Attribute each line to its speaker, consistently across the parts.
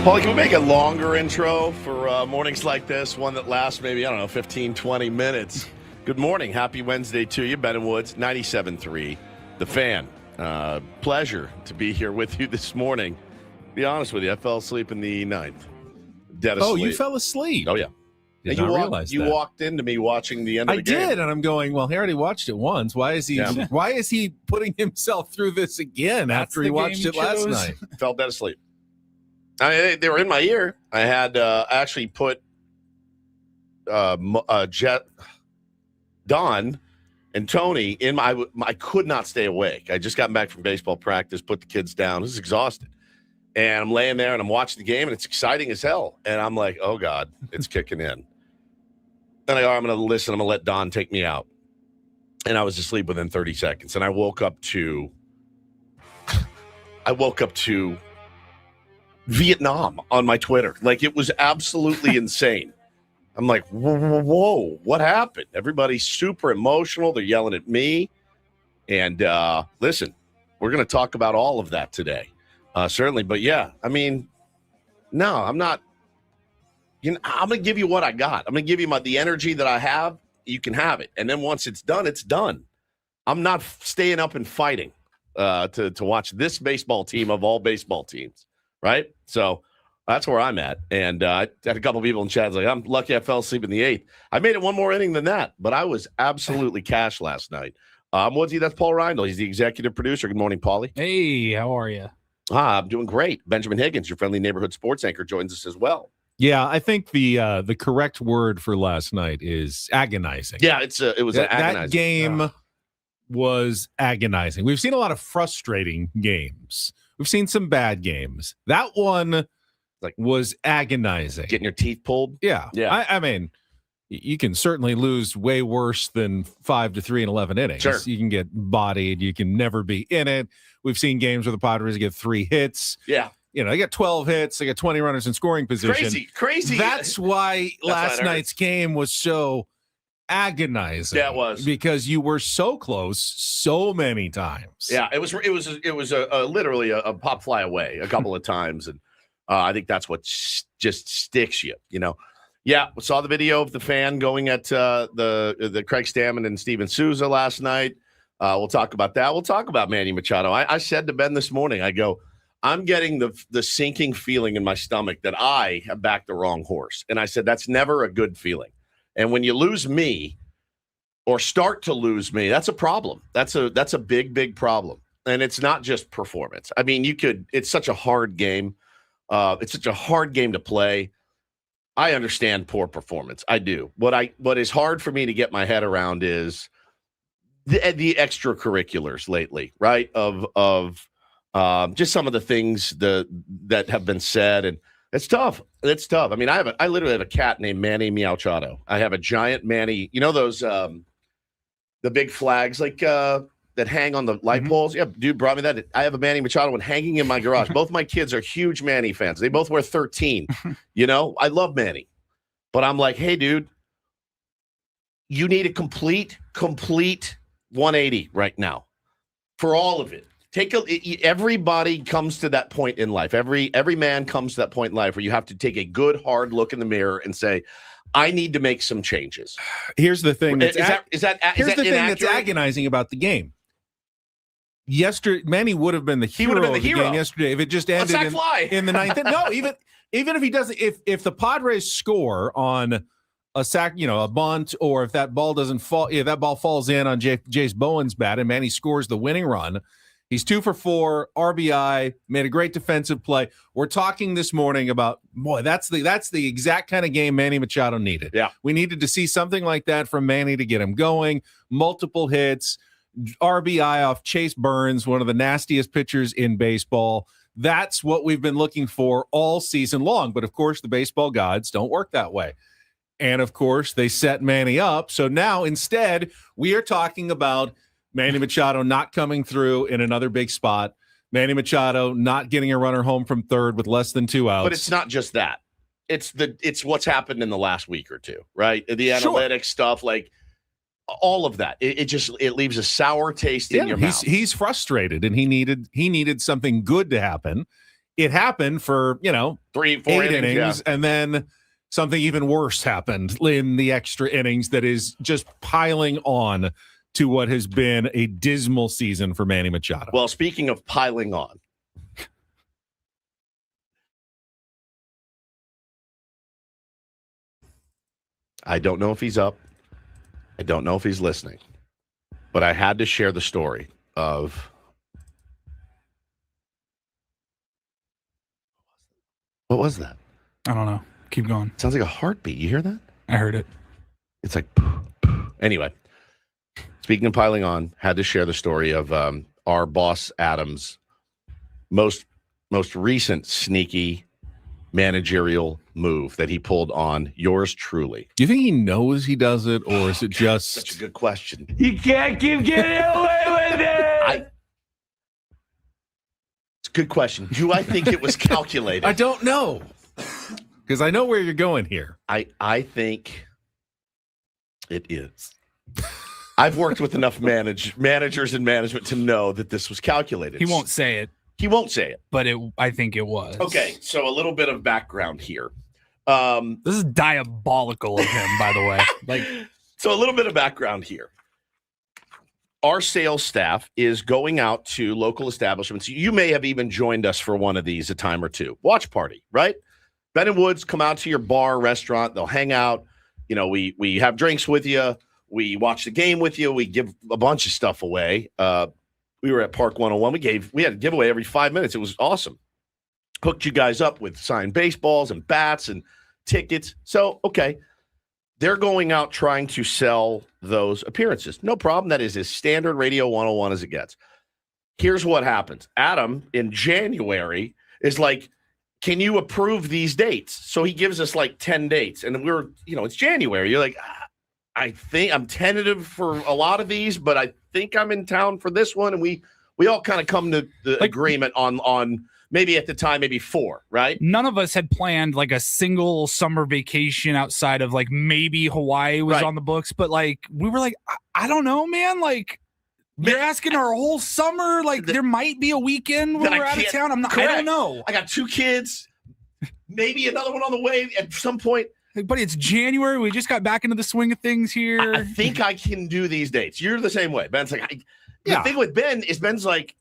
Speaker 1: Paulie, can we make a longer intro for mornings like this? One that lasts maybe, 15, 20 minutes. Good morning. Happy Wednesday to you. Ben and Woods, 97.3, The Fan. Pleasure to be here with you this morning. To be honest with you, I fell asleep in the ninth. Dead asleep.
Speaker 2: Oh, you fell asleep?
Speaker 1: Oh, yeah.
Speaker 2: Did not realize that.
Speaker 1: You walked into me watching the end of the game.
Speaker 2: I did, and I'm going, well, he already watched it once. Why is he putting himself through this again after he watched it last night?
Speaker 1: Fell dead asleep. They were in my ear. I had actually put Don and Tony in my. I could not stay awake. I just got back from baseball practice, put the kids down. I was exhausted, and I'm laying there and I'm watching the game, and it's exciting as hell. And I'm like, oh God, it's kicking in. Then I go, I'm going to listen. I'm going to let Don take me out, and I was asleep within 30 seconds. And I woke up to Vietnam on my Twitter. Like, it was absolutely insane. I'm like, whoa, what happened? Everybody's super emotional. They're yelling at me. And listen, we're going to talk about all of that today. Certainly. But yeah, no, I'm not. I'm going to give you what I got. I'm going to give you the energy that I have. You can have it. And then once it's done, it's done. I'm not staying up and fighting to watch this baseball team of all baseball teams. Right? So that's where I'm at. And I had a couple people in chat like, I'm lucky I fell asleep in the eighth. I made it one more inning than that, but I was absolutely cash last night. Woodsy, that's Paul Reindl. He's the executive producer. Good morning, Paulie.
Speaker 3: Hey, how are you?
Speaker 1: I'm doing great. Benjamin Higgins, your friendly neighborhood sports anchor, joins us as well.
Speaker 2: Yeah, I think the correct word for last night is agonizing.
Speaker 1: Yeah, it was agonizing.
Speaker 2: That game was agonizing. We've seen a lot of frustrating games. We've seen some bad games. That one was agonizing.
Speaker 1: Getting your teeth pulled?
Speaker 2: Yeah. I mean, you can certainly lose way worse than 5-3 in 11 innings.
Speaker 1: Sure.
Speaker 2: You can get bodied. You can never be in it. We've seen games where the Padres get 3 hits.
Speaker 1: Yeah.
Speaker 2: They get 12 hits. They get 20 runners in scoring position.
Speaker 1: Crazy.
Speaker 2: That's why last night's game was so agonizing.
Speaker 1: Yeah, it was,
Speaker 2: because you were so close so many times.
Speaker 1: Yeah, it was literally a pop fly away a couple of times, and I think that's what just sticks you. Yeah, we saw the video of the fan going at the Craig Stammen and Steven Souza last night. We'll talk about that. We'll talk about Manny Machado. I said to Ben this morning, I go, I'm getting the sinking feeling in my stomach that I have backed the wrong horse, and I said that's never a good feeling. And when you lose me or start to lose me, that's a problem. That's a big, big problem. And it's not just performance. It's such a hard game. It's such a hard game to play. I understand poor performance. I do. What is hard for me to get my head around is the extracurriculars lately, right? Of just some of the things that have been said, and it's tough. It's tough. I literally have a cat named Manny Meowchado. I have a giant Manny. Those the big flags that hang on the light poles? Yeah, dude brought me that. I have a Manny Machado one hanging in my garage. Both my kids are huge Manny fans. They both wear 13. I love Manny. But I'm like, hey, dude, you need a complete 180 right now for all of it. Everybody comes to that point in life. Every man comes to that point in life where you have to take a good, hard look in the mirror and say, I need to make some changes.
Speaker 2: Here's the thing.
Speaker 1: Here's the thing
Speaker 2: that's agonizing about the game. Yesterday, Manny would have been the hero of the game yesterday if it just ended in the ninth. No, even if he doesn't, if the Padres score on a sack, a bunt, or if that ball doesn't fall, if that ball falls in on Jace Bowen's bat and Manny scores the winning run. He's 2 for 4, RBI, made a great defensive play. We're talking this morning about, that's the exact kind of game Manny Machado needed.
Speaker 1: Yeah.
Speaker 2: We needed to see something like that from Manny to get him going. Multiple hits, RBI off Chase Burns, one of the nastiest pitchers in baseball. That's what we've been looking for all season long. But, of course, the baseball gods don't work that way. And, of course, they set Manny up. So now, instead, we are talking about Manny Machado not coming through in another big spot. Manny Machado not getting a runner home from third with less than 2 outs.
Speaker 1: But it's not just that. It's what's happened in the last week or two, right? The analytics stuff, all of that. It leaves a sour taste in your mouth.
Speaker 2: He's frustrated, and he needed something good to happen it happened for,
Speaker 1: 3-4
Speaker 2: 8 innings, and then something even worse happened in the extra innings that is just piling on to what has been a dismal season for Manny Machado.
Speaker 1: Well, speaking of piling on, I don't know if he's up. I don't know if he's listening. But I had to share the story of what was that?
Speaker 3: I don't know. Keep going.
Speaker 1: Sounds like a heartbeat. You hear that?
Speaker 3: I heard it.
Speaker 1: It's like anyway. Speaking of piling on, had to share the story of our boss Adam's most recent sneaky managerial move that he pulled on yours truly.
Speaker 2: Do you think he knows he does it, or is it just
Speaker 1: such a good question?
Speaker 3: He can't keep getting away with it.
Speaker 1: It's a good question. Do I think it was calculated?
Speaker 2: I don't know, because I know where you're going here.
Speaker 1: I think it is. I've worked with enough managers and management to know that this was calculated.
Speaker 3: He won't say it.
Speaker 1: He won't say it.
Speaker 3: But I think it was.
Speaker 1: Okay, so a little bit of background here.
Speaker 3: This is diabolical of him, by the way.
Speaker 1: So a little bit of background here. Our sales staff is going out to local establishments. You may have even joined us for one of these a time or two. Watch party, right? Ben and Woods come out to your bar, restaurant. They'll hang out. We have drinks with you. We watch the game with you. We give a bunch of stuff away. We were at Park 101. We had a giveaway every 5 minutes. It was awesome. Hooked you guys up with signed baseballs and bats and tickets. So, okay. They're going out trying to sell those appearances. No problem. That is as standard Radio 101 as it gets. Here's what happens. Adam, in January, is like, can you approve these dates? So he gives us like 10 dates. And it's January. You're like, I think I'm tentative for a lot of these, but I think I'm in town for this one. And we all kind of come to the agreement on maybe at the time, maybe 4, right?
Speaker 3: None of us had planned like a single summer vacation outside of like maybe Hawaii was on the books. But like, we were like, I don't know, man. Like, you're asking our whole summer. Like, there might be a weekend when we're out of town. I don't know.
Speaker 1: I got 2 kids, maybe another one on the way at some point.
Speaker 3: But it's January. We just got back into the swing of things here.
Speaker 1: I think I can do these dates. You're the same way. Ben's like, the thing with Ben is Ben's like,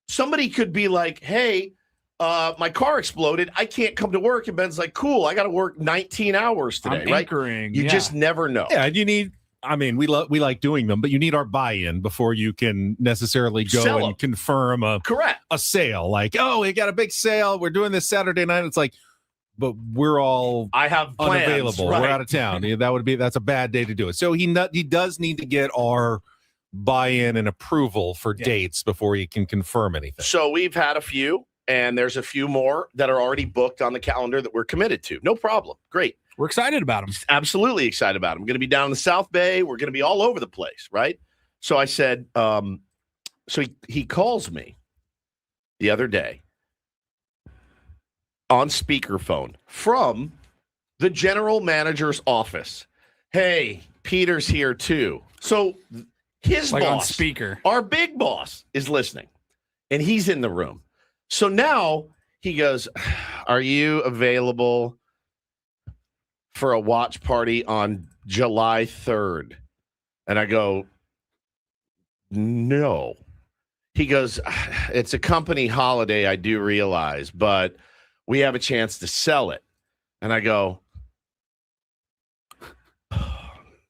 Speaker 1: somebody could be like, hey, my car exploded. I can't come to work. And Ben's like, cool, I got to work 19 hours today,
Speaker 3: I'm anchoring,
Speaker 1: You just never know.
Speaker 2: Yeah, you need, we like doing them, but you need our buy-in before you can necessarily go and confirm a sale. Like, oh, we got a big sale. We're doing this Saturday night. It's like, but we're all unavailable. We're out of town. That's a bad day to do it. So he does need to get our buy-in and approval for dates before he can confirm anything.
Speaker 1: So we've had a few, and there's a few more that are already booked on the calendar that we're committed to. No problem. Great.
Speaker 3: We're excited about them.
Speaker 1: Absolutely excited about them. We're going to be down in the South Bay. We're going to be all over the place, right? So I said, so he calls me the other day on speakerphone from the general manager's office. Hey, Peter's here too. So his boss,
Speaker 3: on speaker,
Speaker 1: our big boss, is listening, and he's in the room. So now he goes, are you available for a watch party on July 3rd? And I go, no. He goes, it's a company holiday, I do realize, but we have a chance to sell it. And I go,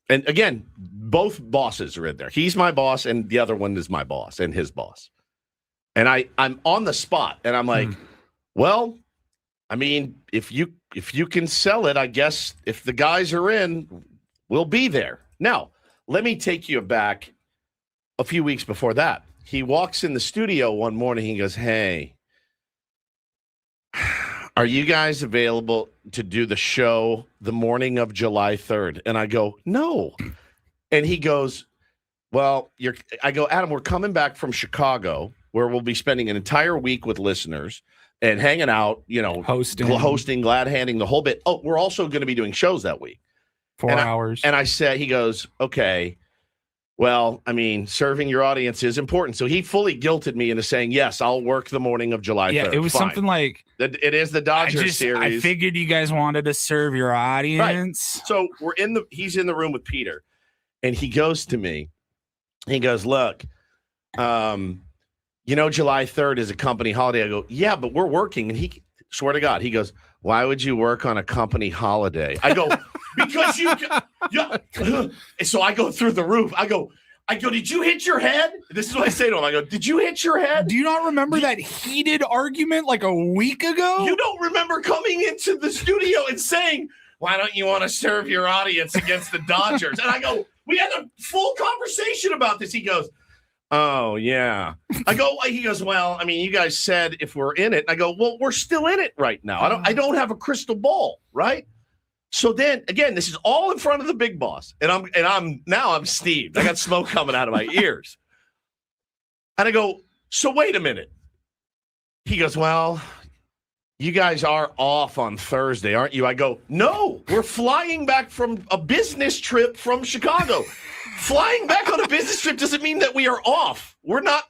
Speaker 1: and again, both bosses are in there. He's my boss, and the other one is my boss and his boss. And I'm on the spot, and I'm like, well, I mean, if you can sell it, I guess if the guys are in, we'll be there. Now, let me take you back a few weeks before that. He walks in the studio one morning. He goes, hey, are you guys available to do the show the morning of July 3rd? And I go, no. And he goes, well, I go, Adam, we're coming back from Chicago, where we'll be spending an entire week with listeners and hanging out, hosting, glad handing, the whole bit. Oh, we're also going to be doing shows that week.
Speaker 3: 4 hours.
Speaker 1: And I said, he goes, okay, Well, I mean, serving your audience is important. So he fully guilted me into saying, yes, I'll work the morning of July 3rd.
Speaker 3: Yeah, it was something like...
Speaker 1: It is the Dodgers series.
Speaker 3: I figured you guys wanted to serve your audience.
Speaker 1: Right. So he's in the room with Peter, and he goes to me. He goes, look, July 3rd is a company holiday. I go, yeah, but we're working. And he, swear to God, he goes, why would you work on a company holiday? I go, because so I go through the roof. I go, did you hit your head? This is what I say to him. I go, did you hit your head?
Speaker 3: Do you not remember that heated argument like a week ago?
Speaker 1: You don't remember coming into the studio and saying, why don't you want to serve your audience against the Dodgers? And I go, we had a full conversation about this. He goes, oh, yeah. He goes, well, I mean, you guys said if we're in it. I go, well, we're still in it right now. I don't have a crystal ball, right? So then again, this is all in front of the big boss. And I'm Steve. I got smoke coming out of my ears. And I go, so wait a minute. He goes, well, you guys are off on Thursday, aren't you? I go, no, we're flying back from a business trip from Chicago. Flying back on a business trip doesn't mean that we are off. We're not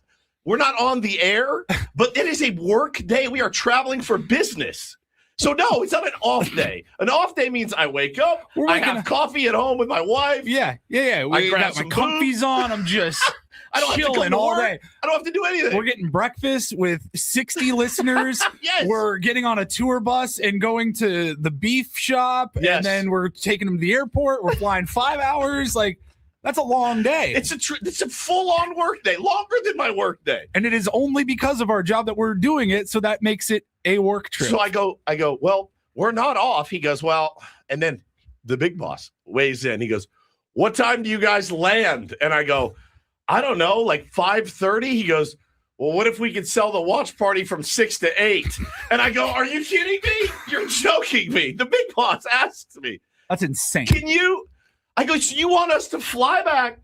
Speaker 1: on the air, but it is a work day. We are traveling for business. So no, it's not an off day. An off day means I wake up, I have coffee at home with my wife.
Speaker 3: Yeah. I got my comfies on. I'm just chilling all day.
Speaker 1: I don't have to do anything.
Speaker 3: We're getting breakfast with 60 listeners.
Speaker 1: Yes.
Speaker 3: We're getting on a tour bus and going to the beef shop.
Speaker 1: Yes.
Speaker 3: And then we're taking them to the airport. We're flying 5 hours. Like, that's a long day.
Speaker 1: It's a full-on work day, longer than my work day.
Speaker 3: And it is only because of our job that we're doing it, so that makes it a work trip.
Speaker 1: So I go, well, we're not off. He goes, well, and then the big boss weighs in. He goes, what time do you guys land? And I go, I don't know, like 5:30. He goes, well, what if we could sell the watch party from 6 to 8? And I go, are you kidding me? You're joking me. The big boss asks me.
Speaker 3: That's insane.
Speaker 1: I go, so you want us to fly back,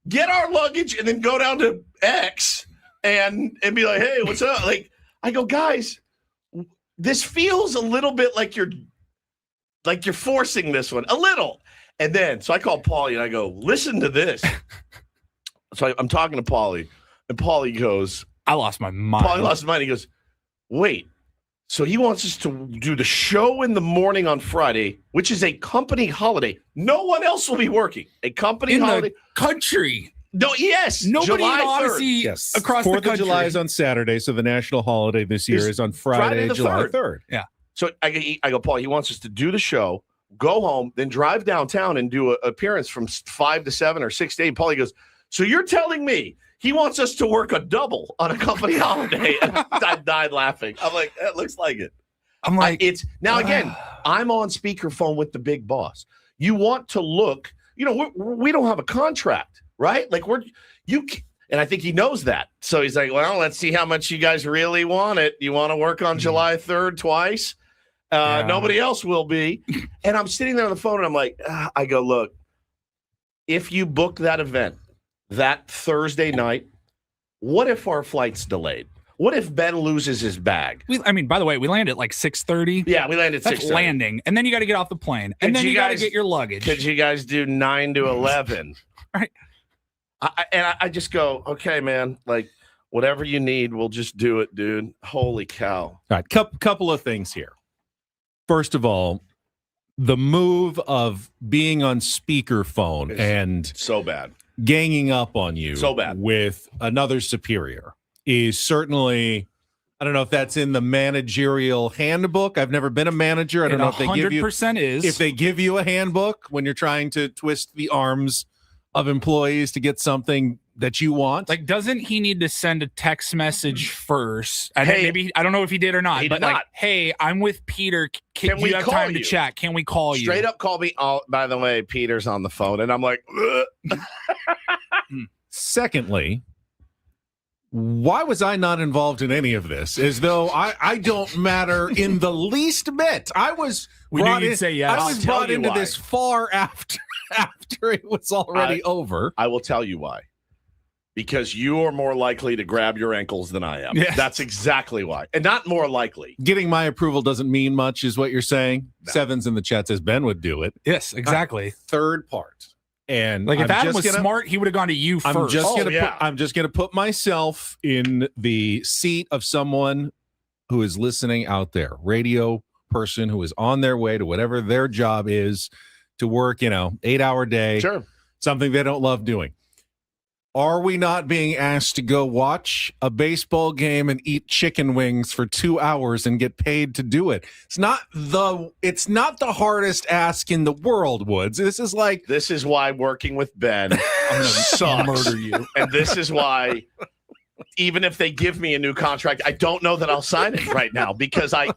Speaker 1: get our luggage, and then go down to X and be like, hey, what's up? Like, I go, guys, this feels a little bit like you're forcing this one. A little. And then, so I call Paulie and I go, listen to this. So I'm talking to Paulie, and Paulie goes,
Speaker 3: I lost my mind.
Speaker 1: Paulie lost his mind. He goes, wait. So he wants us to do the show in the morning on Friday, which is a company holiday. No one else will be working. A company holiday.
Speaker 3: The country.
Speaker 1: No, yes.
Speaker 3: Nobody
Speaker 1: July
Speaker 3: in Odyssey across the country.
Speaker 2: 4th of July is on Saturday, so the national holiday this year is on Friday July 3rd.
Speaker 3: Yeah.
Speaker 1: So I go, Paul, he wants us to do the show, go home, then drive downtown and do an appearance from 5 to 7 or 6 to 8. Paulie goes, so you're telling me he wants us to work a double on a company holiday? And I died laughing. I'm like, that looks like it.
Speaker 3: I'm like,
Speaker 1: again, I'm on speakerphone with the big boss. You want to look, we don't have a contract, right? Like and I think he knows that. So he's like, well, let's see how much you guys really want it. You want to work on July 3rd twice? Nobody else will be. And I'm sitting there on the phone and I'm like, I go, look, if you book that event that Thursday night, what if our flight's delayed? What if Ben loses his bag?
Speaker 3: By the way, we landed at like 6:30.
Speaker 1: Yeah, we landed at 6:30.
Speaker 3: That's landing. And then you got to get off the plane. And then you got to get your luggage.
Speaker 1: Could you guys do 9 to 11?
Speaker 3: Right.
Speaker 1: I just go, okay, man, like whatever you need, we'll just do it, dude. Holy cow.
Speaker 2: All right, couple of things here. First of all, the move of being on speakerphone and
Speaker 1: so bad,
Speaker 2: ganging up on you
Speaker 1: so bad
Speaker 2: with another superior is certainly, I don't know if that's in the managerial handbook. I've never been a manager. I don't know if they give you
Speaker 3: 100% is.
Speaker 2: If they give you a handbook when you're trying to twist the arms of employees to get something that you want.
Speaker 3: Like, doesn't he need to send a text message first? And maybe, I don't know if he did or not, but like, hey, I'm with Peter. Can we have time to chat? Can we call you?
Speaker 1: Straight up call me. Oh, by the way, Peter's on the phone. And I'm like,
Speaker 2: Secondly, why was I not involved in any of this? As though I don't matter in the least bit. I was brought into this far after it was already over.
Speaker 1: I will tell you why. Because you are more likely to grab your ankles than I am.
Speaker 3: Yes.
Speaker 1: That's exactly why. And not more likely.
Speaker 2: Getting my approval doesn't mean much is what you're saying. No. Sevens in the chat says Ben would do it.
Speaker 3: Yes, exactly.
Speaker 2: Third part. And
Speaker 3: like if Adam was smart, he would have gone to you first.
Speaker 2: I'm just gonna put myself in the seat of someone who is listening out there, radio person who is on their way to whatever their job is to work, 8-hour day, something they don't love doing. Are we not being asked to go watch a baseball game and eat chicken wings for 2 hours and get paid to do it? It's not the hardest ask in the world, Woods. This is why working with Ben sucks.
Speaker 3: Murder you.
Speaker 1: And this is why even if they give me a new contract, I don't know that I'll sign it right now because I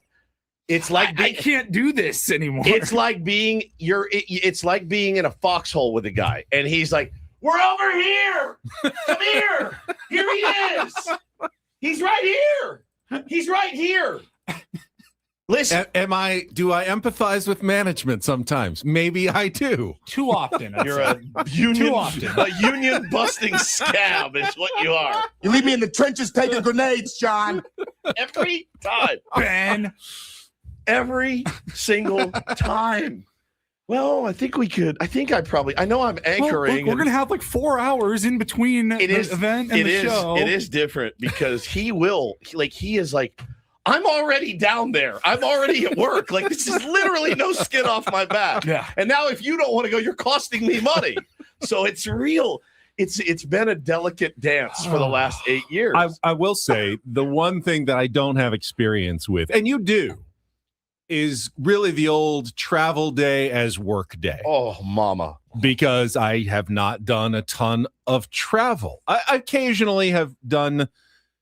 Speaker 3: can't do this anymore.
Speaker 1: It's like being in a foxhole with a guy and he's like, "We're over here. Come here. Here he is. He's right here. He's right here." Listen,
Speaker 2: do I empathize with management sometimes? Maybe I do.
Speaker 3: Too often.
Speaker 1: You're a union busting scab is what you are.
Speaker 4: You leave me in the trenches taking grenades, John.
Speaker 1: Every time.
Speaker 3: Ben.
Speaker 1: Every single time. Well, I know I'm anchoring.
Speaker 3: We're going to have like 4 hours in between the event and the show.
Speaker 1: It is different because he is like, I'm already down there. I'm already at work. Like, this is literally no skin off my back.
Speaker 3: Yeah.
Speaker 1: And now if you don't want to go, you're costing me money. So it's real. It's been a delicate dance for the last 8 years.
Speaker 2: I will say the one thing that I don't have experience with, and you do, is really the old travel day as work day.
Speaker 1: Oh, mama.
Speaker 2: Because I have not done a ton of travel. I occasionally have done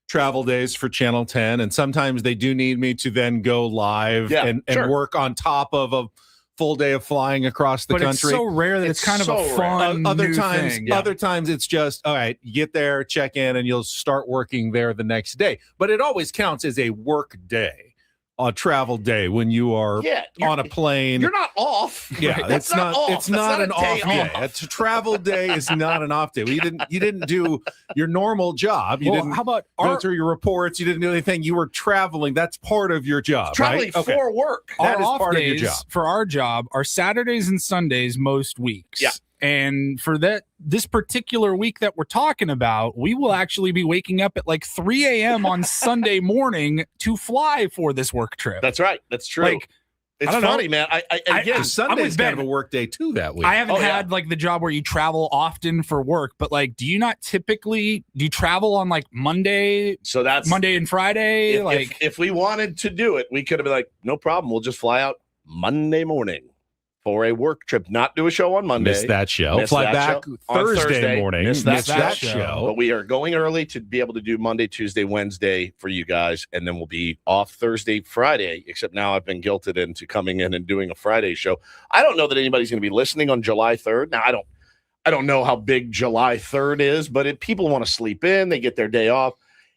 Speaker 2: travel days for Channel 10, and sometimes they do need me to then go live and work on top of a full day of flying across the country.
Speaker 3: It's so rare that it's kind of a fun
Speaker 2: other
Speaker 3: new
Speaker 2: times,
Speaker 3: thing.
Speaker 2: Other times it's just, all right, you get there, check in, and you'll start working there the next day. But it always counts as a work day. A travel day when you are on a plane.
Speaker 1: You're not off.
Speaker 2: Yeah,
Speaker 1: right? It's not
Speaker 2: an off day. It's a travel day is not an off day. You didn't do your normal job. You didn't
Speaker 3: how about
Speaker 2: go through your reports. You didn't do anything. You were traveling. That's part of your job.
Speaker 1: Traveling for work.
Speaker 2: That is
Speaker 3: off
Speaker 2: part
Speaker 3: days
Speaker 2: of your job.
Speaker 3: For our job are Saturdays and Sundays most weeks.
Speaker 1: Yeah.
Speaker 3: And for this particular week that we're talking about, we will actually be waking up at like 3 a.m. on Sunday morning to fly for this work trip.
Speaker 1: That's right. That's true.
Speaker 3: Like,
Speaker 1: it's funny, man. Again,
Speaker 2: Sunday's kind of a work day too that week.
Speaker 3: I haven't had like the job where you travel often for work, but like, do you travel on like Monday?
Speaker 1: So that's
Speaker 3: Monday and Friday.
Speaker 1: If we wanted to do it, we could have been like, no problem. We'll just fly out Monday morning for a work trip, not do a show on Monday.
Speaker 2: Miss that show. Fly back Thursday morning.
Speaker 1: Miss that show. But we are going early to be able to do Monday, Tuesday, Wednesday for you guys, and then we'll be off Thursday, Friday, except now I've been guilted into coming in and doing a Friday show. I don't know that anybody's going to be listening on July 3rd. Now, I don't know how big July 3rd is, but people want to sleep in, they get their day off.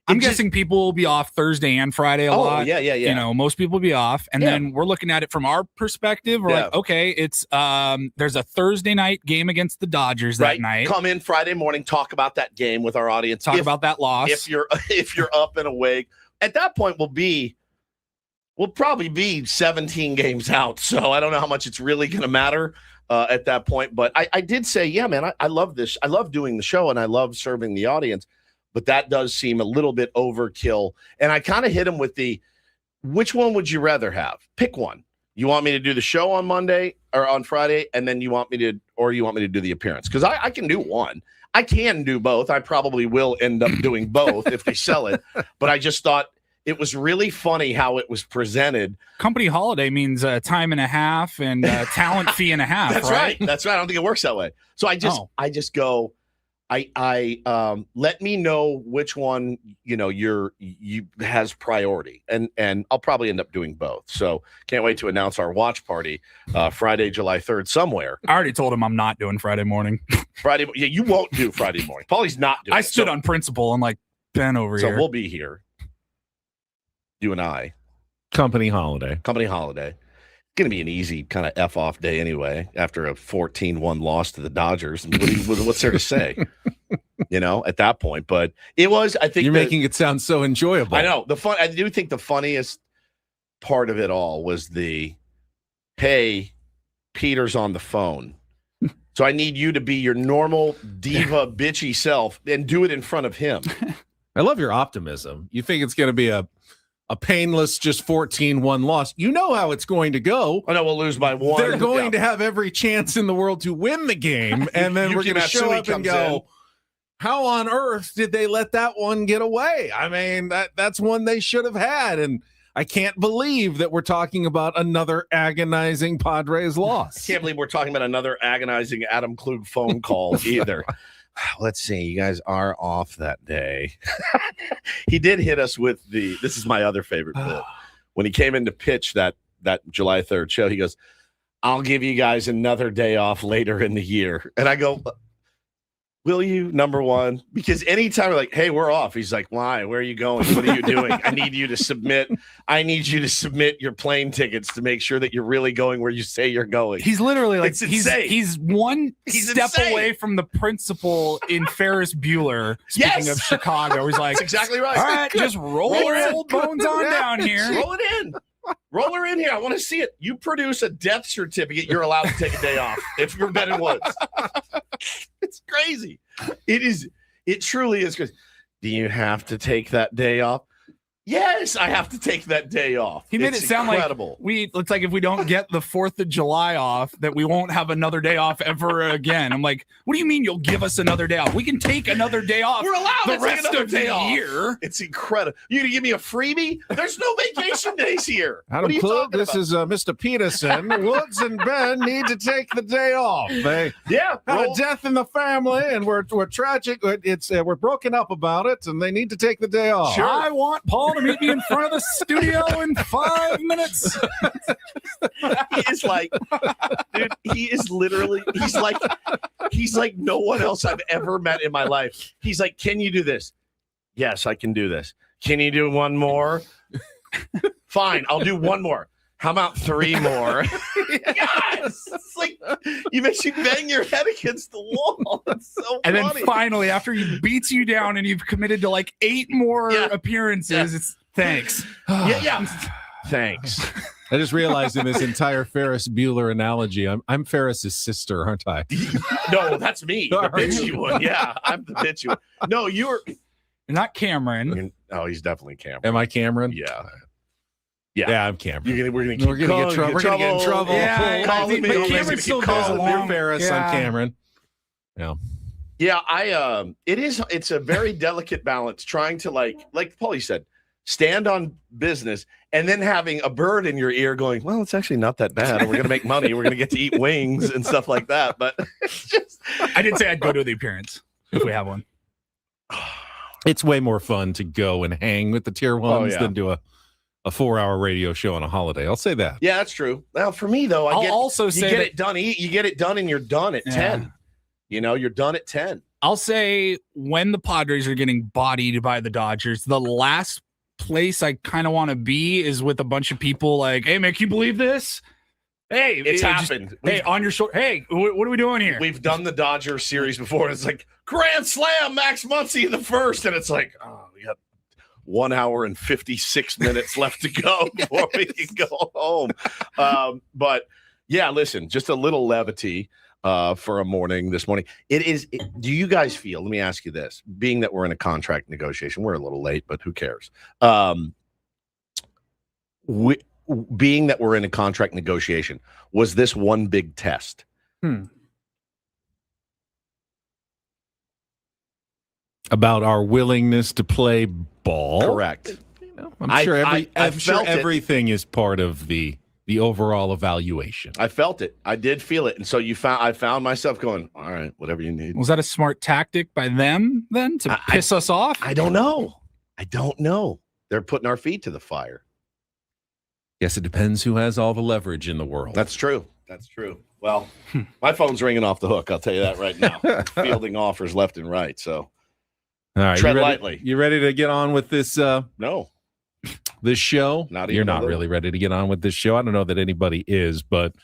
Speaker 3: I'm guessing people will be off Thursday and Friday a lot.
Speaker 1: Yeah.
Speaker 3: You know, most people will be off. And then we're looking at it from our perspective. We're like, okay, it's there's a Thursday night game against the Dodgers that night.
Speaker 1: Come in Friday morning, talk about that game with our audience.
Speaker 3: Talk about that loss.
Speaker 1: If you're up and awake. At that point, we'll probably be 17 games out. So I don't know how much it's really going to matter at that point. But I did say, yeah, man, I love this. I love doing the show and I love serving the audience. But that does seem a little bit overkill. And I kind of hit him with which one would you rather have? Pick one. You want me to do the show on Monday or on Friday, and then you want me to do the appearance? Because I can do one. I can do both. I probably will end up doing both if they sell it. But I just thought it was really funny how it was presented.
Speaker 3: Company holiday means time and a half and talent fee and a half.
Speaker 1: That's right. That's right. I don't think it works that way. So I just go. Let me know which one you has priority, and I'll probably end up doing both. So can't wait to announce our watch party Friday, July 3rd somewhere.
Speaker 3: I already told him I'm not doing Friday morning.
Speaker 1: Friday, yeah, you won't do Friday morning. Paulie's not doing.
Speaker 3: I stood on principle and like Ben over here.
Speaker 1: So we'll be here, you and I.
Speaker 2: Company holiday.
Speaker 1: Going to be an easy kind of F-off day anyway after a 14-1 loss to the Dodgers. What's there to say, at that point? But it was, I think
Speaker 2: you're making it sound so enjoyable.
Speaker 1: I know. I do think the funniest part of it all was hey, Peter's on the phone. So I need you to be your normal diva bitchy self and do it in front of him.
Speaker 2: I love your optimism. You think it's going to be a painless, just 14-1 loss. You know how it's going to go.
Speaker 1: I know we'll lose by 1.
Speaker 2: They're going to have every chance in the world to win the game, and then we're going to show up and go, how on earth did they let that one get away? I mean, that's one they should have had, and I can't believe that we're talking about another agonizing Padres loss.
Speaker 1: I can't believe we're talking about another agonizing Adam Klug phone call either. Let's see. You guys are off that day. He did hit us with this is my other favorite bit. When he came in to pitch that July 3rd show, he goes, I'll give you guys another day off later in the year. And I go, will you, number one? Because anytime we're like, hey, we're off. He's like, why? Where are you going? What are you doing? I need you to submit your plane tickets to make sure that you're really going where you say you're going.
Speaker 3: He's literally like,
Speaker 1: insane.
Speaker 3: He's one step
Speaker 1: insane.
Speaker 3: Away from the principal in Ferris Bueller, speaking of Chicago. He's like,
Speaker 1: that's exactly right.
Speaker 3: All right, just roll your old bones on down here.
Speaker 1: Roll it in. Roll her in here. I want to see it. You produce a death certificate, you're allowed to take a day off if you're Ben and Woods. It's crazy. It truly is crazy. Do you have to take that day off? Yes, I have to take that day off.
Speaker 3: He made it sound incredible. Like looks like if we don't get the 4th of July off, that we won't have another day off ever again. I'm like, what do you mean you'll give us another day off? We can take another day off.
Speaker 1: We're allowed
Speaker 3: the
Speaker 1: to
Speaker 3: rest
Speaker 1: take
Speaker 3: of the year.
Speaker 1: It's incredible. You gonna give me a freebie? There's no vacation days here.
Speaker 2: Adam Klug, this is Mr. Peterson. Woods and Ben need to take the day off. They had a death in the family, and we're tragic. We're broken up about it, and they need to take the day off.
Speaker 3: Sure. I want Paul to meet me in front of the studio in 5 minutes.
Speaker 1: He is like, dude, he is literally, he's like no one else I've ever met in my life. He's like, can you do this? Yes, I can do this. Can you do one more? Fine, I'll do one more. How about 3 more? Yes! It's like, you makes you bang your head against the wall. It's so
Speaker 3: and
Speaker 1: funny.
Speaker 3: Then finally, after he beats you down and you've committed to like 8 more appearances, it's thanks.
Speaker 1: Yeah. Thanks.
Speaker 2: I just realized in this entire Ferris Bueller analogy, I'm Ferris's sister, aren't I?
Speaker 1: No, that's me. The bitchy one. Yeah, I'm the bitchy one. No, you're
Speaker 3: not Cameron.
Speaker 1: Oh, he's definitely Cameron.
Speaker 2: Am I Cameron?
Speaker 1: Yeah,
Speaker 2: I'm Cameron.
Speaker 1: We're gonna get in trouble.
Speaker 3: Yeah,
Speaker 1: Cameron
Speaker 3: still goes along.
Speaker 2: You're Ferris. I'm Cameron.
Speaker 1: Yeah. It's a very delicate balance trying to like Paulie said, stand on business and then having a bird in your ear going, well, it's actually not that bad. We're gonna make money. We're gonna get to eat wings and stuff like that. But it's just,
Speaker 3: I did say I'd go to the appearance if we have one.
Speaker 2: It's way more fun to go and hang with the tier ones than do a 4-hour radio show on a holiday. I'll say that.
Speaker 1: Yeah, that's true. Now, for me though, you get it done, and you're done at 10. You know, you're done at 10.
Speaker 3: I'll say when the Padres are getting bodied by the Dodgers, the last place I kind of want to be is with a bunch of people like, hey man, can you believe this? Hey,
Speaker 1: it's happened.
Speaker 3: Hey, on your shoulder. Hey, what are we doing here?
Speaker 1: We've done the Dodger series before. And it's like grand slam, Max Muncy in the first, and it's like, oh, we got 1 hour and 56 minutes left to go before we can go home. But yeah, listen, just a little levity for a morning this morning. Do you guys feel, let me ask you this, being that we're in a contract negotiation, we're a little late, but who cares? Being that we're in a contract negotiation, was this one big test?
Speaker 2: About our willingness to play ball.
Speaker 1: Correct.
Speaker 2: I'm sure everything is part of the overall evaluation.
Speaker 1: I felt it. I did feel it. And so I found myself going, all right, whatever you need.
Speaker 3: Was that a smart tactic by them then to piss us off?
Speaker 1: I don't know. They're putting our feet to the fire.
Speaker 2: Yes, it depends who has all the leverage in the world.
Speaker 1: That's true. Well, my phone's ringing off the hook. I'll tell you that right now. Fielding offers left and right. So
Speaker 2: all right,
Speaker 1: tread lightly.
Speaker 2: You ready to get on with this?
Speaker 1: No.
Speaker 2: This show?
Speaker 1: Not even
Speaker 2: You're not really ready to get on with this show. I don't know that anybody is, but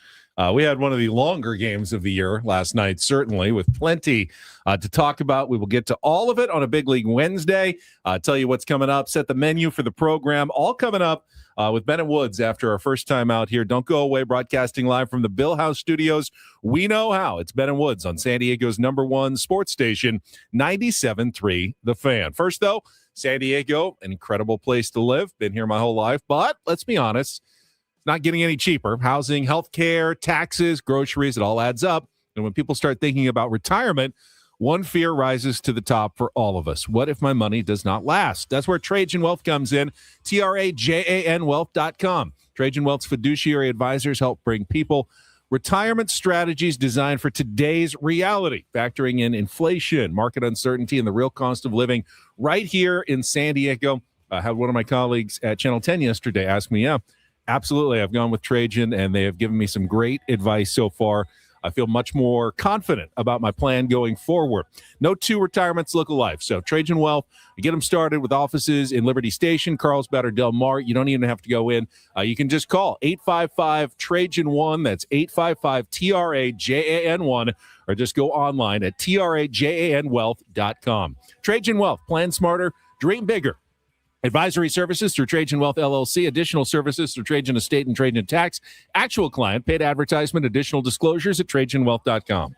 Speaker 2: We had one of the longer games of the year last night, certainly, with plenty to talk about. We will get to all of it on a Big League Wednesday. Tell you what's coming up, set the menu for the program, all coming up with Ben and Woods after our first time out here. Don't go away, broadcasting live from the Bill House Studios. We know how. It's Ben and Woods on San Diego's #1 sports station, 97.3 The Fan. First, though, San Diego, an incredible place to live. Been here my whole life, but let's be honest, not getting any cheaper. Housing, healthcare, taxes, groceries, it all adds up. And when people start thinking about retirement, one fear rises to the top for all of us. What if my money does not last? That's where Trajan Wealth comes in. TRAJANwealth.com. Trajan Wealth's fiduciary advisors help bring people retirement strategies designed for today's reality, factoring in inflation, market uncertainty, and the real cost of living right here in San Diego. I had one of my colleagues at Channel 10 yesterday ask me, absolutely. I've gone with Trajan, and they have given me some great advice so far. I feel much more confident about my plan going forward. No two retirements look alike. So Trajan Wealth, you get them started with offices in Liberty Station, Carlsbad, or Del Mar. You don't even have to go in. You can just call 855-TRAJAN1. That's 855-TRAJAN1. Or just go online at TRAJANwealth.com. Trajan Wealth. Plan smarter. Dream bigger. Advisory services through Trajan Wealth LLC. Additional services through Trajan Estate and Trajan Tax. Actual client paid advertisement. Additional disclosures at TrajanWealth.com.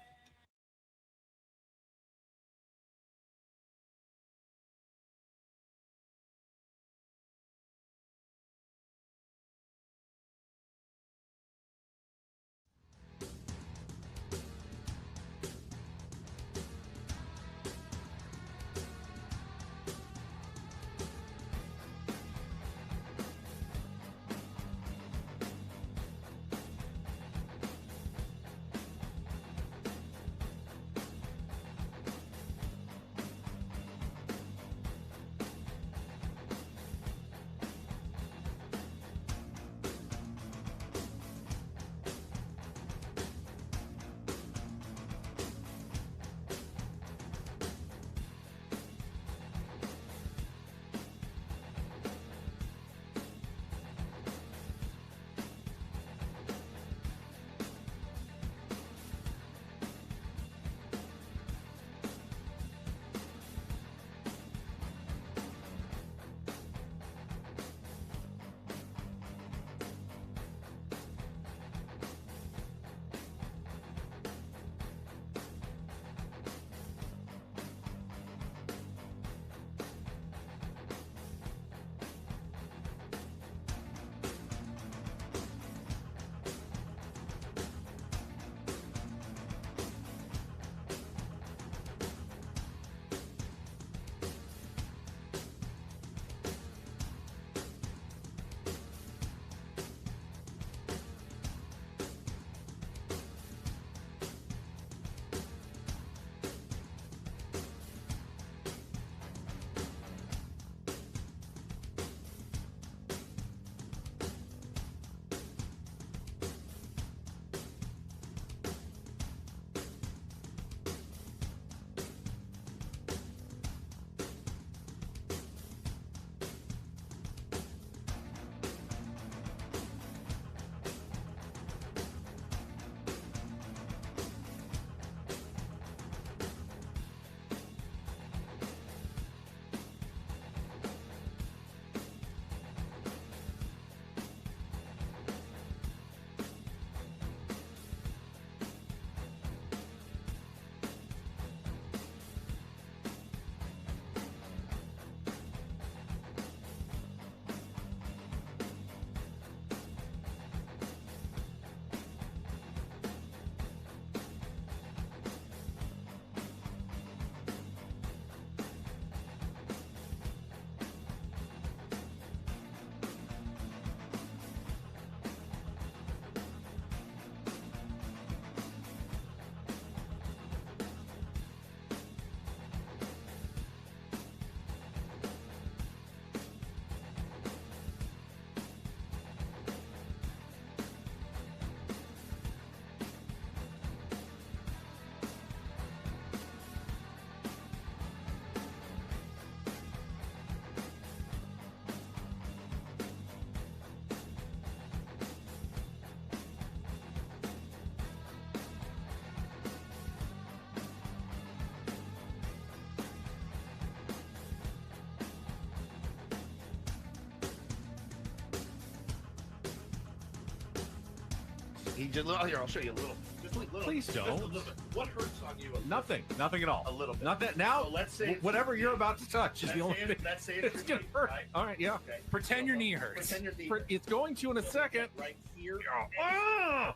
Speaker 1: He just here. I'll show you a little. Just a little.
Speaker 2: Please don't.
Speaker 1: Just a little bit. What hurts on you?
Speaker 2: Nothing at all.
Speaker 1: A little bit.
Speaker 2: Nothing. Now,
Speaker 1: so let's say
Speaker 2: whatever you're about to touch is the only thing.
Speaker 1: Let's say
Speaker 2: it's gonna hurt.
Speaker 1: Right?
Speaker 2: All right, yeah.
Speaker 1: Okay.
Speaker 3: Pretend your knee hurts.
Speaker 1: Pretend your knee hurts.
Speaker 2: It's going to in a second.
Speaker 1: Right here.
Speaker 2: Oh,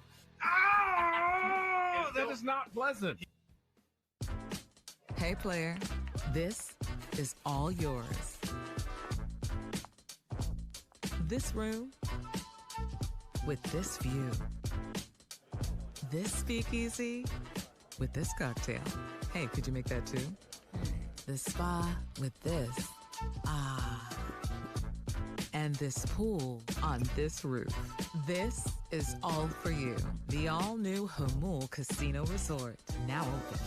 Speaker 2: that is not pleasant.
Speaker 5: Hey, player, this is all yours. This room with this view. This speakeasy with this cocktail. Hey, could you make that too? The spa with this. Ah. And this pool on this roof. This is all for you. The all-new Hamul Casino Resort, now open.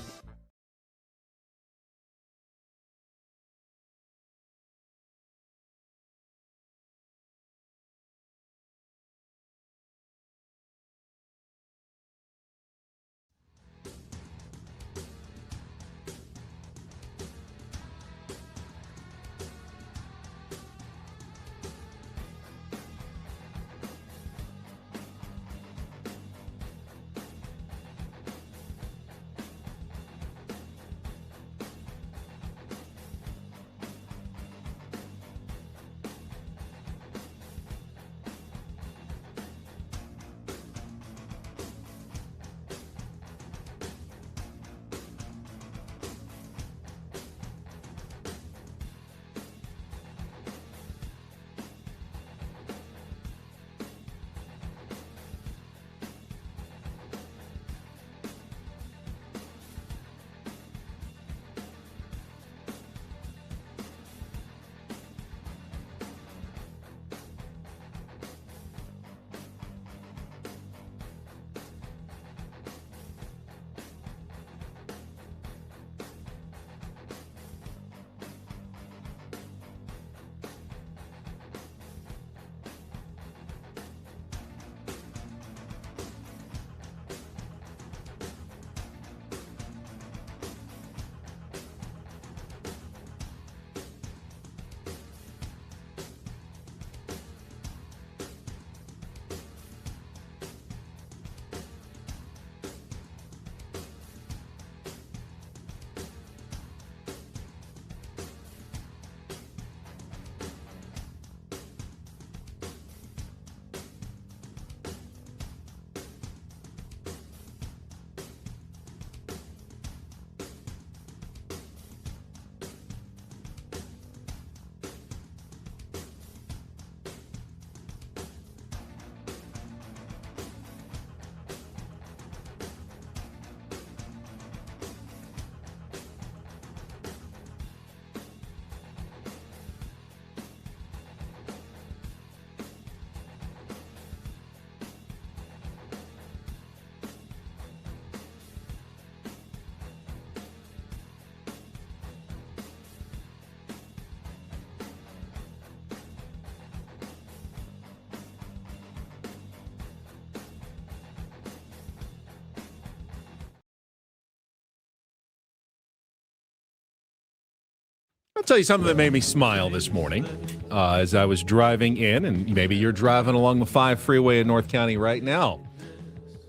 Speaker 2: I'll tell you something that made me smile this morning as I was driving in, and maybe you're driving along the 5 freeway in North County right now.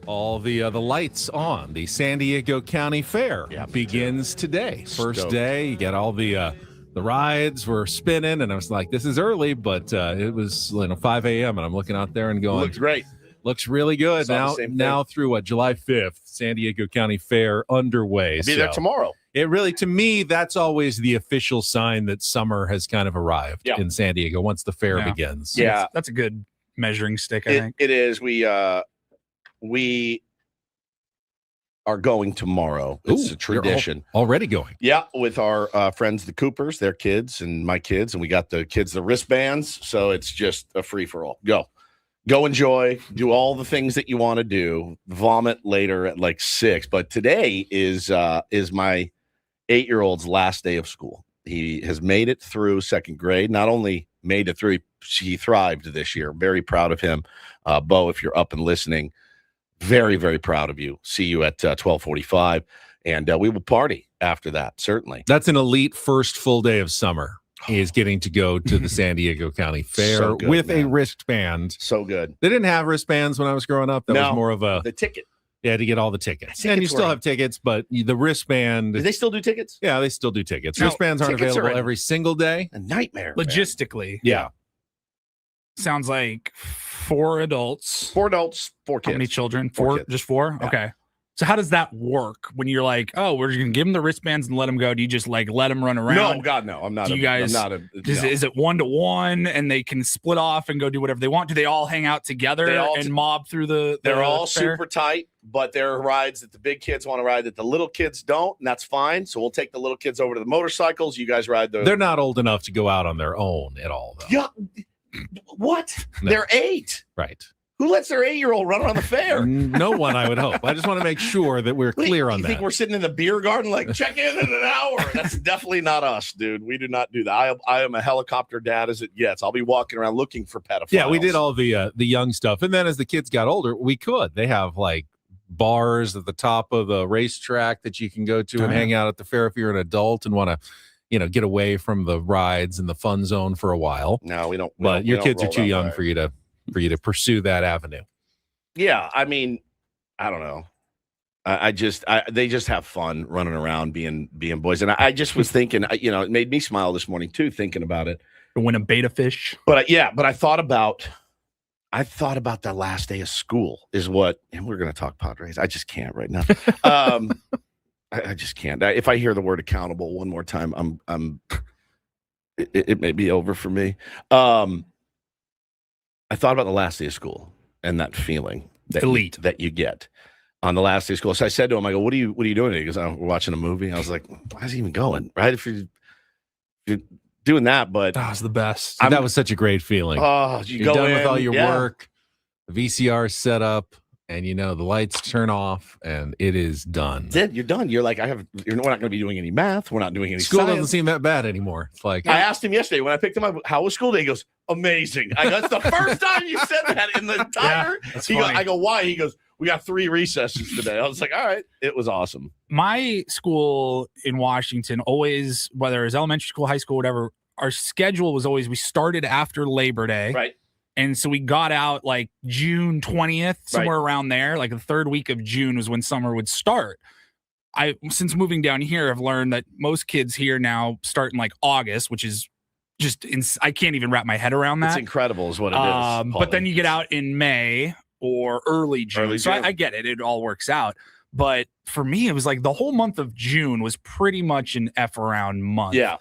Speaker 2: All the lights on. The San Diego County Fair begins today. First day, you get all the rides were spinning, and I was like, this is early, but it was 5 a.m., and I'm looking out there and going,
Speaker 1: looks great.
Speaker 2: Looks really good. Now through July 5th, San Diego County Fair underway.
Speaker 1: I'll be there tomorrow.
Speaker 2: It really, to me, that's always the official sign that summer has kind of arrived in San Diego once the fair begins.
Speaker 3: Yeah, that's a good measuring stick, I think.
Speaker 1: It is. We are going tomorrow. It's a tradition.
Speaker 2: Already going.
Speaker 1: Yeah, with our friends, the Coopers, their kids, and my kids. And we got the kids, the wristbands. So it's just a free-for-all. Go enjoy, do all the things that you want to do, vomit later at like 6. But today is my 8-year-old's last day of school. He has made it through second grade. Not only made it through, he thrived this year. Very proud of him. Bo, if you're up and listening, very, very proud of you. See you at 12:45, and we will party after that, certainly.
Speaker 2: That's an elite first full day of summer. is getting to go to the San Diego County Fair
Speaker 1: So good,
Speaker 2: with a
Speaker 1: man.
Speaker 2: wristband.
Speaker 1: So good.
Speaker 2: They didn't have wristbands when I was growing up. That was more of a
Speaker 1: the ticket.
Speaker 2: Yeah, to get all the tickets.
Speaker 1: Tickets
Speaker 2: And you still have tickets, but the wristband.
Speaker 1: Do they still do tickets?
Speaker 2: Yeah, they still do tickets.
Speaker 1: Now,
Speaker 2: Wristbands aren't
Speaker 1: tickets
Speaker 2: available
Speaker 1: are
Speaker 2: every single day.
Speaker 1: A nightmare. Man.
Speaker 3: Logistically.
Speaker 2: Yeah.
Speaker 3: Sounds like 4 adults.
Speaker 1: 4 adults, 4 kids.
Speaker 3: How many children?
Speaker 1: 4
Speaker 3: 4?
Speaker 1: kids.
Speaker 3: Just 4?
Speaker 1: Yeah.
Speaker 3: Okay. So how does that work when you're like, oh, we're just gonna give them the wristbands and let them go? Do you just like let them run around?
Speaker 1: No, God, no. I'm not.
Speaker 3: Do you guys?
Speaker 1: I'm not a.
Speaker 3: Is it 1-to-1 and they can split off and go do whatever they want? Do they all hang out together and mob through the
Speaker 1: They're all
Speaker 3: fair?
Speaker 1: super tight, but there are rides that the big kids want to ride that the little kids don't, and that's fine. So we'll take the little kids over to the motorcycles. You guys ride the.
Speaker 2: They're not old enough to go out on their own at all, though.
Speaker 1: Yeah. What?
Speaker 2: No.
Speaker 1: They're 8.
Speaker 2: Right.
Speaker 1: Who lets their 8-year-old run around the fair?
Speaker 2: No one, I would hope. I just want to make sure that we're clear on
Speaker 1: You
Speaker 2: that.
Speaker 1: think we're sitting in the beer garden like, check in an hour? That's definitely not us, dude. We do not do that. I am a helicopter dad as it gets. I'll be walking around looking for pedophiles.
Speaker 2: Yeah, we did all the young stuff. And then as the kids got older, we could. They have like bars at the top of the racetrack that you can go to and hang out at the fair if you're an adult and want to, get away from the rides and the fun zone for a while.
Speaker 1: No, we don't.
Speaker 2: But your kids are too young
Speaker 1: way.
Speaker 2: for you to pursue that avenue.
Speaker 1: Yeah, I mean, I don't know. They just have fun running around being boys. And I just was thinking, it made me smile this morning too, thinking about it.
Speaker 3: Win a beta fish.
Speaker 1: But I thought about the last day of school is what, and we're going to talk Padres. I just can't right now. I just can't. If I hear the word accountable one more time, it may be over for me. I thought about the last day of school and that feeling that you get on the last day of school. So I said to him, I go, what are you doing? He goes, we're watching a movie. I was like, why is he even going? Right. If you're doing that, but
Speaker 3: that was the best.
Speaker 2: That was such a great feeling.
Speaker 1: Oh,
Speaker 2: you're done with all your work, the VCR set up, and the lights turn off and it is done.
Speaker 1: Then you're done. You're like, we're not going to be doing any math. We're not doing any
Speaker 2: school.
Speaker 1: Science.
Speaker 2: Doesn't seem that bad anymore. It's like
Speaker 1: I asked him yesterday when I picked him up, how was school day? He goes, amazing. I go, that's the first time you said that in the entire. I go, why? He goes, we got 3 recesses today. I was like, all right, it was awesome.
Speaker 3: My school in Washington always, whether it was elementary school, high school, whatever, our schedule was always, we started after Labor Day.
Speaker 1: Right.
Speaker 3: And so we got out like June 20th, somewhere around there. Like the 3rd week of June was when summer would start. Since moving down here, I've learned that most kids here now start in like August, which is just, I can't even wrap my head around that.
Speaker 1: It's incredible is what it is.
Speaker 3: But then you get out in May or early June. So I get it. It all works out. But for me, it was like the whole month of June was pretty much an F around month.
Speaker 1: Yeah.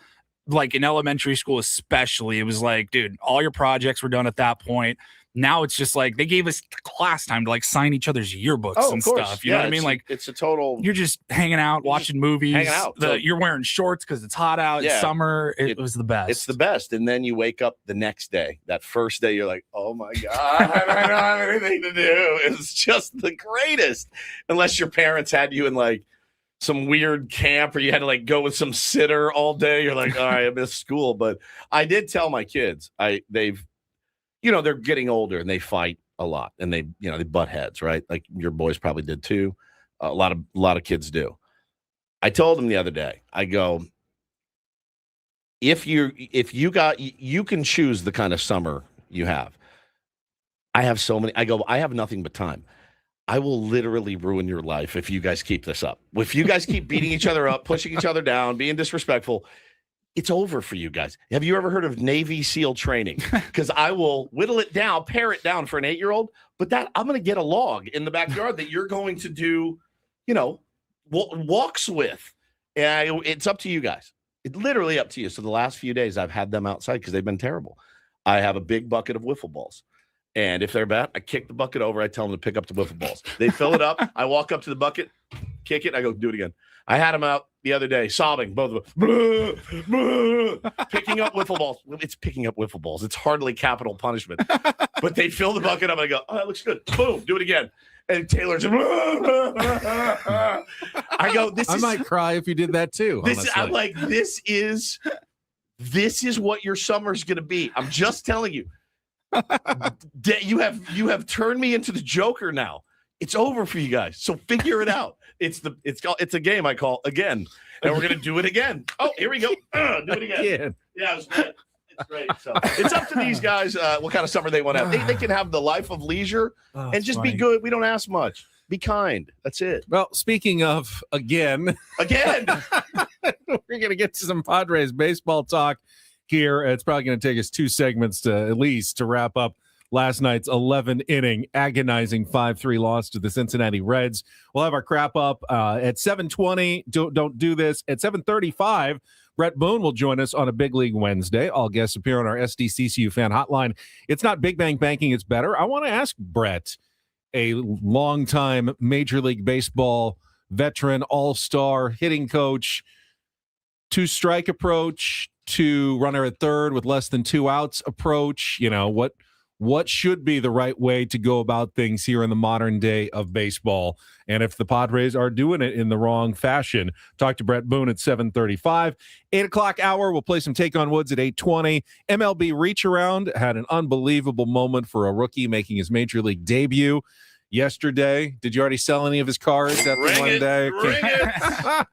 Speaker 3: Like in elementary school especially, it was like, dude, all your projects were done at that point. Now it's just like they gave us class time to like sign each other's yearbooks and stuff. You know what I mean? Like
Speaker 1: it's a total.
Speaker 3: You're just hanging out, watching movies.
Speaker 1: Hanging out.
Speaker 3: You're wearing shorts because it's hot out. It's summer. It was the best.
Speaker 1: It's the best. And then you wake up the next day. That first day, you're like, oh my God, I don't have anything to do. It's just the greatest. Unless your parents had you in like some weird camp or you had to like go with some sitter all day. You're like, all right, I missed school. But I did tell my kids, they're getting older and they fight a lot and they butt heads, right? Like your boys probably did too. A lot of kids do. I told them the other day, I go, if you can choose the kind of summer you have. I have so many, I have nothing but time. I will literally ruin your life if you guys keep this up. If you guys keep beating each other up, pushing each other down, being disrespectful, it's over for you guys. Have you ever heard of Navy SEAL training? Because I will whittle it down, pare it down for an 8-year-old. But I'm going to get a log in the backyard that you're going to do, walks with. And it's up to you guys. It's literally up to you. So the last few days I've had them outside because they've been terrible. I have a big bucket of wiffle balls. And if they're bad, I kick the bucket over. I tell them to pick up the wiffle balls. They fill it up. I walk up to the bucket, kick it. I go, do it again. I had them out the other day, sobbing, both of them, picking up wiffle balls. It's picking up wiffle balls. It's hardly capital punishment. But they fill the bucket up. And I go, oh, that looks good. Boom, do it again. And Taylor's, I go,
Speaker 2: I might cry if you did that too.
Speaker 1: I'm like, this is what your summer's going to be. I'm just telling you. You have turned me into the Joker now. It's over for you guys. So figure it out. It's a game I call again, and we're gonna do it again. Oh, here we go. Do it again. Yeah, it was great. It's great. So it's up to these guys what kind of summer they want to have. They can have the life of leisure and just be good. We don't ask much. Be kind. That's it.
Speaker 2: Well, speaking of again, we're going to get to some Padres baseball talk here. It's probably going to take us 2 segments at least to wrap up last night's 11-inning agonizing 5-3 loss to the Cincinnati Reds. We'll have our crap up at 7:20. Don't do this. At 7:35, Bret Boone will join us on a Big League Wednesday. All guests appear on our SDCCU fan hotline. It's not Big Bang Banking, it's better. I want to ask Bret, a longtime Major League Baseball veteran, all-star hitting coach, 2-strike approach, to runner at third with less than 2 outs approach. You know, what should be the right way to go about things here in the modern day of baseball? And if the Padres are doing it in the wrong fashion, talk to Bret Boone at 7:35. 8 o'clock hour, we'll play some Take on Woods at 8:20. MLB Reacharound had an unbelievable moment for a rookie making his Major League debut yesterday. Did you already sell any of his cards after one day?
Speaker 1: Bring it.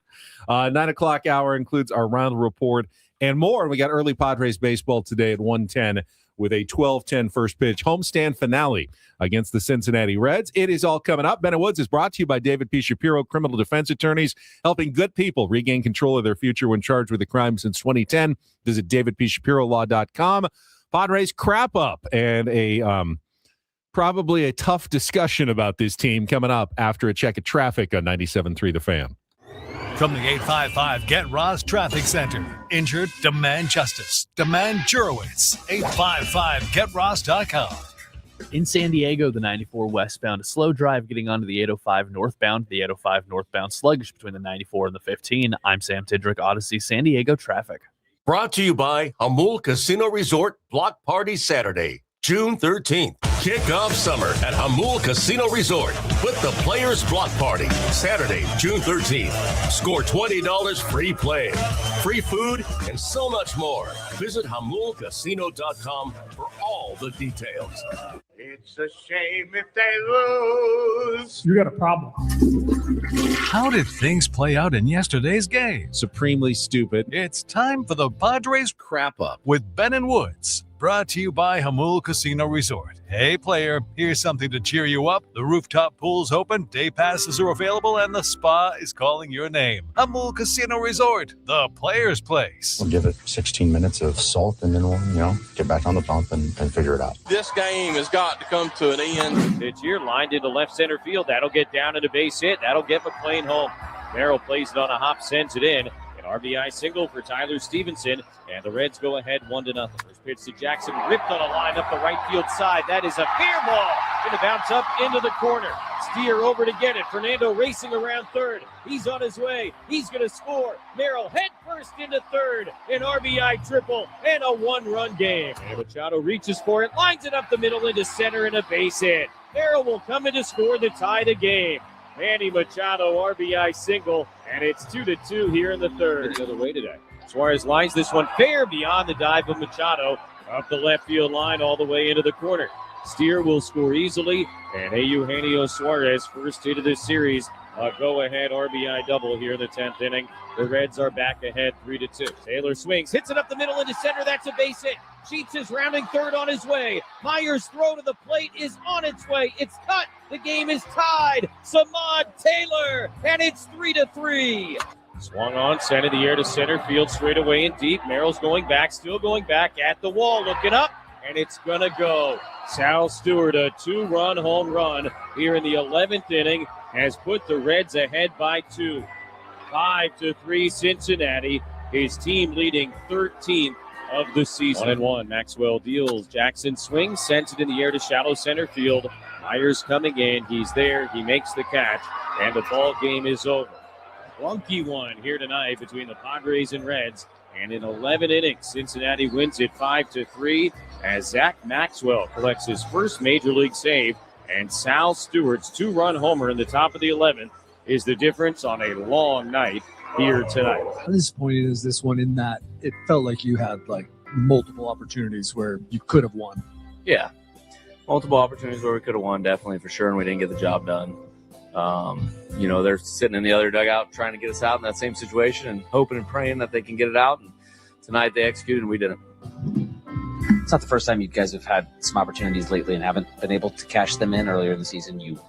Speaker 2: 9 o'clock hour includes our Reindl Report and more. We got early Padres baseball today at 1:10 with a 12:10 first pitch homestand finale against the Cincinnati Reds. It is all coming up. Ben and Woods is brought to you by David P. Shapiro, criminal defense attorneys, helping good people regain control of their future when charged with a crime since 2010. Visit davidpshapirolaw.com. Padres crap up and a probably a tough discussion about this team coming up after a check of traffic on 97.3 The Fan.
Speaker 6: From the 855 Get Ross Traffic Center. Injured? Demand justice. Demand Jurowitz. 855GetRoss.com.
Speaker 7: In San Diego, the 94 westbound, a slow drive getting onto the 805 northbound. The 805 northbound sluggish between the 94 and the 15. I'm Sam Tidrick, Odyssey, San Diego traffic.
Speaker 8: Brought to you by Hamul Casino Resort Block Party Saturday, June 13th. Kick off summer at Hamul Casino Resort with the Players Block Party, Saturday, June 13th. Score $20 free play, free food, and so much more. Visit HamulCasino.com for all the details.
Speaker 4: It's a shame if they lose.
Speaker 9: You got a problem.
Speaker 6: How did things play out in yesterday's game?
Speaker 2: Supremely stupid.
Speaker 6: It's time for the Padres
Speaker 1: Crap Up
Speaker 6: with Ben and Woods. Brought to you by Hamul Casino Resort. Hey, player, here's something to cheer you up. The rooftop pool's open, day passes are available, and the spa is calling your name. Hamul Casino Resort, the player's place.
Speaker 10: We'll give it 16 minutes of salt, and then we'll, get back on the pump and figure it out.
Speaker 11: This game has got to come to an end.
Speaker 12: It's here, lined into left center field. That'll get down at a base hit. That'll get McClain home. Merrill plays it on a hop, sends it in. An RBI single for Tyler Stevenson, and the Reds go ahead 1-0. First pitch to Jackson, ripped on a line up the right field side. That is a fair ball. Going to bounce up into the corner. Steer over to get it. Fernando racing around third. He's on his way. He's going to score. Merrill head first into third. An RBI triple and a 1-run game. And Machado reaches for it, lines it up the middle into center and a base hit. Merrill will come in to score to tie the game. Manny Machado RBI single, and it's 2-2 here in the third. The other way today. Suarez lines this one fair beyond the dive of Machado up the left field line all the way into the corner. Steer will score easily, and Eugenio Suarez, first hit of this series, a go-ahead RBI double here in the 10th inning. The Reds are back ahead 3-2. Taylor swings, hits it up the middle into center. That's a base hit. Sheets is rounding third on his way. Myers' throw to the plate is on its way. It's cut. The game is tied. Samad Taylor, and it's 3-3. Swung on, sent in the air to center field, straight away and deep. Merrill's going back, still going back at the wall, looking up, and it's gonna go. Sal Stewart, a 2-run home run here in the 11th inning, has put the Reds ahead by 2. 5-3 Cincinnati. His team leading 13th of the season. 1-1. Maxwell deals. Jackson swings, sends it in the air to shallow center field. Myers coming in. He's there. He makes the catch, and the ball game is over. Clunky one here tonight between the Padres and Reds. And in 11 innings, Cincinnati wins it 5-3 as Zach Maxwell collects his first major league save, and Sal Stewart's 2-run homer in the top of the 11th is the difference on a long night here tonight.
Speaker 9: How disappointing is this one in that it felt like you had multiple opportunities where you could have won?
Speaker 7: Yeah, multiple opportunities where we could have won, definitely, for sure, and we didn't get the job done. They're sitting in the other dugout trying to get us out in that same situation and hoping and praying that they can get it out. And
Speaker 12: tonight they executed and we didn't.
Speaker 13: It's not the first time you guys have had some opportunities lately and haven't been able to cash them in. Earlier in the season, you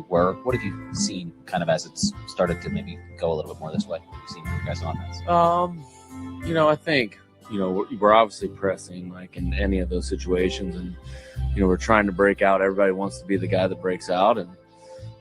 Speaker 13: were. What have you seen kind of as it's started to maybe go a little bit more this way? You've seen you guys on offense.
Speaker 11: I think, we're obviously pressing like in any of those situations, and, we're trying to break out. Everybody wants to be the guy that breaks out, and,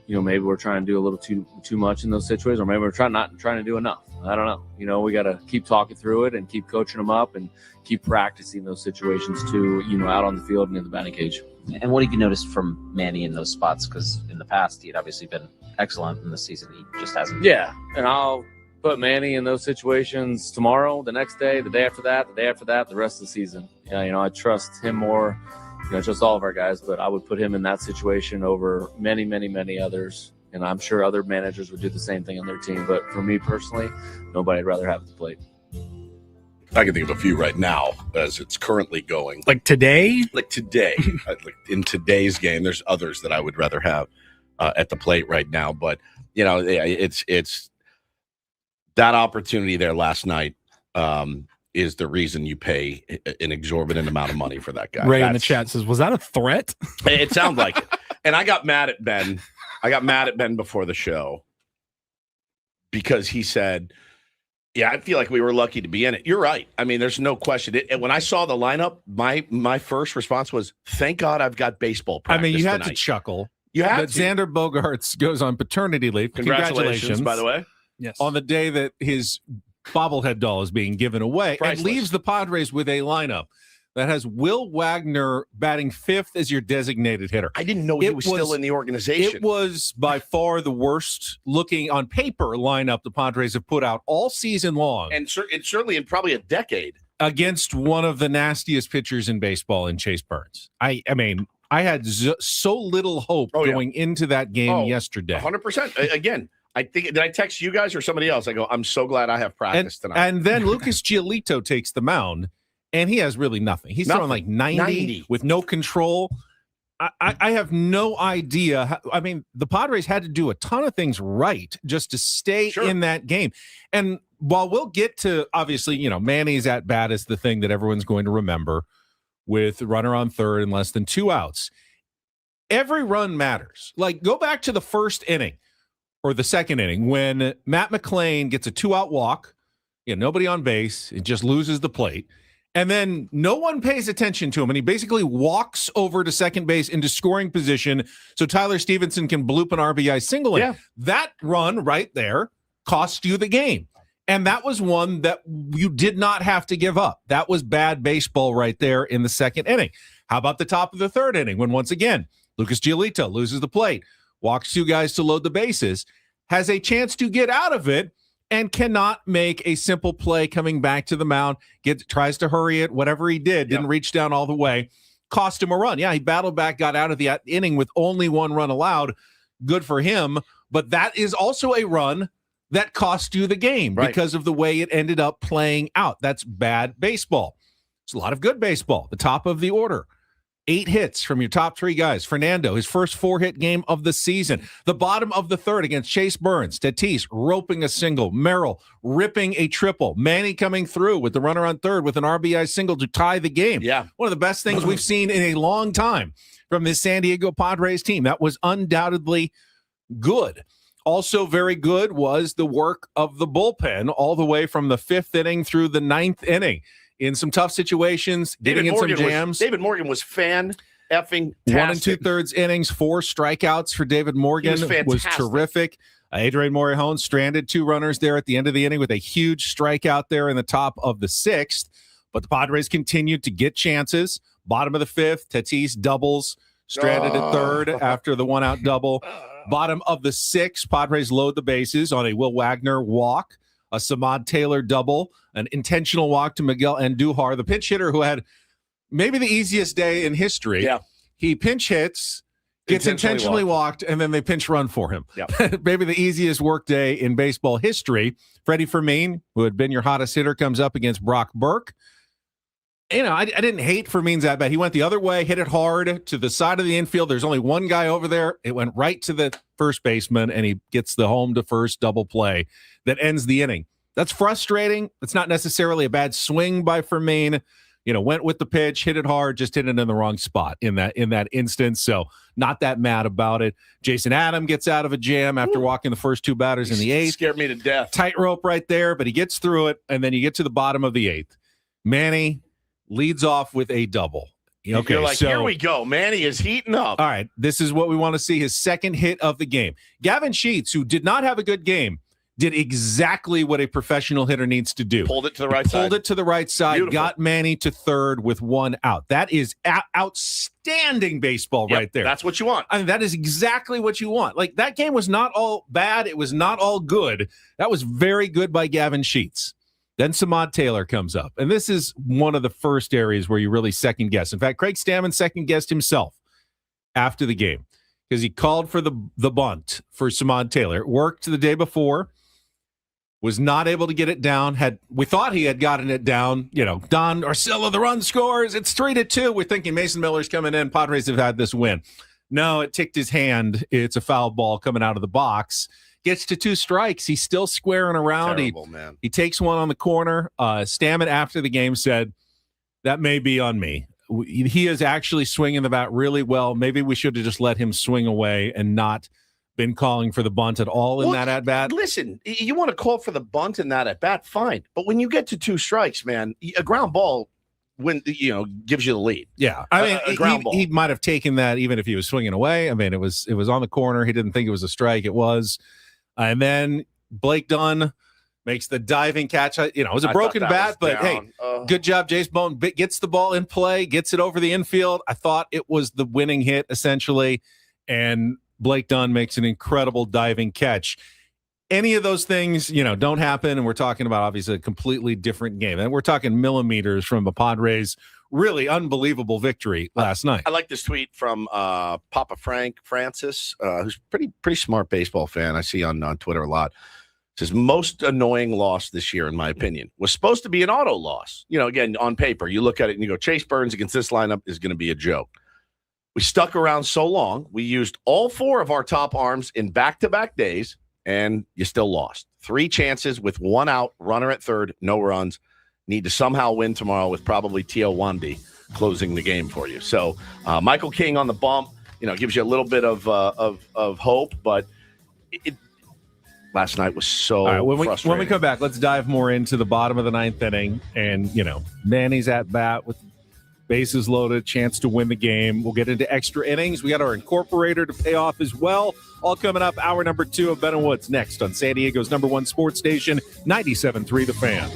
Speaker 11: maybe we're trying to do a little too much in those situations, or maybe we're not trying to do enough. I don't know. We got to keep talking through it and keep coaching them up and keep practicing those situations too, out on the field and in the batting cage.
Speaker 13: And what have you noticed from Manny in those spots? Because in the past, he had obviously been excellent in the season. He just hasn't.
Speaker 11: Yeah, and I'll put Manny in those situations tomorrow, the next day, the day after that, the rest of the season. I trust him more. I trust all of our guys, but I would put him in that situation over many, many, many others. And I'm sure other managers would do the same thing on their team. But for me personally, nobody I'd rather have at the plate.
Speaker 1: I can think of a few right now as it's currently going.
Speaker 3: Like today?
Speaker 1: Like in today's game, there's others that I would rather have at the plate right now. But, it's that opportunity there last night is the reason you pay an exorbitant amount of money for that guy.
Speaker 3: Ray in the chat says, was that a threat?
Speaker 1: It sounds like it. And I got mad at Ben. Before the show because he said, yeah, I feel like we were lucky to be in it. You're right. I mean, there's no question. When I saw the lineup, my first response was, thank God I've got baseball practice
Speaker 2: you had
Speaker 1: tonight.
Speaker 2: To chuckle.
Speaker 1: You had
Speaker 2: that Xander Bogaerts goes on paternity leave. Congratulations,
Speaker 1: by the way.
Speaker 3: Yes.
Speaker 2: On the day that his bobblehead doll is being given away.
Speaker 1: Priceless.
Speaker 2: And leaves the Padres with a lineup that has Will Wagner batting fifth as your designated hitter.
Speaker 1: I didn't know he was still in the organization.
Speaker 2: It was by far the worst looking on paper lineup the Padres have put out all season long.
Speaker 1: And it's certainly in probably a decade.
Speaker 2: Against one of the nastiest pitchers in baseball in Chase Burns. I mean, I had so little hope going into that game yesterday.
Speaker 1: 100%. Again, I think, did I text you guys or somebody else? I go, I'm so glad I have practice tonight.
Speaker 2: And then Lucas Giolito takes the mound. And he has really nothing. He's throwing like 90 with no control. I have no idea. I mean, the Padres had to do a ton of things right just to stay in that game. And while we'll get to, obviously, Manny's at bat is the thing that everyone's going to remember with runner on third and less than 2 outs. Every run matters. Like, go back to the first inning or the second inning when Matt McClain gets a 2-out walk, nobody on base, it just loses the plate. And then no one pays attention to him, and he basically walks over to second base into scoring position so Tyler Stevenson can bloop an RBI single in.
Speaker 1: Yeah.
Speaker 2: That run right there cost you the game. And that was one that you did not have to give up. That was bad baseball right there in the second inning. How about the top of the third inning when, once again, Lucas Giolito loses the plate, walks 2 guys to load the bases, has a chance to get out of it, and cannot make a simple play coming back to the mound, tries to hurry it, whatever he did, didn't reach down all the way, cost him a run. Yeah, he battled back, got out of the inning with only 1 run allowed. Good for him. But that is also a run that cost you the game because of the way it ended up playing out. That's bad baseball. It's a lot of good baseball. The top of the order. 8 hits from your top 3 guys. Fernando, his first 4-hit game of the season. The bottom of the third against Chase Burns. Tatis roping a single. Merrill ripping a triple. Manny coming through with the runner on third with an RBI single to tie the game.
Speaker 1: Yeah.
Speaker 2: One of the best things we've seen in a long time from this San Diego Padres team. That was undoubtedly good. Also very good was the work of the bullpen all the way from the 5th inning through the 9th inning. In some tough situations, getting in some jams.
Speaker 1: David Morgan was effing
Speaker 2: 1 2/3 innings, 4 strikeouts for David Morgan. Was terrific. Adrian Morejon stranded 2 runners there at the end of the inning with a huge strikeout there in the top of the 6th. But the Padres continued to get chances. Bottom of the 5th, Tatis doubles, stranded at third after the 1-out double. Bottom of the 6th, Padres load the bases on a Will Wagner walk. A Samad Taylor double, an intentional walk to Miguel Andujar, the pinch hitter who had maybe the easiest day in history.
Speaker 1: Yeah.
Speaker 2: He pinch hits, gets intentionally walked, and then they pinch run for him.
Speaker 1: Yep.
Speaker 2: Maybe the easiest work day in baseball history. Freddie Fermin, who had been your hottest hitter, comes up against Brock Burke. I didn't hate Fermin's at bat. He went the other way, hit it hard to the side of the infield. There's only one guy over there. It went right to the first baseman, and he gets the home to first double play that ends the inning. That's frustrating. It's not necessarily a bad swing by Fermin. Went with the pitch, hit it hard, just hit it in the wrong spot in that instance. So not that mad about it. Jason Adam gets out of a jam after walking the first two batters in the eighth.
Speaker 1: Scared me to death.
Speaker 2: Tightrope right there, but he gets through it, and then you get to the bottom of the eighth. Manny leads off with a double. Okay,
Speaker 1: you're like, here we go. Manny is heating up.
Speaker 2: All right, this is what we want to see, his second hit of the game. Gavin Sheets, who did not have a good game, did exactly what a professional hitter needs to do.
Speaker 1: Pulled it to the right side.
Speaker 2: Pulled it to the right side,
Speaker 1: Beautiful.
Speaker 2: Got Manny to third with one out. That is outstanding baseball right there.
Speaker 1: That's what you want.
Speaker 2: I mean, that is exactly what you want. Like, that game was not all bad. It was not all good. That was very good by Gavin Sheets. Then Samad Taylor comes up. And this is one of the first areas where you really second guess. In fact, Craig Stammen second guessed himself after the game because he called for the bunt for Samad Taylor. It worked the day before. Was not able to get it down. We thought he had gotten it down. Don Orsillo, the run scores. It's 3-2. We're thinking Mason Miller's coming in. Padres have had this win. No, it ticked his hand. It's a foul ball coming out of the box. Gets to 2 strikes. He's still squaring around.
Speaker 1: Terrible, man.
Speaker 2: He takes one on the corner. Stammen after the game said, that may be on me. He is actually swinging the bat really well. Maybe we should have just let him swing away and not been calling for the bunt at all in that at-bat.
Speaker 1: Listen, you want to call for the bunt in that at-bat, fine. But when you get to 2 strikes, man, a ground ball gives you the lead.
Speaker 2: Yeah. I mean, he might have taken that even if he was swinging away. I mean, it was on the corner. He didn't think it was a strike. It was. And then Blake Dunn makes the diving catch. It was a broken bat, but hey, good job. Jace Bone gets the ball in play, gets it over the infield. I thought it was the winning hit, essentially. And Blake Dunn makes an incredible diving catch. Any of those things, don't happen, and we're talking about obviously a completely different game. And we're talking millimeters from a Padres really unbelievable victory last night.
Speaker 1: I like this tweet from Papa Francis, who's pretty smart baseball fan. I see on Twitter a lot. Says most annoying loss this year, in my opinion, was supposed to be an auto loss. Again, on paper, you look at it and you go, Chase Burns against this lineup is going to be a joke. We stuck around so long. We used all 4 of our top arms in back-to-back days, and you still lost. 3 chances with 1 out, runner at third, no runs. Need to somehow win tomorrow with probably Tio Wandy closing the game for you. So Michael King on the bump, gives you a little bit of hope, but last night was so frustrating.
Speaker 2: When we come back, let's dive more into the bottom of the 9th inning, and Manny's at bat with bases loaded, chance to win the game. We'll get into extra innings. We got our incorporator to pay off as well. All coming up, hour number 2 of Ben and Woods next on San Diego's #1 sports station, 97.3 The Fan.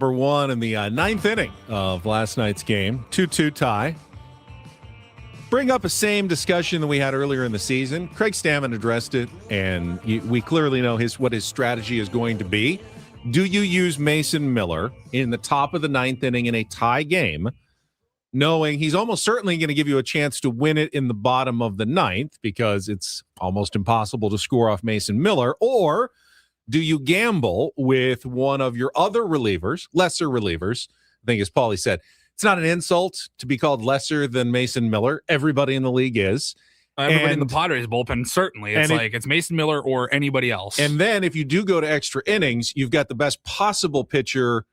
Speaker 2: for one in the ninth inning of last night's game. 2-2 tie. Bring up a same discussion that we had earlier in the season. Craig Stammen addressed it, and we clearly know what his strategy is going to be. Do you use Mason Miller in the top of the ninth inning in a tie game, knowing he's almost certainly going to give you a chance to win it in the bottom of the ninth because it's almost impossible to score off Mason Miller? Or do you gamble with one of your other relievers, lesser relievers? I think as Paulie said, it's not an insult to be called lesser than Mason Miller. Everybody in the league is.
Speaker 3: Everybody in the Padres bullpen, certainly. It's it's Mason Miller or anybody else.
Speaker 2: And then if you do go to extra innings, you've got the best possible pitcher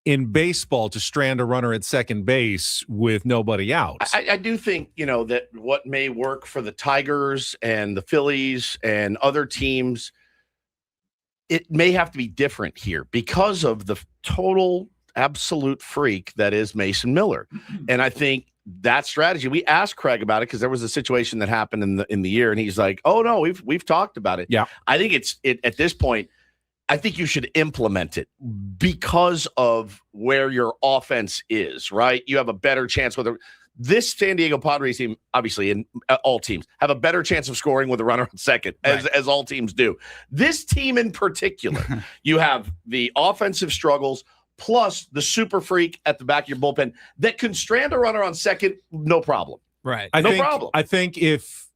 Speaker 2: in baseball to strand a runner at second base with nobody out.
Speaker 1: I do think, that what may work for the Tigers and the Phillies and other teams, it may have to be different here because of the total absolute freak that is Mason Miller. And I think that strategy, we asked Craig about it because there was a situation that happened in the year, and he's like, oh no, we've talked about it.
Speaker 2: Yeah. I
Speaker 1: think at this point, I think you should implement it because of where your offense is, right? You have a better chance with this San Diego Padres team, obviously, and all teams have a better chance of scoring with a runner on second, as all teams do. This team in particular, you have the offensive struggles plus the super freak at the back of your bullpen that can strand a runner on second, no problem.
Speaker 3: Right.
Speaker 2: No problem. I think if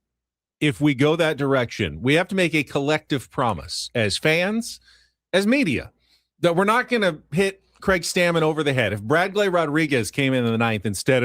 Speaker 2: we go that direction, we have to make a collective promise as fans, as media, that we're not going to hit Craig Stammen over the head. If Bradley Rodriguez came in the ninth instead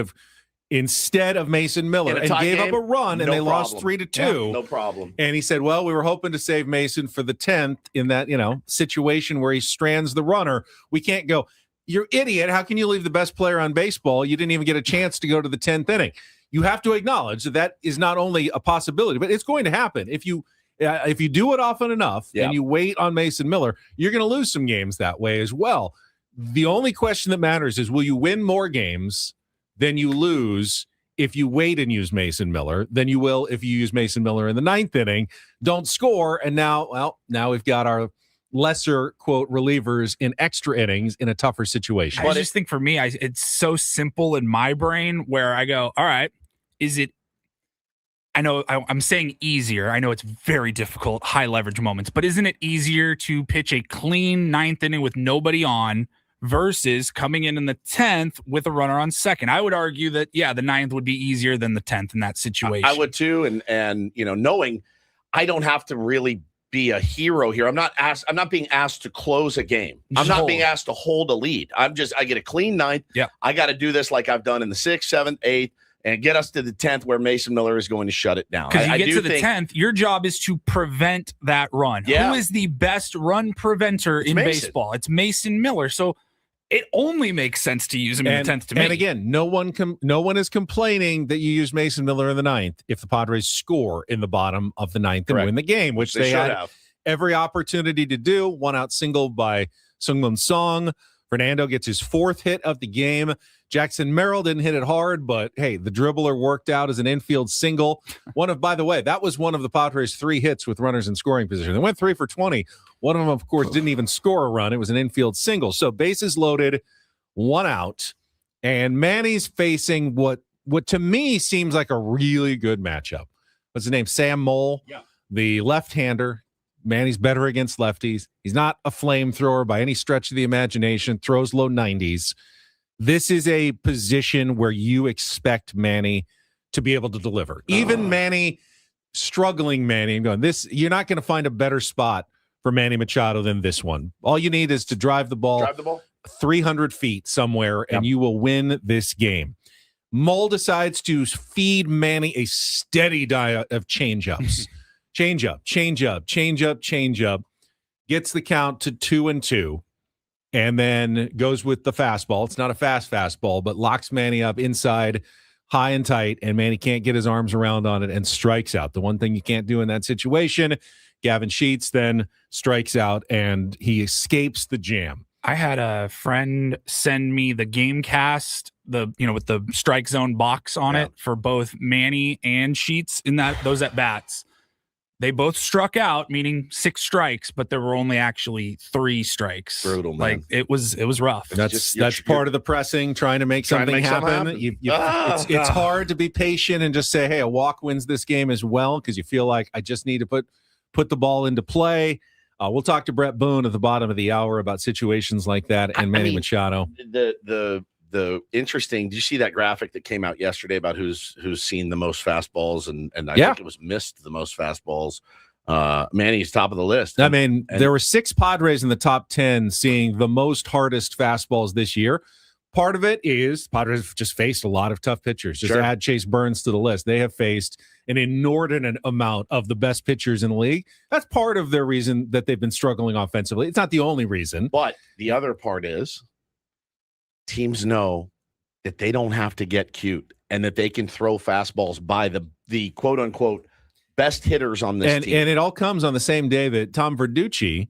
Speaker 2: of Mason Miller and gave up a run and they lost 3-2.
Speaker 1: Yeah, no problem.
Speaker 2: And he said, well, we were hoping to save Mason for the 10th in that, situation where he strands the runner. We can't go, you're idiot. How can you leave the best player on baseball? You didn't even get a chance to go to the 10th inning. You have to acknowledge that is not only a possibility, but it's going to happen. If you do it often enough and you wait on Mason Miller, you're going to lose some games that way as well. The only question that matters is, will you win more games than you lose if you wait and use Mason Miller than you will if you use Mason Miller in the ninth inning, don't score, and now we've got our lesser, quote, relievers in extra innings in a tougher situation.
Speaker 3: I just think for me, it's so simple in my brain where I go, all right, is it, I know I'm saying easier. I know it's very difficult, high leverage moments, but isn't it easier to pitch a clean ninth inning with nobody on versus coming in the 10th with a runner on second? I would argue that, the ninth would be easier than the 10th in that situation.
Speaker 1: I would too. And knowing I don't have to really be a hero here. I'm not being asked to close a game. I'm not being asked to hold a lead. I get a clean ninth.
Speaker 3: Yeah.
Speaker 1: I got to do this like I've done in the 6th, 7th, 8th, and get us to the 10th where Mason Miller is going to shut it down.
Speaker 3: Because you get to the 10th, your job is to prevent that run.
Speaker 1: Yeah.
Speaker 3: Who is the best run preventer in baseball? It's Mason Miller. So it only makes sense to use him in the 10th to me.
Speaker 2: And again, no one is complaining that you use Mason Miller in the ninth if the Padres score in the bottom of the ninth and win the game, which they had every opportunity to do. One out single by Seung-Min Song. Fernando gets his 4th hit of the game. Jackson Merrill didn't hit it hard, but hey, the dribbler worked out as an infield single. By the way, that was one of the Padres' 3 hits with runners in scoring position. They went 3 for 20. One of them, of course, didn't even score a run. It was an infield single. So bases loaded, 1 out, and Manny's facing what to me seems like a really good matchup. What's his name? Sam Mole, the left-hander. Manny's better against lefties. He's not a flamethrower by any stretch of the imagination. Throws low 90s. This is a position where you expect Manny to be able to deliver. Even Manny, struggling Manny, going, you're not going to find a better spot for Manny Machado than this one. All you need is to drive the ball 300 feet somewhere, and you will win this game. Mole decides to feed Manny a steady diet of changeups. Changeup. Gets the count to 2-2. And then goes with the fastball. It's not a fast fastball, but locks Manny up inside, high and tight, and Manny can't get his arms around on it and strikes out. The one thing you can't do in that situation, Gavin Sheets then strikes out, and he escapes the jam.
Speaker 3: I had a friend send me the Gamecast, with the strike zone box on it for both Manny and Sheets in those at bats. They both struck out, meaning 6 strikes, but there were only actually 3 strikes.
Speaker 1: Brutal, man.
Speaker 3: Like it was rough.
Speaker 2: That's part of the pressing, trying to make something happen. It's hard to be patient and just say, hey, a walk wins this game as well, because you feel like I just need to put the ball into play. We'll talk to Bret Boone at the bottom of the hour about situations like that and Manny Machado.
Speaker 1: The interesting, did you see that graphic that came out yesterday about who's seen the most fastballs and I think it was missed the most fastballs. Manny's top of the list.
Speaker 2: I mean, there were 6 Padres in the top 10 seeing the most hardest fastballs this year. Part of it is Padres just faced a lot of tough pitchers. Just add Chase Burns to the list. They have faced an inordinate amount of the best pitchers in the league. That's part of their reason that they've been struggling offensively. It's not the only reason.
Speaker 1: But the other part is teams know that they don't have to get cute and that they can throw fastballs by the quote unquote best hitters on this team.
Speaker 2: And it all comes on the same day that Tom Verducci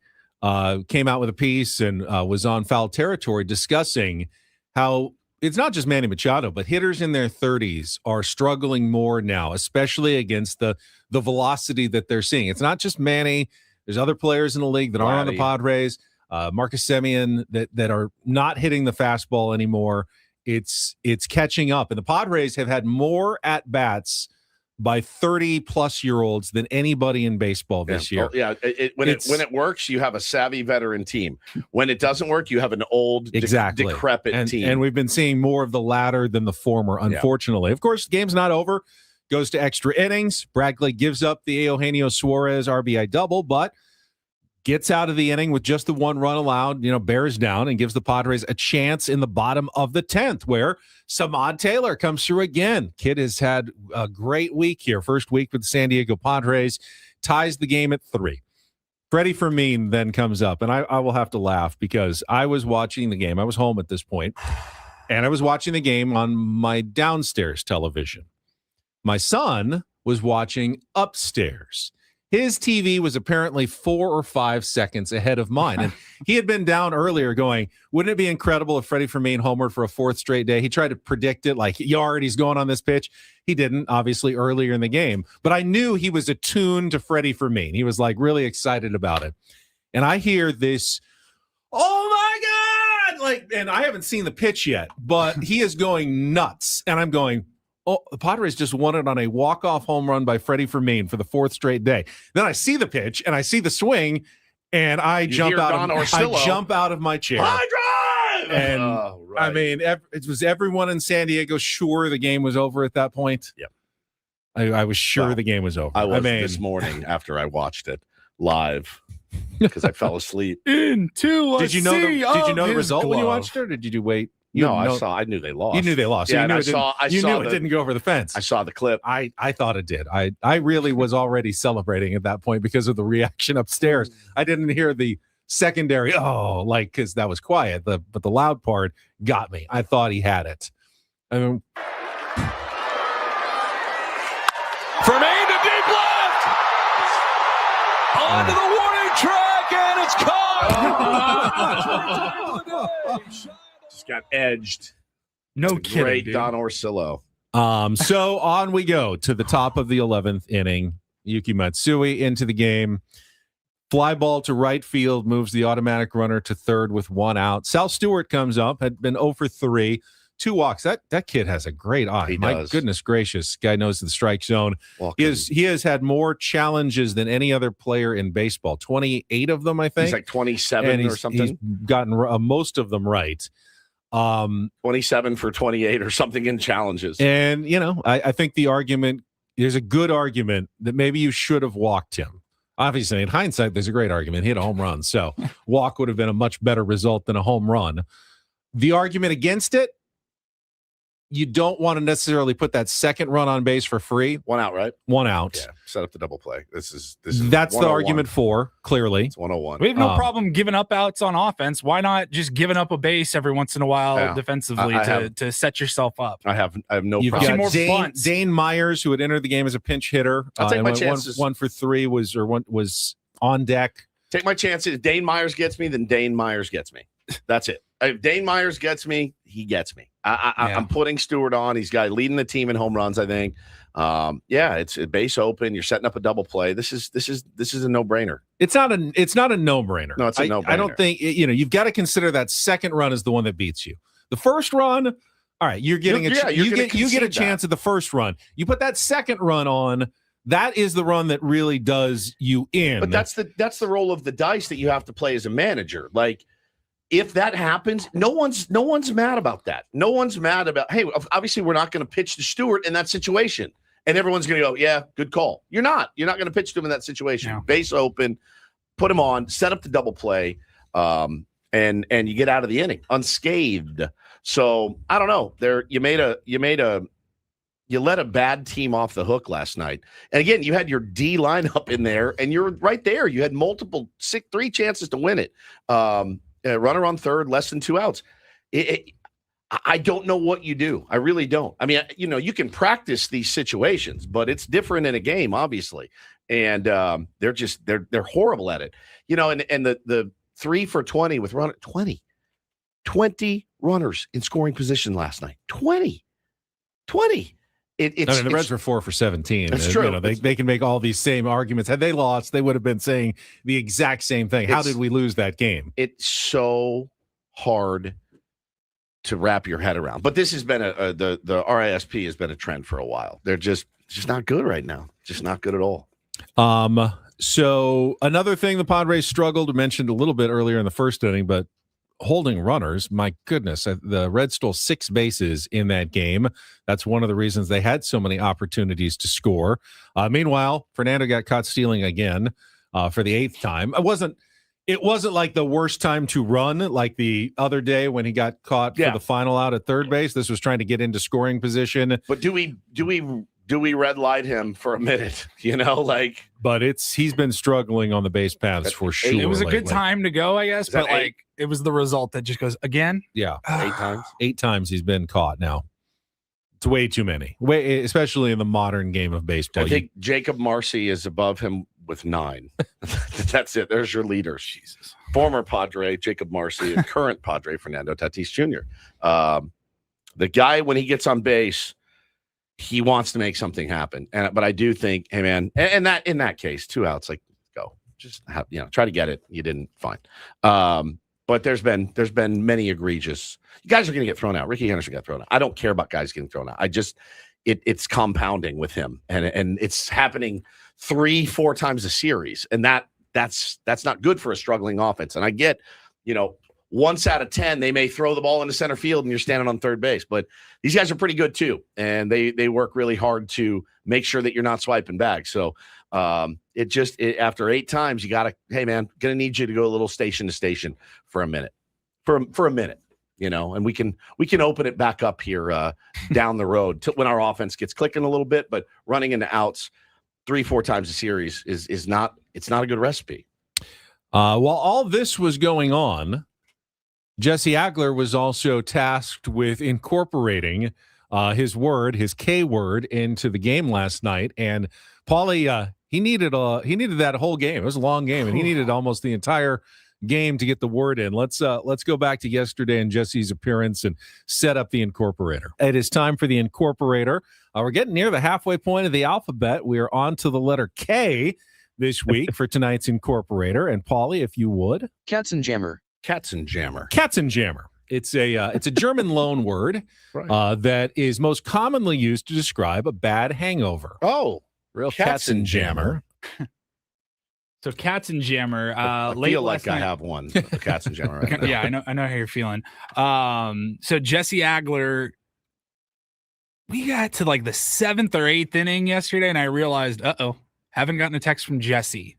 Speaker 2: came out with a piece and was on Foul Territory discussing how it's not just Manny Machado, but hitters in their 30s are struggling more now, especially against the velocity that they're seeing. It's not just Manny. There's other players in the league that aren't on the Padres. Marcus Semien that are not hitting the fastball anymore. It's catching up, and the Padres have had more at bats by 30-plus-year-olds than anybody in baseball this year.
Speaker 1: When it works, you have a savvy veteran team. When it doesn't work, you have an old, decrepit team.
Speaker 2: And we've been seeing more of the latter than the former, unfortunately. Of course, the game's not over. Goes to extra innings. Bradley gives up the Eugenio Suarez RBI double, but gets out of the inning with just the 1 run allowed, bears down and gives the Padres a chance in the bottom of the 10th, where Samad Taylor comes through again. Kid has had a great week here. First week with the San Diego Padres, ties the game at 3. Freddie Fermin then comes up, and I will have to laugh because I was watching the game. I was home at this point, and I was watching the game on my downstairs television. My son was watching upstairs. His TV was apparently 4 or 5 seconds ahead of mine. And he had been down earlier going, wouldn't it be incredible if Freddie Fermin homered for a 4th straight day? He tried to predict it like he's going on this pitch. He didn't, obviously, earlier in the game. But I knew he was attuned to Freddie Fermin. He was like really excited about it. And I hear this, oh my God! And I haven't seen the pitch yet, but he is going nuts. And I'm going, oh, the Padres just won it on a walk-off home run by Freddie Fermin for the 4th straight day. Then I see the pitch and I see the swing, and I jump out of my chair.
Speaker 1: High drive!
Speaker 2: And I mean, it was everyone in San Diego sure the game was over at that point.
Speaker 1: Yep.
Speaker 2: I was sure the game was over.
Speaker 1: I was this morning after I watched it live because I fell asleep.
Speaker 3: Did you know
Speaker 2: the result when you watched it, or did you wait?
Speaker 1: I knew they lost.
Speaker 2: You knew they lost.
Speaker 1: Yeah,
Speaker 2: so you knew it didn't go over the fence.
Speaker 1: I saw the clip.
Speaker 2: I thought it did. I really was already celebrating at that point because of the reaction upstairs. I didn't hear the secondary, because that was quiet. But the loud part got me. I thought he had it. I mean,
Speaker 6: Fermin to deep left! Onto the warning track, and it's caught!
Speaker 1: Just got edged.
Speaker 3: No kidding.
Speaker 1: Great
Speaker 3: dude.
Speaker 1: Don Orsillo.
Speaker 2: So on we go to the top of the 11th inning. Yuki Matsui into the game. Fly ball to right field, moves the automatic runner to third with 1 out. Sal Stewart comes up, had been 0 for 3, 2 walks. That kid has a great eye.
Speaker 1: He
Speaker 2: My
Speaker 1: does.
Speaker 2: Goodness gracious. Guy knows the strike zone. He has had more challenges than any other player in baseball. 28 of them, I think.
Speaker 1: He's like 27 or something.
Speaker 2: He's gotten most of them right.
Speaker 1: 27 for 28 or something in challenges.
Speaker 2: And, I think there's a good argument that maybe you should have walked him. Obviously, in hindsight, there's a great argument. He hit a home run, so walk would have been a much better result than a home run. The argument against it, you don't want to necessarily put that second run on base for free.
Speaker 1: 1 out, right?
Speaker 2: 1 out.
Speaker 1: Yeah, set up the double play. That's
Speaker 2: the argument for, clearly.
Speaker 1: It's 101.
Speaker 3: We have no problem giving up outs on offense. Why not just giving up a base every once in a while defensively to set yourself up?
Speaker 1: I have no
Speaker 2: You've
Speaker 1: problem.
Speaker 2: got Dane Myers, who had entered the game as a pinch hitter.
Speaker 1: I'll take my chances.
Speaker 2: 1 for 3 was on deck.
Speaker 1: Take my chances. If Dane Myers gets me, then Dane Myers gets me. That's it. If Dane Myers gets me, he gets me. I'm putting Stewart on. He's leading the team in home runs, I think. It's a base open. You're setting up a double play. This is a no-brainer.
Speaker 2: It's not a no-brainer.
Speaker 1: No, it's a no-brainer.
Speaker 2: I don't think you've got to consider that second run is the one that beats you. The first run, all right, you get a chance at the first run. You put that second run on, that is the run that really does you in.
Speaker 1: But that's the roll of the dice that you have to play as a manager. Like, if that happens, no one's mad about that. No one's mad about, hey, obviously we're not going to pitch to Stewart in that situation. And everyone's going to go, yeah, good call. You're not going to pitch to him in that situation. No. Base open, put him on, set up the double play, and you get out of the inning unscathed. So I don't know. You let a bad team off the hook last night. And again, you had your D lineup in there, and you're right there. You had three chances to win it. Runner on third, less than 2 outs. I don't know what you do. I really don't. I mean, you can practice these situations, but it's different in a game, obviously. And they're horrible at it. And the 3 for 20 with runner 20 runners in scoring position last night. 20.
Speaker 2: The Reds were 4 for 17.
Speaker 1: That's true.
Speaker 2: They can make all these same arguments. Had they lost, they would have been saying the exact same thing. How did we lose that game?
Speaker 1: It's so hard to wrap your head around. But this has been the RISP has been a trend for a while. They're just not good right now. Just not good at all.
Speaker 2: So another thing the Padres struggled, mentioned a little bit earlier in the first inning, but holding runners, my goodness, the Reds stole 6 bases in that game. That's one of the reasons they had so many opportunities to score. Meanwhile, Fernando got caught stealing again for the 8th time. It wasn't like the worst time to run like the other day when he got caught for the final out at third base. This was trying to get into scoring position.
Speaker 1: But do we red light him for a minute? But
Speaker 2: he's been struggling on the base paths for sure.
Speaker 3: It was a good time to go, I guess, but it was the result that just goes again.
Speaker 2: Yeah,
Speaker 1: 8 times.
Speaker 2: 8 times he's been caught now. It's way too many. Especially in the modern game of baseball.
Speaker 1: I think Jacob Marcy is above him with 9. That's it. There's your leaders. Jesus. Former Padre Jacob Marcy and current Padre Fernando Tatis Jr. The guy, when he gets on base, he wants to make something happen. But I do think, hey man, and that in that case, 2 outs, like go, just have try to get it. You didn't, fine. But there's been many egregious. You guys are going to get thrown out. Ricky Henderson got thrown out. I don't care about guys getting thrown out. It's compounding with him, and it's happening 3-4 times a series, and that's not good for a struggling offense. And I get, once out of 10, they may throw the ball into center field and you're standing on third base. But these guys are pretty good too. And they work really hard to make sure that you're not swiping back. So after 8 times, you got to, hey man, going to need you to go a little station to station for a minute, for a minute, and we can open it back up here down the road when our offense gets clicking a little bit, but running into outs 3-4 times a series it's not a good recipe.
Speaker 2: While all this was going on, Jesse Agler was also tasked with incorporating his K word into the game last night. And Paulie, he needed that whole game. It was a long game, and he needed almost the entire game to get the word in. Let's go back to yesterday and Jesse's appearance and set up the incorporator. It is time for the incorporator. We're getting near the halfway point of the alphabet. We are on to the letter K this week for tonight's incorporator. And Paulie, if you would.
Speaker 1: Katzenjammer.
Speaker 2: It's a German loan word that is most commonly used to describe a bad hangover.
Speaker 1: Oh,
Speaker 2: real Katzenjammer.
Speaker 3: So Katzenjammer.
Speaker 1: I feel like I have one. Katzenjammer. Right now.
Speaker 3: Yeah, I know how you're feeling. So Jesse Agler, we got to like the 7th or 8th inning yesterday, and I realized, haven't gotten a text from Jesse.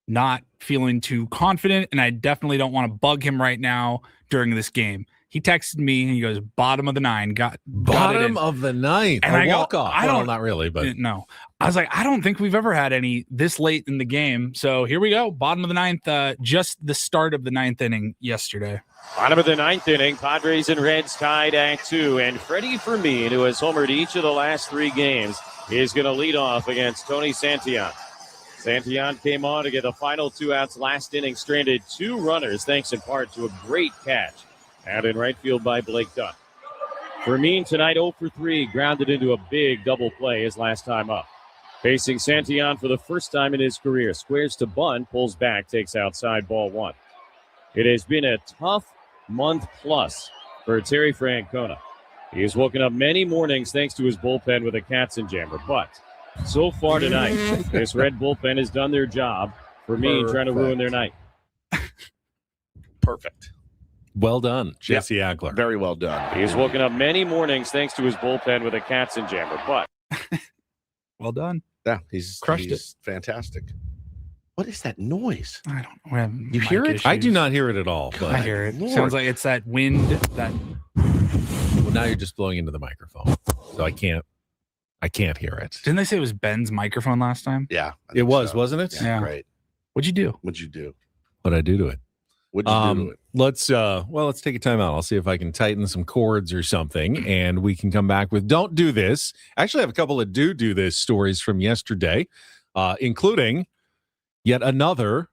Speaker 3: Not feeling too confident, and I definitely don't want to bug him right now during this game. He texted me and he goes, bottom of the 9.
Speaker 2: Bottom of the 9th.
Speaker 3: And I
Speaker 2: walk
Speaker 3: go,
Speaker 2: off. Well, not really, but
Speaker 3: no. I was like, I don't think we've ever had any this late in the game. So here we go. Bottom of the 9th, just the start of the 9th inning yesterday.
Speaker 12: Bottom of the 9th inning, Padres and Reds tied at 2. And Freddie Fermin, who has homered each of the last 3 games, is going to lead off against Tony Santillan. Santillan came on to get the final 2 outs last inning, stranded 2 runners, thanks in part to a great catch out in right field by Blake Duck. Fermin tonight 0 for 3, grounded into a big double play his last time up. Facing Santillan for the first time in his career. Squares to bunt, pulls back, takes outside, ball 1. It has been a tough month plus for Terry Francona. He has woken up many mornings thanks to his bullpen with a Katzenjammer. But so far tonight, this Red bullpen has done their job. Fermin trying to ruin their night.
Speaker 1: Perfect.
Speaker 2: Well done, Jesse Agler.
Speaker 1: Very well done.
Speaker 12: He's woken up many mornings thanks to his bullpen with a Katzenjammer. But
Speaker 3: well done.
Speaker 1: Yeah, he's
Speaker 3: crushed it.
Speaker 1: Fantastic. What is that noise?
Speaker 3: I don't know.
Speaker 1: You hear it?
Speaker 3: Issues.
Speaker 2: I do not hear it at all. But
Speaker 3: I hear it.
Speaker 1: Lord.
Speaker 3: Sounds like it's that wind. That.
Speaker 2: Well, now you're just blowing into the microphone, so I can't hear it.
Speaker 3: Didn't they say it was Ben's microphone last time?
Speaker 1: Yeah,
Speaker 2: it was, wasn't it?
Speaker 3: Yeah.
Speaker 1: Great.
Speaker 3: What'd you do?
Speaker 1: What'd you do?
Speaker 2: What'd I do to it?
Speaker 1: What'd you do to it?
Speaker 2: Let's take a time out. I'll see if I can tighten some cords or something, and we can come back with Don't Do This. Actually, I have a couple of Do This stories from yesterday, including yet another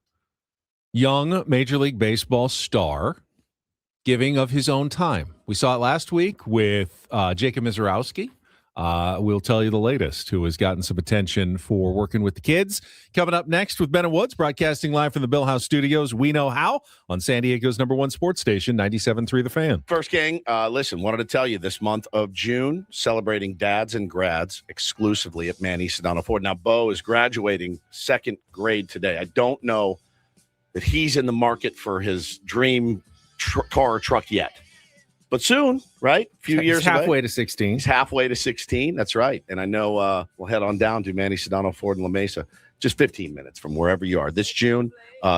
Speaker 2: young Major League Baseball star giving of his own time. We saw it last week with Jacob Mizorowski. We'll tell you the latest, who has gotten some attention for working with the kids. Coming up next with Bennett Woods, broadcasting live from the Bill House Studios. We Know How on San Diego's #1 sports station, 97.3 The Fan.
Speaker 1: First, gang, listen, wanted to tell you this month of June, celebrating dads and grads exclusively at Manny Sedano Ford. Now, Bo is graduating second grade today. I don't know that he's in the market for his dream car or truck yet. But soon, right? A few years
Speaker 2: halfway
Speaker 1: away.
Speaker 2: to 16.
Speaker 1: He's halfway to 16. That's right. And I know we'll head on down to Manny Sedano Ford in La Mesa, just 15 minutes from wherever you are. This June,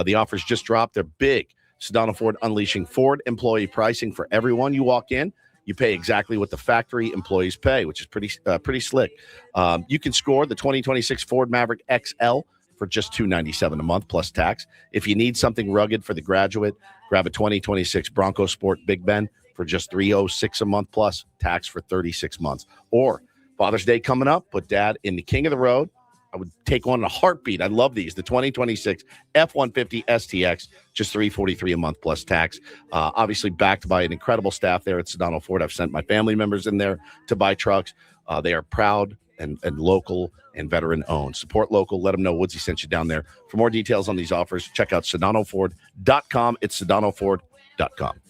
Speaker 1: the offers just dropped. They're big. Sedano Ford unleashing Ford employee pricing for everyone. You walk in, you pay exactly what the factory employees pay, which is pretty slick. You can score the 2026 Ford Maverick XL for just $297 a month plus tax. If you need something rugged for the graduate, grab a 2026 Bronco Sport Big Ben for just $306 a month plus tax for 36 months. Or Father's Day coming up, put dad in the king of the road. I would take one in a heartbeat. I love these. The 2026 F-150 STX, just $343 a month plus tax. Obviously backed by an incredible staff there at Sedano Ford. I've sent my family members in there to buy trucks. They are proud and local and veteran owned. Support local. Let them know Woodsy sent you down there. For more details on these offers, check out SedanoFord.com. It's SedanoFord.com.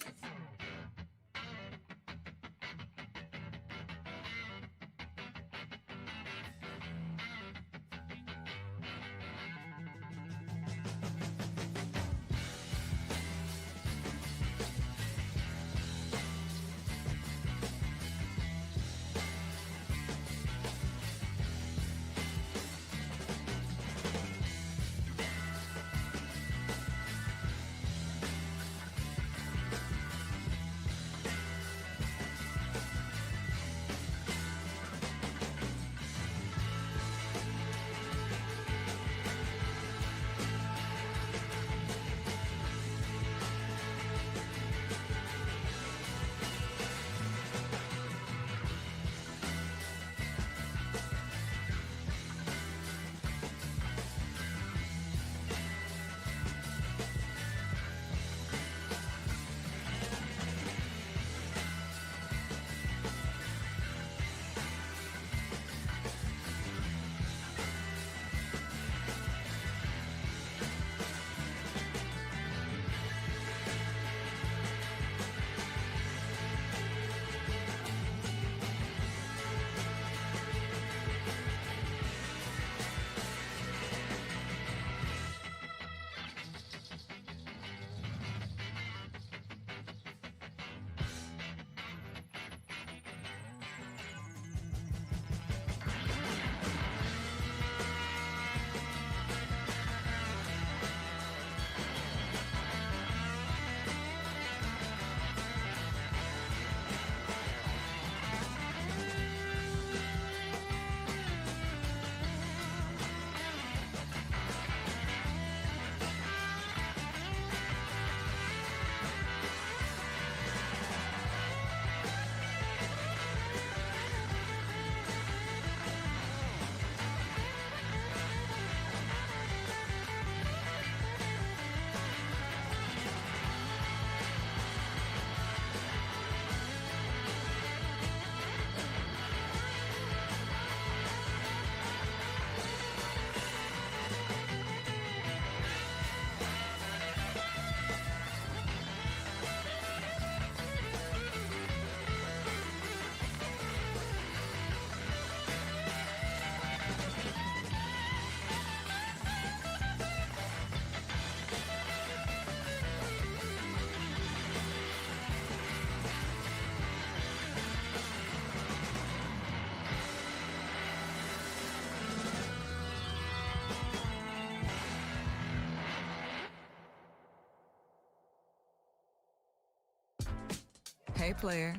Speaker 5: Hey, player,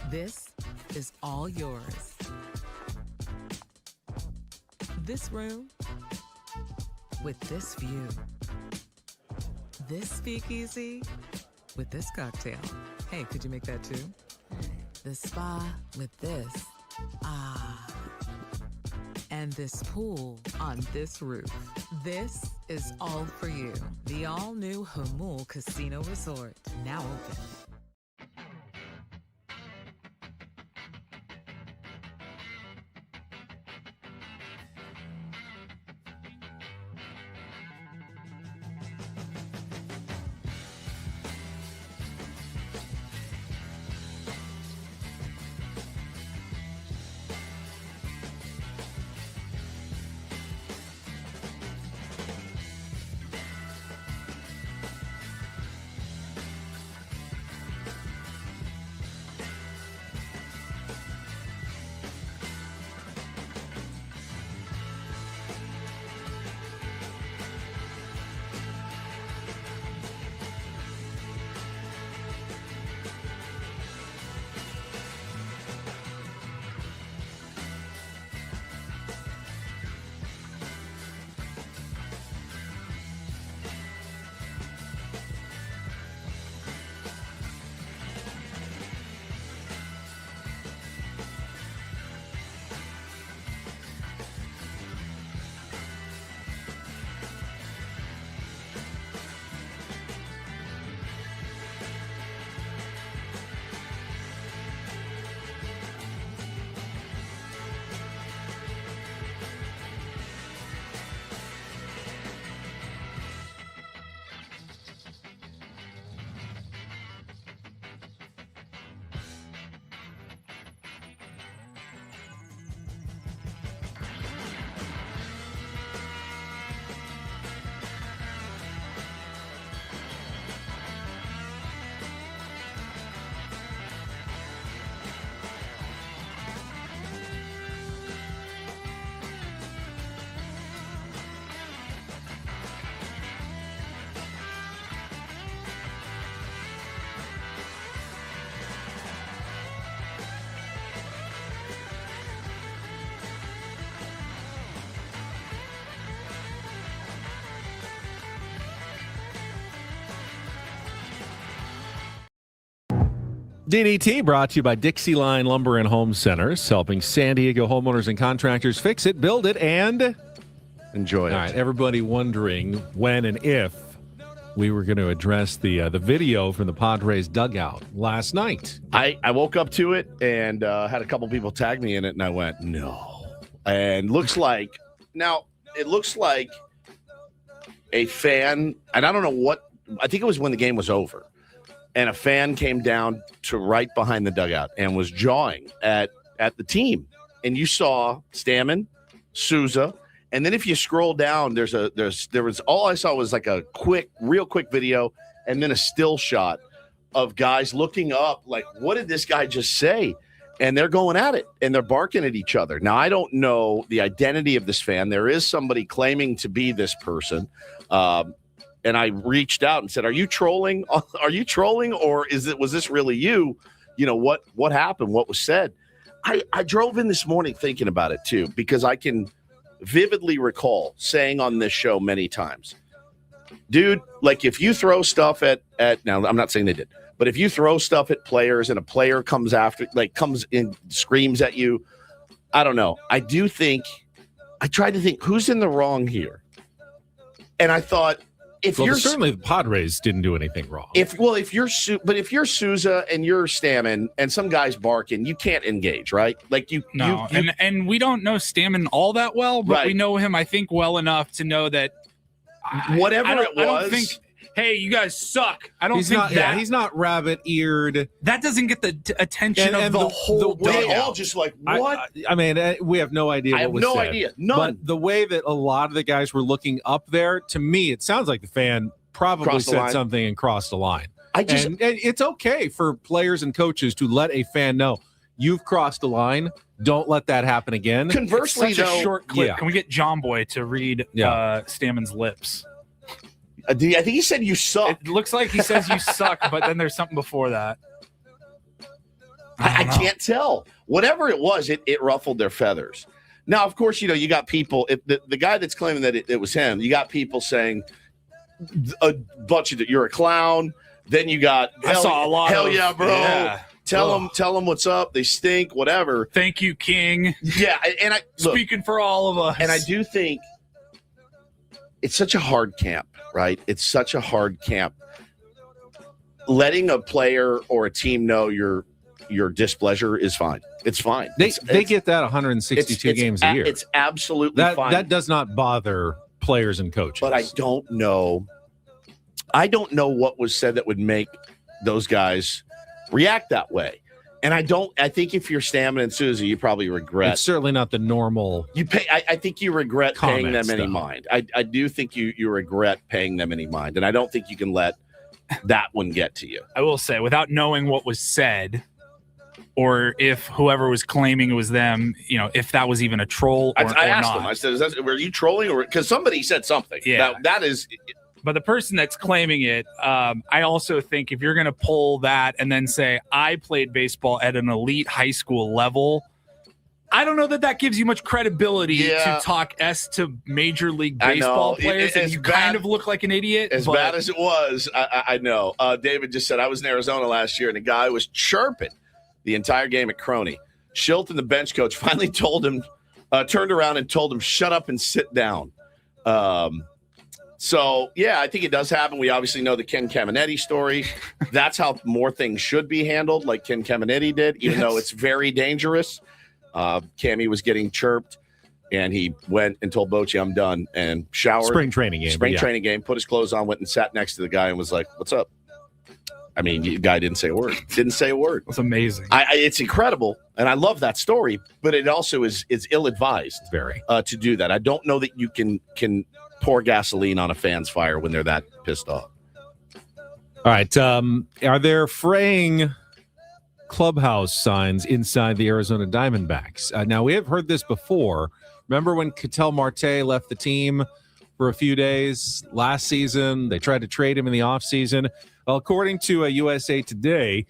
Speaker 5: this is all yours. This room with this view. This speakeasy with this cocktail. Hey, could you make that too? The spa with this. Ah. And this pool on this roof. This is all for you. The all-new Hamul Casino Resort, now open.
Speaker 2: DDT brought to you by Dixie Line Lumber and Home Centers, helping San Diego homeowners and contractors fix it, build it, and
Speaker 1: enjoy it.
Speaker 2: All right, everybody wondering when and if we were going to address the video from the Padres dugout last night.
Speaker 1: I woke up to it and had a couple people tag me in it, and I went, no. And it looks like a fan, and I don't know what, I think it was when the game was over. And a fan came down to right behind the dugout and was jawing at the team. And you saw Stammen, Souza, and then if you scroll down, there was all I saw was like a real quick video, and then a still shot of guys looking up, like, what did this guy just say? And they're going at it, and they're barking at each other. Now, I don't know the identity of this fan. There is somebody claiming to be this person. And I reached out and said, "Are you trolling? Are you trolling, or was this really you? You know what happened? What was said?" I drove in this morning thinking about it too, because I can vividly recall saying on this show many times, dude, like if you throw stuff at now, I'm not saying they did, but if you throw stuff at players and a player comes in, screams at you, I don't know. I tried to think who's in the wrong here, and I thought.
Speaker 2: Certainly the Padres didn't do anything wrong.
Speaker 1: If you're Souza and you're Stammen and some guy's barking, you can't engage, right? Like you.
Speaker 3: And we don't know Stammen all that well, but
Speaker 1: right.
Speaker 3: We know him, I think, well enough to know that
Speaker 1: whatever it was.
Speaker 3: I don't think, hey, you guys suck. I don't think that.
Speaker 2: Yeah, he's not rabbit-eared.
Speaker 3: That doesn't get the attention of the whole.
Speaker 1: They all just like, what?
Speaker 2: I mean, we have no idea what was said.
Speaker 1: I have no idea. None.
Speaker 2: But the way that a lot of the guys were looking up there, to me, it sounds like the fan probably said something and crossed the line. And it's okay for players and coaches to let a fan know, you've crossed the line. Don't let that happen again.
Speaker 1: Conversely,
Speaker 3: such a short clip. Yeah. Can we get John Boy to read Stammen's lips?
Speaker 1: I think he said you suck.
Speaker 3: It looks like he says you suck, but then there's something before that.
Speaker 1: I can't tell. Whatever it was, it ruffled their feathers. Now, of course, you got people, if the guy that's claiming that it was him, you got people saying a bunch of, you're a clown. Then you got,
Speaker 3: I saw a lot
Speaker 1: hell
Speaker 3: of,
Speaker 1: yeah, bro.
Speaker 3: Yeah.
Speaker 1: Tell them what's up. They stink, whatever.
Speaker 3: Thank you, King.
Speaker 1: Yeah, and I
Speaker 3: speaking for all of us.
Speaker 1: And I do think it's such a hard camp, right? It's such a hard camp. Letting a player or a team know your displeasure is fine. It's fine.
Speaker 2: They get that 162 games a year.
Speaker 1: It's absolutely fine.
Speaker 2: That does not bother players and coaches.
Speaker 1: But I don't know what was said that would make those guys react that way. And I think if you're Stammen and Souza, you probably regret.
Speaker 2: It's certainly not the normal.
Speaker 1: I think you regret paying them any mind. I do think you regret paying them any mind. And I don't think you can let that one get to you.
Speaker 3: I will say, without knowing what was said, or if whoever was claiming it was them, if that was even a troll or,
Speaker 1: I asked
Speaker 3: not.
Speaker 1: them. I said, were you trolling? Or because somebody said something.
Speaker 3: Yeah.
Speaker 1: That is.
Speaker 3: But the person that's claiming it, I also think if you're going to pull that and then say, I played baseball at an elite high school level, I don't know that gives you much credibility to talk to Major League Baseball players, and you kind of look like an idiot.
Speaker 1: As bad as it was, I know. David just said, I was in Arizona last year, and a guy was chirping the entire game at Crony. Shilton, the bench coach, finally turned around and told him, shut up and sit down. So, yeah, I think it does happen. We obviously know the Ken Caminetti story. That's how more things should be handled, like Ken Caminetti did, even though it's very dangerous. Cammy was getting chirped, and he went and told Bochy, I'm done, and showered.
Speaker 2: Spring training game,
Speaker 1: put his clothes on, went and sat next to the guy and was like, what's up? I mean, the guy didn't say a word.
Speaker 3: That's amazing.
Speaker 1: It's incredible, and I love that story, but it also is ill-advised to do that. I don't know that you can pour gasoline on a fan's fire when they're that pissed off.
Speaker 2: All right. Are there fraying clubhouse signs inside the Arizona Diamondbacks? Now, we have heard this before. Remember when Ketel Marte left the team for a few days last season? They tried to trade him in the offseason. Well, according to USA Today,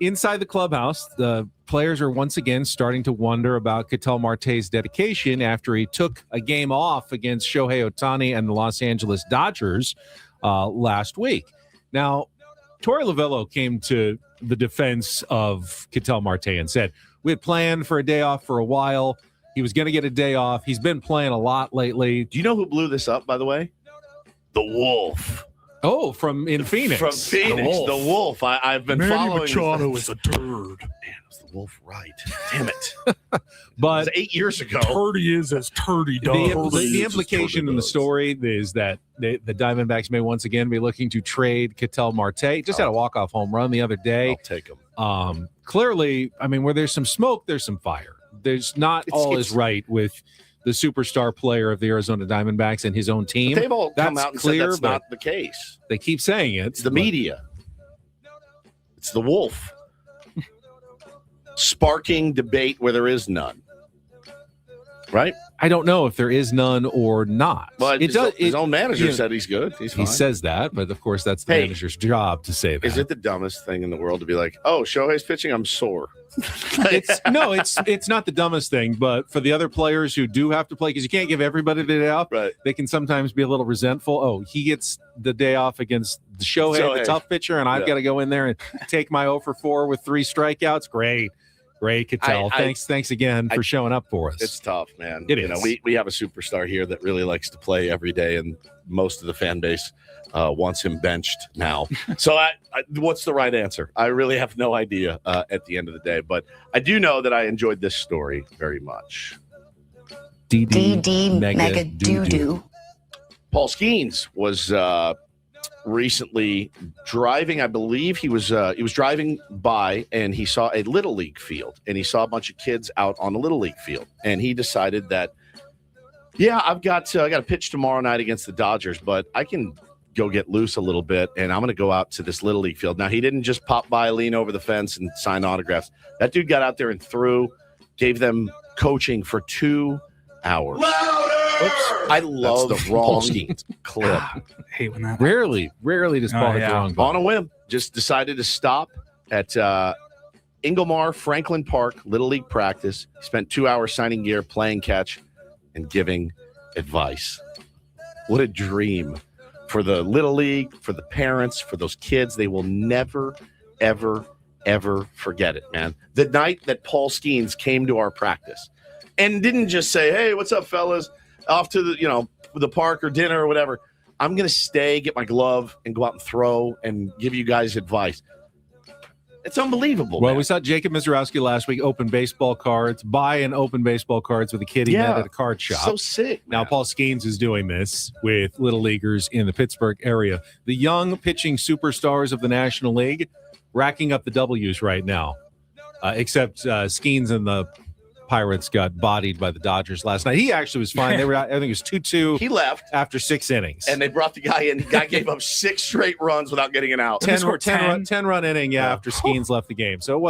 Speaker 2: inside the clubhouse, the players are once again starting to wonder about Ketel Marte's dedication after he took a game off against Shohei Ohtani and the Los Angeles Dodgers last week. Now, Torey Lovullo came to the defense of Ketel Marte and said, we had planned for a day off for a while. He was going to get a day off. He's been playing a lot lately.
Speaker 1: Do you know who blew this up, by the way? The Wolf.
Speaker 2: Oh, from Phoenix.
Speaker 1: From Phoenix, the Wolf. I've been
Speaker 3: Manny
Speaker 1: following.
Speaker 3: Machado is a turd.
Speaker 1: Man, it was the Wolf, right? Damn it!
Speaker 2: But
Speaker 1: it was 8 years ago.
Speaker 3: Turdy is as turdy does.
Speaker 2: The implication in the story is that the Diamondbacks may once again be looking to trade Ketel Marte. Just had a walk-off home run the other day.
Speaker 1: I'll take him.
Speaker 2: Clearly, I mean, where there's some smoke, there's some fire. There's not all is right with the superstar player of the Arizona Diamondbacks and his own team.
Speaker 1: They've all come out and said that's not the case.
Speaker 2: They keep saying it.
Speaker 1: It's the media. It's the Wolf. Sparking debate where there is none. Right?
Speaker 2: I don't know if there is none or not.
Speaker 1: But his own manager said he's good. He's fine.
Speaker 2: He says that, but of course that's the manager's job to say that.
Speaker 1: Is it the dumbest thing in the world to be like, oh, Shohei's pitching, I'm sore?
Speaker 2: It's not the dumbest thing, but for the other players who do have to play, because you can't give everybody the day off,
Speaker 1: right?
Speaker 2: They can sometimes be a little resentful. Oh, he gets the day off against the Shohei, the tough pitcher, and I've got to go in there and take my 0 for 4 with 3 strikeouts. Great, Ketel. Thanks again for showing up for us.
Speaker 1: It's tough, man.
Speaker 2: It is.
Speaker 1: We have a superstar here that really likes to play every day, and most of the fan base wants him benched now. So what's the right answer? I really have no idea at the end of the day, but I do know that I enjoyed this story very much.
Speaker 14: DD Mega Doo-Doo.
Speaker 1: Paul Skeens was recently driving. I believe he was driving by and he saw a Little League field, and he saw a bunch of kids out on a Little League field, and he decided that, I got a pitch tomorrow night against the Dodgers, but I can go get loose a little bit, and I'm going to go out to this Little League field. Now, he didn't just pop by, lean over the fence, and sign autographs. That dude got out there and gave them coaching for 2 hours. Oops, I love the wrong clip.
Speaker 3: I hate when that
Speaker 2: Rarely does Paul hit the wrong button.
Speaker 1: On a whim, just decided to stop at Ingomar Franklin Park Little League practice. He spent 2 hours signing gear, playing catch, and giving advice. What a dream for the Little League, for the parents, for those kids. They will never, ever, ever forget it, man. The night that Paul Skeens came to our practice and didn't just say, hey, what's up, fellas? Off to the park or dinner or whatever. I'm going to stay, get my glove, and go out and throw and give you guys advice. It's unbelievable.
Speaker 2: Well,
Speaker 1: man.
Speaker 2: we saw Jacob Mizorowski last week open baseball cards, buy and open baseball cards with a kid he met at a card shop.
Speaker 1: So sick.
Speaker 2: Now, Paul Skeens is doing this with Little Leaguers in the Pittsburgh area. The young pitching superstars of the National League racking up the W's right now, except Skeens and the Pirates got bodied by the Dodgers last night. He actually was fine. They were, I think it was 2-2.
Speaker 1: He left
Speaker 2: after 6 innings.
Speaker 1: And they brought the guy in. The guy gave up 6 straight runs without getting an out.
Speaker 2: 10-run inning, after Skeens left the game. So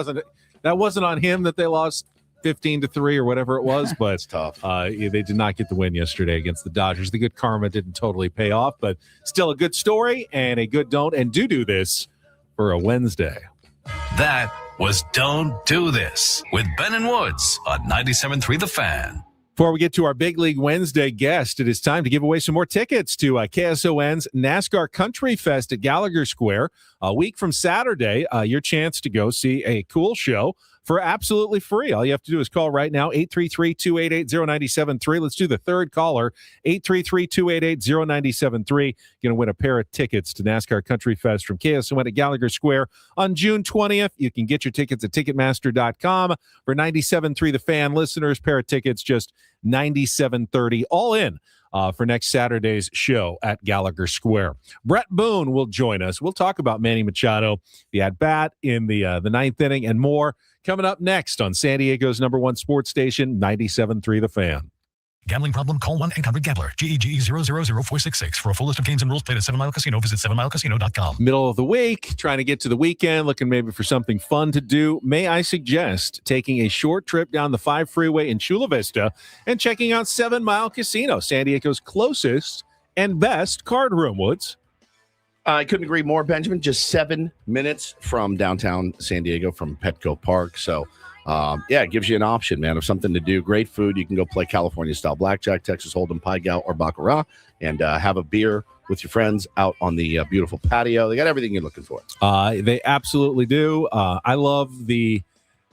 Speaker 2: that wasn't on him that they lost 15-3 or whatever it was, but
Speaker 1: it's tough.
Speaker 2: They did not get the win yesterday against the Dodgers. The good karma didn't totally pay off, but still a good story and a good don't and do this for a Wednesday.
Speaker 6: That was Don't Do This with Ben and Woods on 97.3 The Fan.
Speaker 2: Before we get to our Big League Wednesday guest, it is time to give away some more tickets to KSON's NASCAR Country Fest at Gallagher Square. A week from Saturday, your chance to go see a cool show for absolutely free. All you have to do is call right now, 833-288-0973. Let's do the third caller, 833-288-0973. You're going to win a pair of tickets to NASCAR Country Fest from KSON at Gallagher Square on June 20th. You can get your tickets at Ticketmaster.com. For 97.3 The Fan listeners, pair of tickets, just $97.30, all in. For next Saturday's show at Gallagher Square. Bret Boone will join us. We'll talk about Manny Machado, the at-bat in the ninth inning, and more coming up next on San Diego's #1 sports station, 97.3 The Fan.
Speaker 15: Gambling problem? Call 1-800-GAMBLER. GEGE 0000466. For a full list of games and rules, play at 7 Mile Casino. Visit 7milecasino.com.
Speaker 2: Middle of the week, trying to get to the weekend, looking maybe for something fun to do. May I suggest taking a short trip down the 5 freeway in Chula Vista and checking out 7 Mile Casino, San Diego's closest and best card room, Woods.
Speaker 1: I couldn't agree more, Benjamin. Just 7 minutes from downtown San Diego, from Petco Park. So, it gives you an option, man, of something to do. Great food. You can go play California-style blackjack, Texas Hold'em, Pai Gow, or Baccarat, and have a beer with your friends out on the beautiful patio. They got everything you're looking for.
Speaker 2: They absolutely do. I love the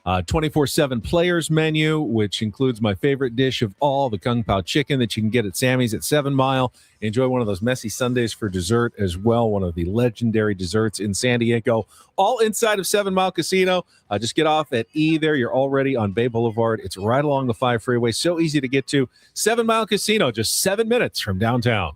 Speaker 2: 24/7 players menu, which includes my favorite dish of all, the Kung Pao chicken that you can get at Sammy's at 7 Mile. Enjoy one of those messy Sundays for dessert as well, one of the legendary desserts in San Diego, all inside of 7 Mile Casino. Just get off at E there. You're already on Bay Boulevard. It's right along the 5 freeway. So easy to get to. 7 Mile Casino, just 7 minutes from downtown.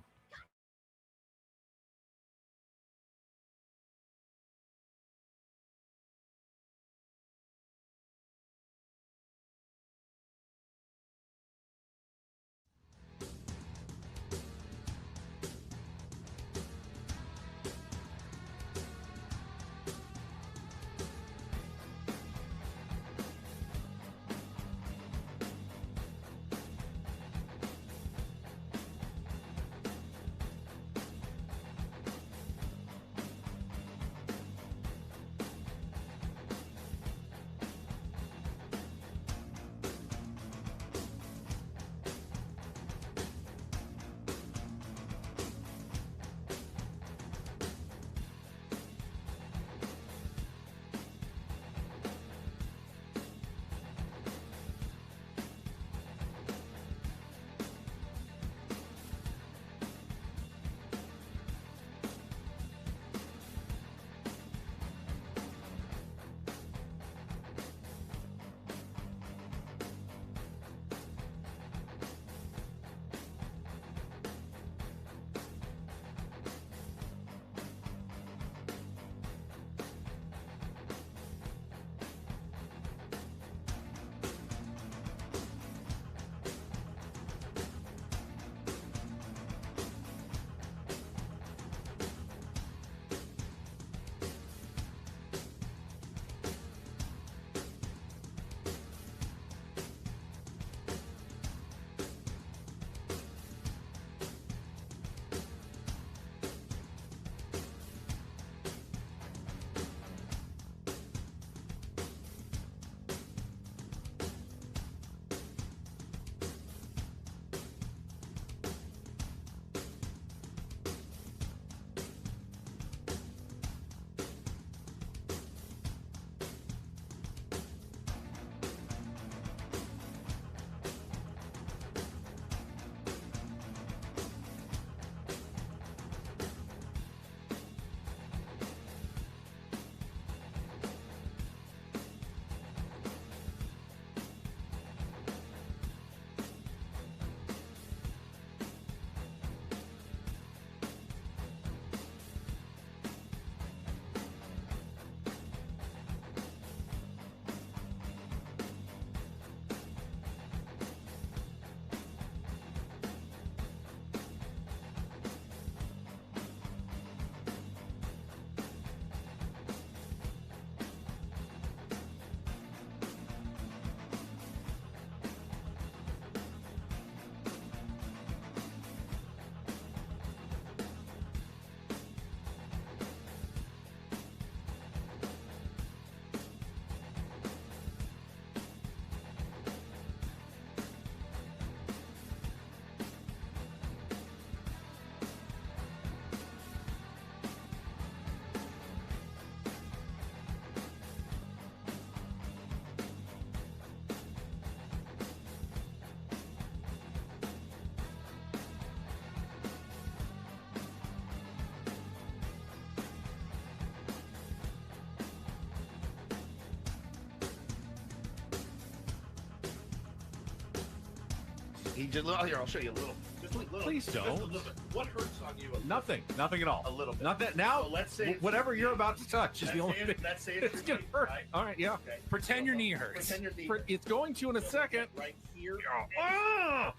Speaker 1: He just here. I'll show you a little. Just a little.
Speaker 2: Please don't.
Speaker 1: Just a little bit. What hurts on you?
Speaker 2: Nothing at all.
Speaker 1: A little bit.
Speaker 2: Not that now.
Speaker 1: So let's say
Speaker 2: whatever you're about to touch is the only thing.
Speaker 1: Let's say
Speaker 2: it's gonna hurt.
Speaker 1: Right?
Speaker 2: All right, yeah.
Speaker 1: Okay.
Speaker 3: Pretend your knee hurts.
Speaker 1: Pretend your knee.
Speaker 2: It's going to in a second.
Speaker 1: Right here.
Speaker 2: Oh,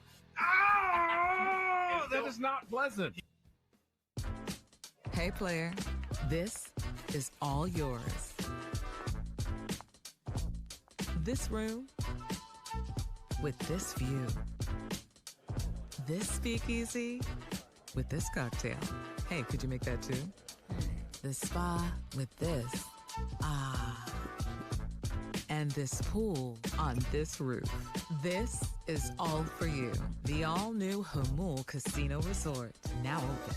Speaker 2: that is not pleasant.
Speaker 5: Hey, player, this is all yours. This room with this view. This speakeasy with this cocktail. Hey, could you make that too? The spa with this. And this pool on this roof. This is all for you. The all-new Hamul Casino Resort, now open.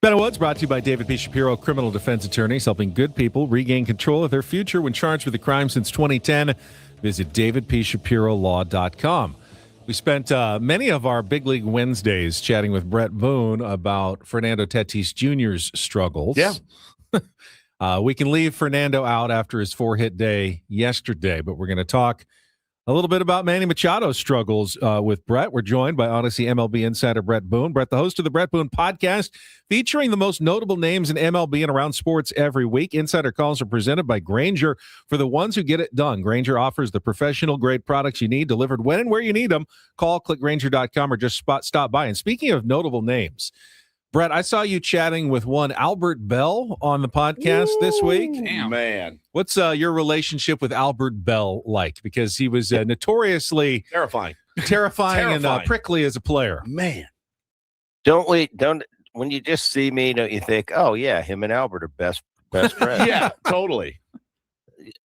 Speaker 2: Better Woods brought to you by David P. Shapiro, criminal defense attorneys, helping good people regain control of their future when charged with a crime since 2010. Visit davidpshapirolaw.com. We spent many of our Big League Wednesdays chatting with Bret Boone about Fernando Tatis Jr.'s struggles.
Speaker 1: Yeah.
Speaker 2: We can leave Fernando out after his 4-hit day yesterday, but we're going to talk a little bit about Manny Machado's struggles with Bret. We're joined by Odyssey MLB insider Bret Boone. Bret, the host of the Bret Boone podcast, featuring the most notable names in MLB and around sports every week. Insider calls are presented by Grainger for the ones who get it done. Grainger offers the professional-grade products you need delivered when and where you need them. Call, click Grainger.com, or just stop by. And speaking of notable names, Bret, I saw you chatting with one Albert Bell on the podcast this week.
Speaker 1: Damn. Man.
Speaker 2: What's your relationship with Albert Bell like? Because he was notoriously
Speaker 1: terrifying
Speaker 2: and prickly as a player.
Speaker 1: Man.
Speaker 16: When you just see me, don't you think, oh, yeah, him and Albert are best friends?
Speaker 1: Yeah, totally.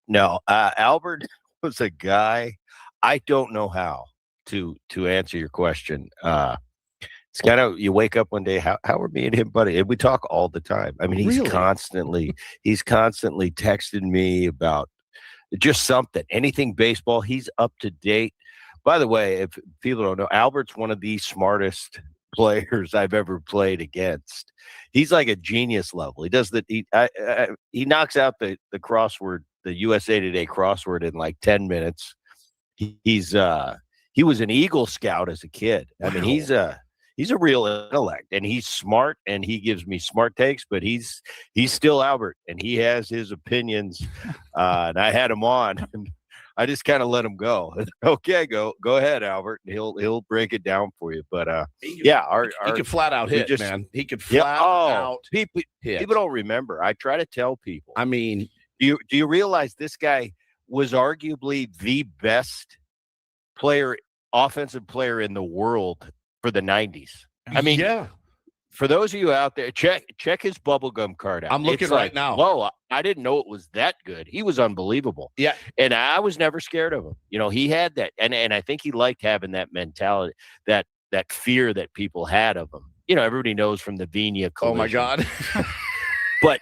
Speaker 16: No, Albert was a guy, I don't know how to answer your question. It's kind of, you wake up one day, how are me and him, buddy? And we talk all the time. I mean, he's constantly texting me about just something, anything baseball. He's up to date. By the way, if people don't know, Albert's one of the smartest players I've ever played against. He's like a genius level. He does that. He knocks out the crossword, the USA Today crossword in like 10 minutes. He was an Eagle Scout as a kid. I mean, he's a real intellect, and he's smart, and he gives me smart takes, but he's still Albert, and he has his opinions. And I had him on, and I just kind of let him go. Okay, go ahead, Albert. He'll break it down for you. But
Speaker 1: he could flat out hit, man. He could flat out hit.
Speaker 16: People don't remember. I try to tell people.
Speaker 1: I mean,
Speaker 16: do you realize this guy was arguably the best offensive player in the world for the 90s. I mean,
Speaker 1: yeah.
Speaker 16: For those of you out there, check his bubblegum card out.
Speaker 1: I'm looking right now.
Speaker 16: Whoa, I didn't know it was that good. He was unbelievable.
Speaker 1: Yeah.
Speaker 16: And I was never scared of him. You know, he had that. And I think he liked having that mentality, that fear that people had of him. You know, everybody knows from the Vina collision.
Speaker 1: Oh, my God.
Speaker 16: But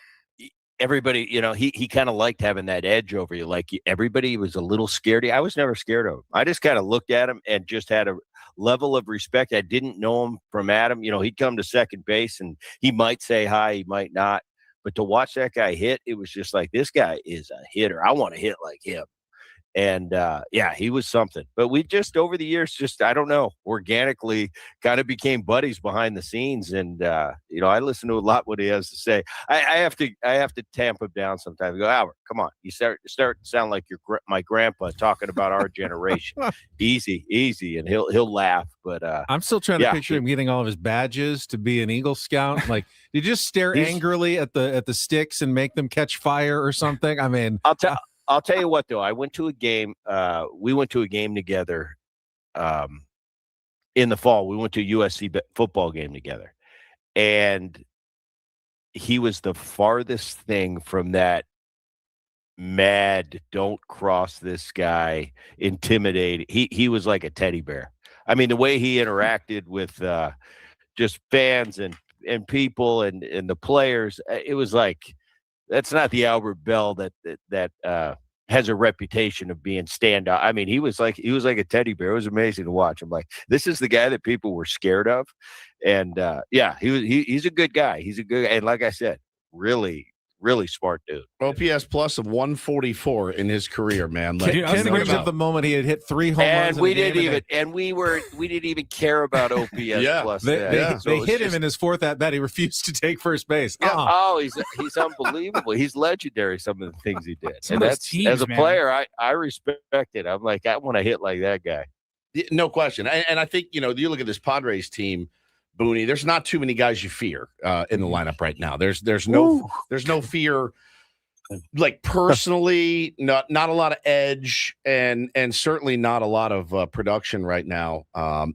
Speaker 16: everybody, you know, he kind of liked having that edge over you. Like everybody was a little scared. I was never scared of him. I just kind of looked at him and just had a level of respect. I didn't know him from Adam. You know, he'd come to second base and he might say hi, he might not. But to watch that guy hit, it was just like, this guy is a hitter. I want to hit like him. And yeah, he was something. But we just over the years, just I don't know, organically kind of became buddies behind the scenes. And you know, I listen to a lot what he has to say. I have to tamp him down sometimes. Go, Albert, come on, you start to sound like my grandpa talking about our generation. easy, and he'll laugh. But
Speaker 2: I'm still trying to picture him getting all of his badges to be an Eagle Scout. Like, you just stare angrily at the sticks and make them catch fire or something. I mean,
Speaker 16: I'll tell you what, though. I went to a game. We went to a game together in the fall. We went to a USC football game together. And he was the farthest thing from that mad, don't cross this guy, intimidating. He was like a teddy bear. I mean, the way he interacted with just fans and people and the players, it was like, that's not the Albert Bell that has a reputation of being standout. I mean, he was like a teddy bear. It was amazing to watch. I'm like, this is the guy that people were scared of. And yeah, he's a good guy. He's a good, and like I said, really smart dude.
Speaker 1: OPS plus of 144 in his career, man. Like,
Speaker 2: I was thinking of the moment he had hit 3 home runs.
Speaker 16: And we didn't even care about OPS plus.
Speaker 2: They hit him in his 4th at bat. He refused to take first base.
Speaker 16: Oh, he's unbelievable. He's legendary. Some of the things he did. And that's
Speaker 3: teams,
Speaker 16: as a
Speaker 3: man.
Speaker 16: player, I respect it. I'm like, I want to hit like that guy.
Speaker 1: No question. And I think, you know, you look at this Padres team, Booney, there's not too many guys you fear in the lineup right now. There's no fear, like, personally, not a lot of edge and certainly not a lot of production right now.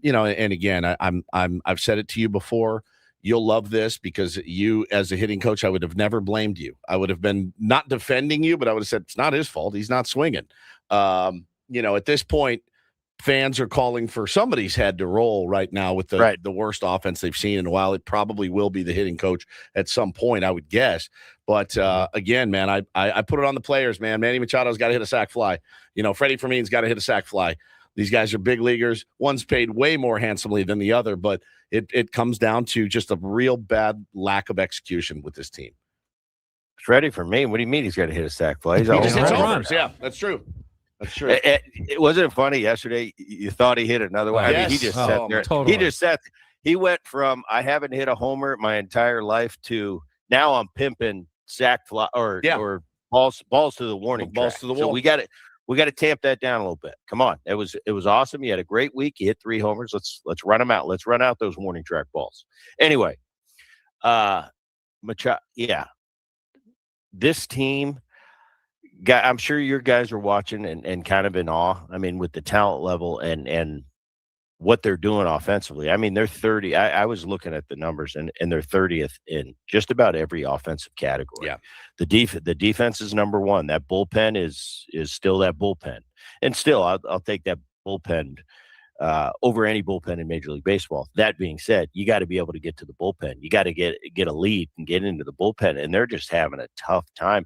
Speaker 1: You know, and again, I've said it to you before. You'll love this because you, as a hitting coach, I would have never blamed you. I would have been not defending you, but I would have said it's not his fault. He's not swinging. You know, at this point, fans are calling for somebody's head to roll right now with the worst offense they've seen in a while. It probably will be the hitting coach at some point, I would guess. But again, man, I put it on the players, man. Manny Machado's got to hit a sac fly. You know, Freddie Fermin's got to hit a sac fly. These guys are big leaguers. One's paid way more handsomely than the other, but it comes down to just a real bad lack of execution with this team.
Speaker 16: Freddie Fermin, what do you mean he's got to hit a sac fly? He
Speaker 1: just hits homers. Yeah, that's true. That's true.
Speaker 16: It wasn't funny yesterday. You thought he hit another one.
Speaker 1: Yes.
Speaker 16: I mean, he just sat there.
Speaker 2: Totally.
Speaker 16: He just sat. He went from I haven't hit a homer my entire life to now I'm pimping sack fly or balls to the warning
Speaker 1: balls
Speaker 16: track.
Speaker 1: to the wall.
Speaker 16: So we got to tamp that down a little bit. Come on, it was awesome. You had a great week. You hit 3 homers. Let's run them out. Let's run out those warning track balls. Anyway, this team. I'm sure your guys are watching and kind of in awe. I mean, with the talent level and what they're doing offensively. I mean, they're 30. I was looking at the numbers and they're 30th in just about every offensive category.
Speaker 1: Yeah.
Speaker 16: The defense is number 1. That bullpen is still that bullpen. And still, I'll take that bullpen over any bullpen in Major League Baseball. That being said, you got to be able to get to the bullpen. You got to get a lead and get into the bullpen. And they're just having a tough time.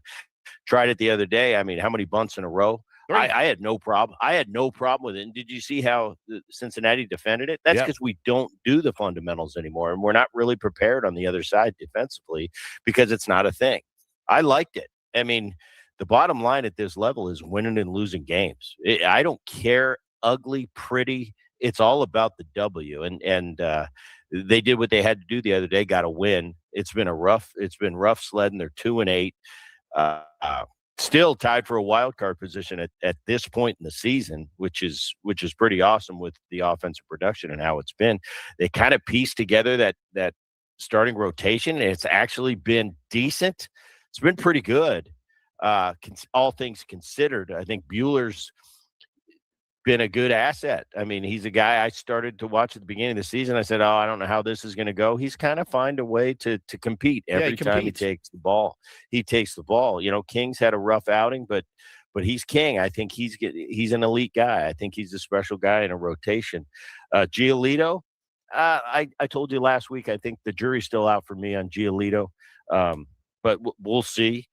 Speaker 16: Tried it the other day. I mean, how many bunts in a row? I had no problem. I had no problem with it. And did you see how Cincinnati defended it? That's because we don't do the fundamentals anymore, and we're not really prepared on the other side defensively because it's not a thing. I liked it. I mean, the bottom line at this level is winning and losing games. I don't care, ugly, pretty. It's all about the W. And they did what they had to do the other day. Got a win. It's been rough sledding. They're 2-8. Still tied for a wild card position at this point in the season, which is pretty awesome with the offensive production and how it's been. They kind of pieced together that starting rotation, and it's actually been decent. It's been pretty good, all things considered. I think Buehler's been a good asset. I mean, he's a guy I started to watch at the beginning of the season. I said, I don't know how this is going to go. He's kind of find a way to compete every time he takes the ball. He takes the ball. You know, King's had a rough outing, but he's King. I think he's an elite guy. I think he's a special guy in a rotation. Giolito, I told you last week, I think the jury's still out for me on Giolito, but we'll see.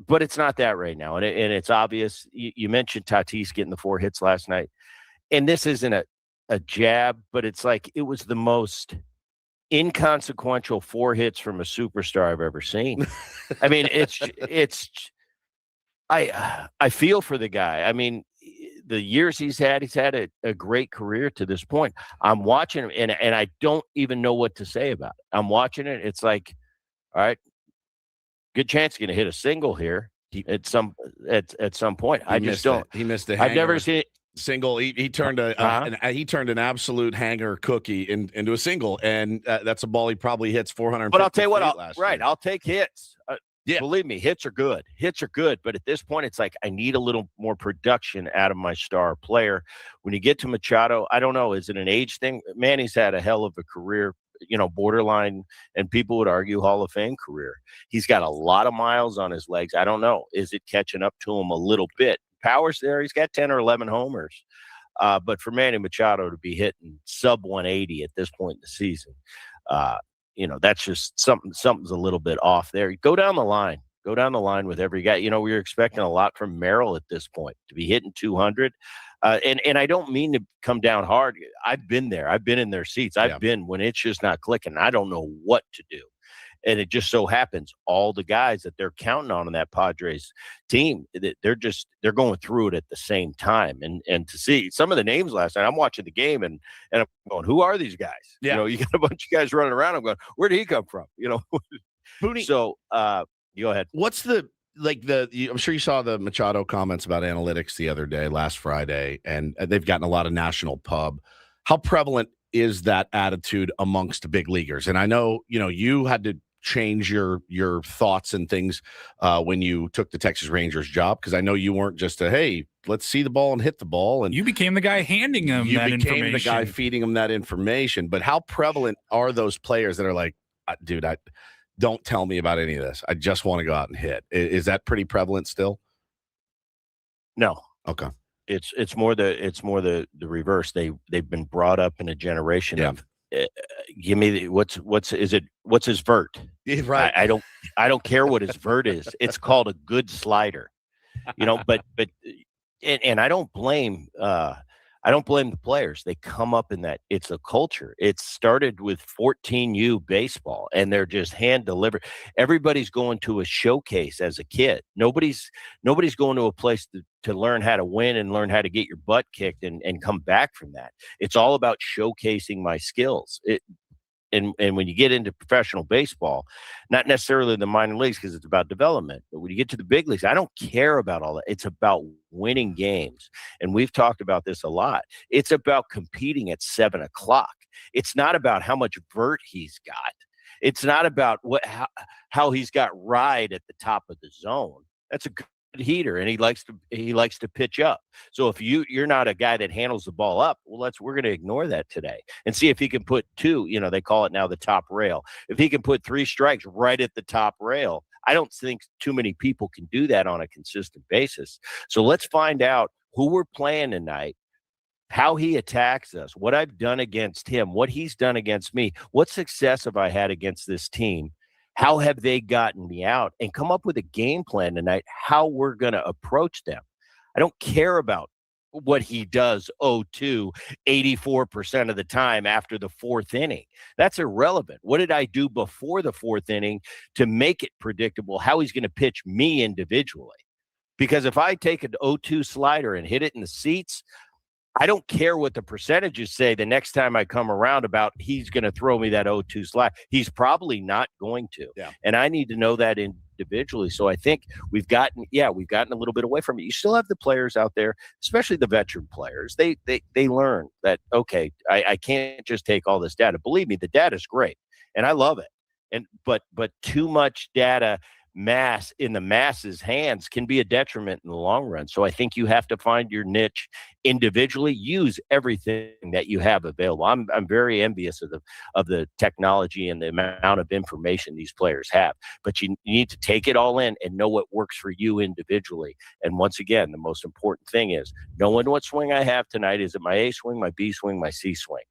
Speaker 16: But it's not that right now, and it's obvious. You mentioned Tatis getting the 4 hits last night, and this isn't a jab, but it's like it was the most inconsequential 4 hits from a superstar I've ever seen. I mean, I feel for the guy. I mean, the years he's had a great career to this point. I'm watching him, and I don't even know what to say about it. I'm watching it. It's like, all right, good chance you're going to hit a single here at some point. I just don't.
Speaker 1: He missed the.
Speaker 16: I've never seen it.
Speaker 1: Single. He turned he turned an absolute hanger cookie into a single, and that's a ball he probably hits 400.
Speaker 16: But I'll tell you what, I'll take hits. Believe me, hits are good. Hits are good. But at this point, it's like I need a little more production out of my star player. When you get to Machado, I don't know. Is it an age thing? Manny's had a hell of a career, borderline, and people would argue Hall of Fame career. He's got a lot of miles on his legs. I don't know. Is it catching up to him a little bit? Power's there. He's got 10 or 11 homers. But for Manny Machado to be hitting sub 180 at this point in the season, that's just something's a little bit off there. Go down the line with every guy. We were expecting a lot from Merrill at this point to be hitting 200. And I don't mean to come down hard. I've been there. I've been in their seats. I've been when it's just not clicking. I don't know what to do. And it just so happens all the guys that they're counting on in that Padres team, they're going through it at the same time. And to see some of the names last night, I'm watching the game and I'm going, who are these guys?
Speaker 1: Yeah.
Speaker 16: You got a bunch of guys running around. I'm going, where did he come from?
Speaker 1: Booney,
Speaker 16: so go ahead.
Speaker 1: What's I'm sure you saw the Machado comments about analytics the other day, last Friday, and they've gotten a lot of national pub. How prevalent is that attitude amongst big leaguers? And I know, you had to change your thoughts and things when you took the Texas Rangers job, because I know you weren't just hey, let's see the ball and hit the ball, and
Speaker 3: you became the guy handing him that information. You became
Speaker 1: the guy feeding him that information. But how prevalent are those players that are like, dude, don't tell me about any of this, I just want to go out and hit? Is that pretty prevalent still?
Speaker 16: No.
Speaker 1: Okay.
Speaker 16: It's more the reverse. They've been brought up in a generation of give me what's his vert?
Speaker 1: Yeah, right.
Speaker 16: I don't care what his vert is. It's called a good slider, but I don't blame the players. They come up in that. It's a culture. It started with 14U baseball, and they're just hand delivered. Everybody's going to a showcase as a kid. Nobody's going to a place to learn how to win and learn how to get your butt kicked and come back from that. It's all about showcasing my skills. And when you get into professional baseball, not necessarily the minor leagues because it's about development, but when you get to the big leagues, I don't care about all that. It's about winning games. And we've talked about this a lot. It's about competing at 7 o'clock. It's not about how much vert he's got. It's not about how he's got ride at the top of the zone. That's a good heater, and he likes to pitch up. So if you're not a guy that handles the ball up, we're going to ignore that today and see if he can put 2, they call it now the top rail. If he can put 3 strikes right at the top rail, I don't think too many people can do that on a consistent basis. So let's find out who we're playing tonight, how he attacks us, what I've done against him, what he's done against me, what success have I had against this team, how have they gotten me out, and come up with a game plan tonight, how we're going to approach them. I don't care about what he does 0-2 84% of the time after the 4th inning. That's irrelevant. What did I do before the 4th inning to make it predictable how he's going to pitch me individually? Because if I take an 0-2 slider and hit it in the seats, I don't care what the percentages say the next time I come around about he's going to throw me that 0-2 slide. He's probably not going to. Yeah. And I need to know that individually. So I think we've gotten a little bit away from it. You still have the players out there, especially the veteran players. They learn that, okay, I can't just take all this data. Believe me, the data is great and I love it. But too much data mass in the masses' hands can be a detriment in the long run. So I think you have to find your niche individually, use everything that you have available. I'm very envious of the technology and the amount of information these players have, but you need to take it all in and know what works for you individually. And once again, the most important thing is knowing what swing I have tonight. Is it my A swing, my B swing, my C swing?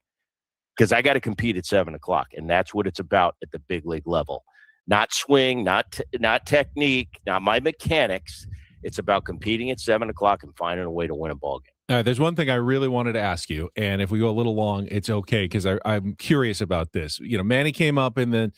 Speaker 16: Because I got to compete at 7 o'clock, and that's what it's about at the big league level. Not swing, not technique, not my mechanics. It's about competing at 7 o'clock and finding a way to win a ball game.
Speaker 2: There's one thing I really wanted to ask you, and if we go a little long, it's okay because I'm curious about this. Manny came up in the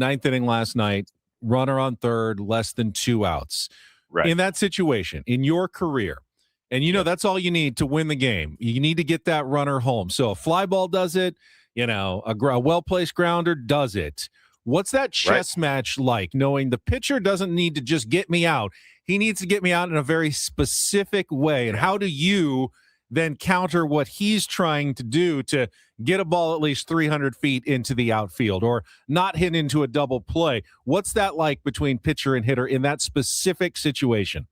Speaker 2: 9th inning last night, runner on third, less than 2 outs.
Speaker 16: Right.
Speaker 2: In that situation, in your career, and that's all you need to win the game. You need to get that runner home. So a fly ball does it, a well-placed grounder does it. What's that chess match like, knowing the pitcher doesn't need to just get me out? He needs to get me out in a very specific way. And how do you then counter what he's trying to do to get a ball at least 300 feet into the outfield or not hit into a double play? What's that like between pitcher and hitter in that specific situation?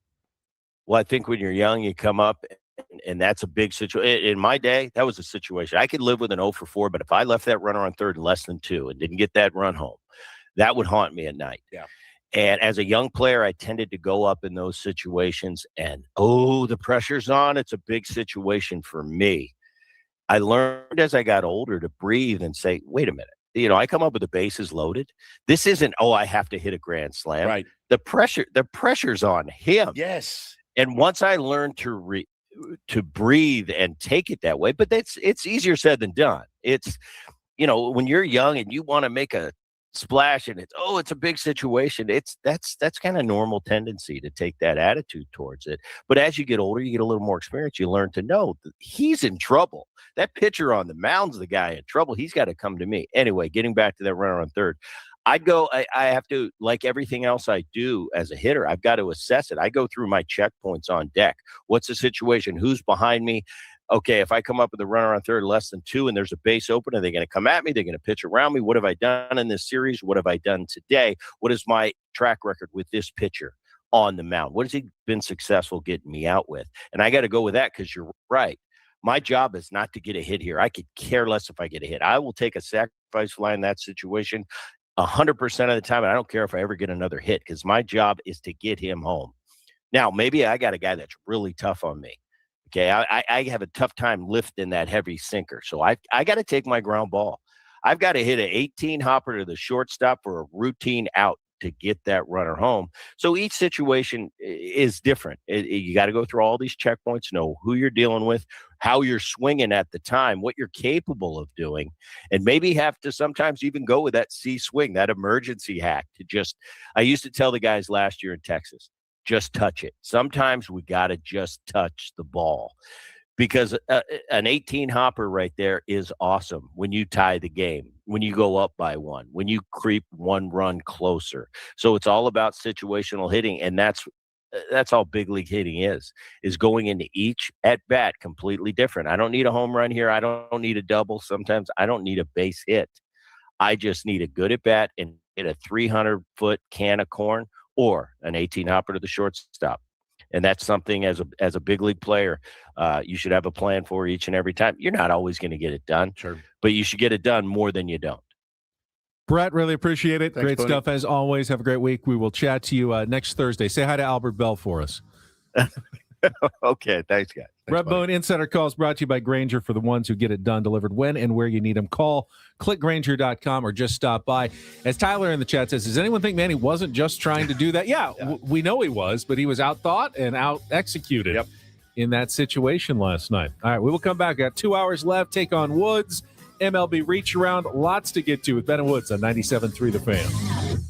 Speaker 16: Well, I think when you're young, you come up, and that's a big situation. In my day, that was a situation. I could live with an 0 for 4, but if I left that runner on third in less than 2 and didn't get that run home, that would haunt me at night.
Speaker 1: Yeah.
Speaker 16: And as a young player, I tended to go up in those situations and, the pressure's on. It's a big situation for me. I learned as I got older to breathe and say, wait a minute. I come up with the bases loaded. This isn't, I have to hit a grand slam.
Speaker 1: Right.
Speaker 16: The pressure's on him.
Speaker 1: Yes.
Speaker 16: And once I learned to breathe and take it that way, but it's easier said than done. It's, when you're young and you want to make a splash and it's a big situation, that's kind of normal tendency to take that attitude towards it. But as you get older, you get a little more experience, you learn to know that he's in trouble. That pitcher on the mound's the guy in trouble. He's got to come to me. Anyway, getting back to that runner on third, I have to, like everything else I do as a hitter, I've got to assess it. I go through my checkpoints on deck. What's the situation? Who's behind me? Okay, if I come up with a runner on third less than 2 and there's a base open, are they going to come at me? They're going to pitch around me. What have I done in this series? What have I done today? What is my track record with this pitcher on the mound? What has he been successful getting me out with? And I got to go with that because you're right. My job is not to get a hit here. I could care less if I get a hit. I will take a sacrifice fly in that situation 100% of the time, and I don't care if I ever get another hit because my job is to get him home. Now, maybe I got a guy that's really tough on me. Okay, I have a tough time lifting that heavy sinker, so I got to take my ground ball. I've got to hit an 18 hopper to the shortstop for a routine out to get that runner home. So each situation is different. You got to go through all these checkpoints, know who you're dealing with, how you're swinging at the time, what you're capable of doing, and maybe have to sometimes even go with that C swing, that emergency hack to just, I used to tell the guys last year in Texas, just touch it. Sometimes we got to just touch the ball because an 18 hopper right there is awesome when you tie the game, when you go up by 1, when you creep 1 run closer. So it's all about situational hitting, and that's all big league hitting is going into each at bat completely different. I don't need a home run here. I don't need a double. Sometimes I don't need a base hit. I just need a good at bat and hit a 300-foot can of corn or an 18 hopper to the shortstop. And that's something as a big league player, you should have a plan for each and every time. You're not always going to get it done,
Speaker 1: sure,
Speaker 16: but you should get it done more than you don't.
Speaker 2: Brett, really appreciate it.
Speaker 1: Thanks,
Speaker 2: great
Speaker 1: buddy.
Speaker 2: stuff as always. Have a great week. We will chat to you next Thursday. Say hi to Albert Bell for us.
Speaker 16: Okay, thanks, guys.
Speaker 2: Bret Boone Insider Calls brought to you by Grainger for the ones who get it done, delivered when and where you need them. Call, click Grainger.com, or just stop by. As Tyler in the chat says, does anyone think Manny wasn't just trying to do that? Yeah, we know he was, but he was out-thought and out-executed in that situation last night. All right, we will come back. Got 2 hours left. Take on Woods, MLB Reacharound. Lots to get to with Ben and Woods on 97.3 The Fan.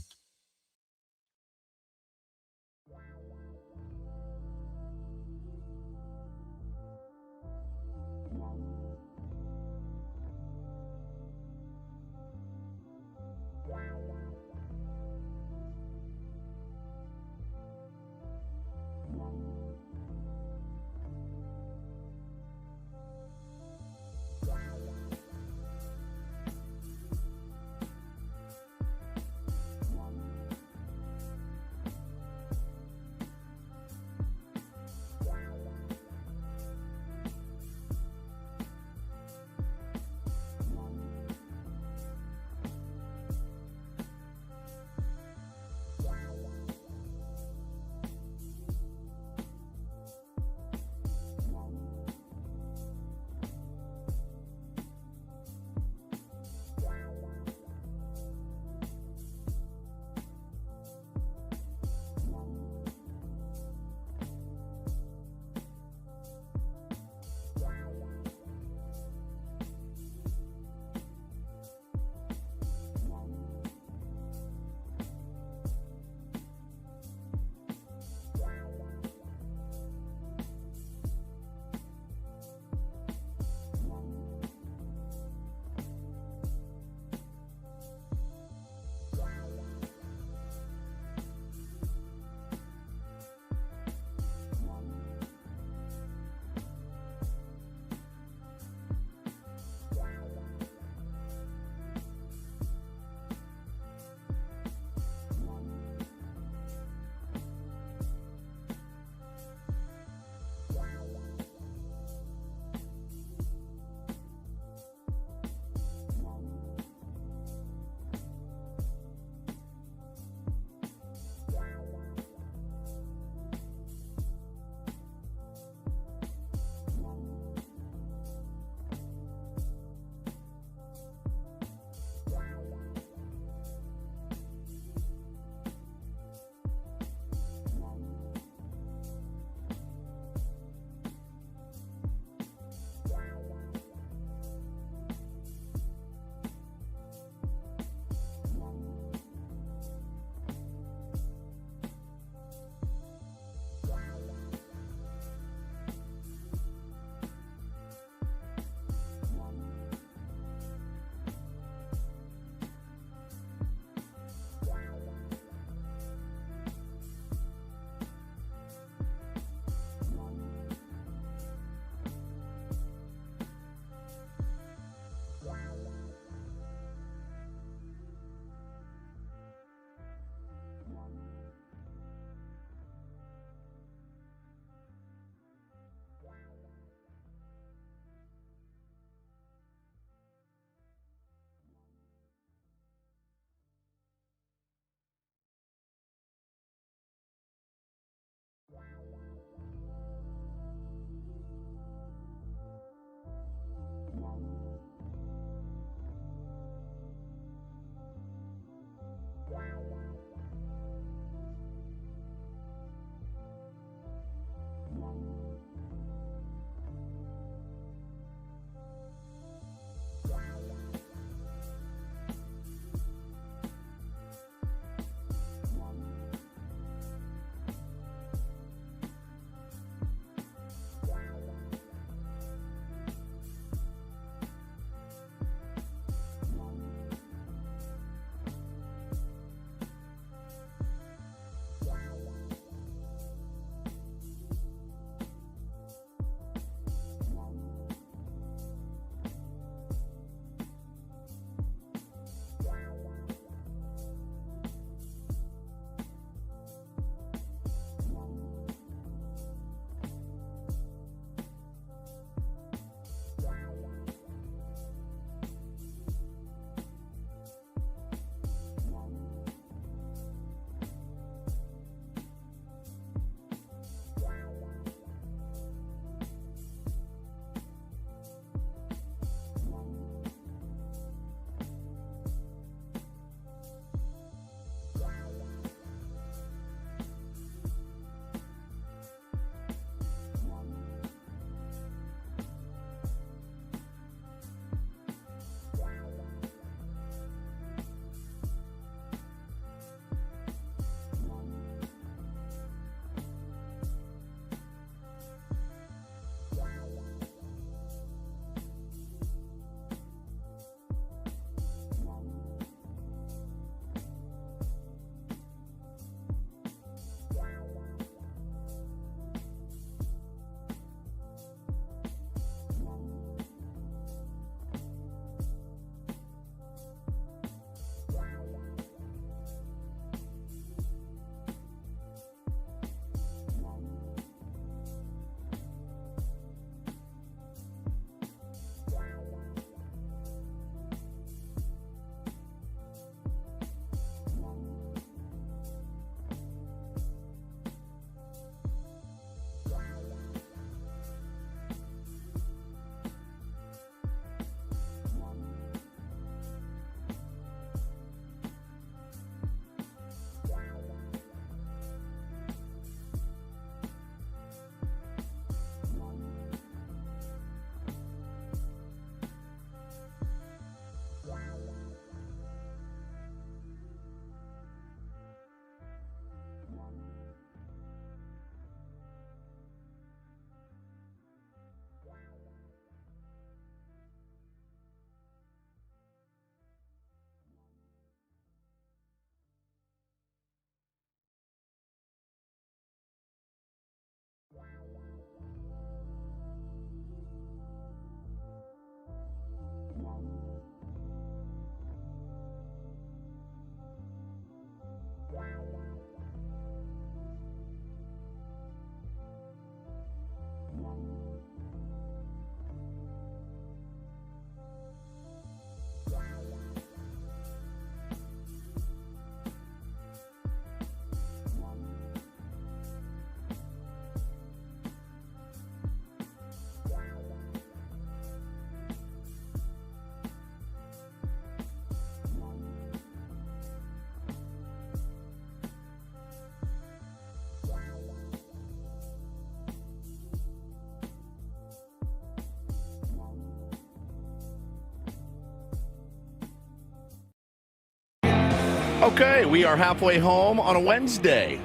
Speaker 1: Okay, we are halfway home on a Wednesday,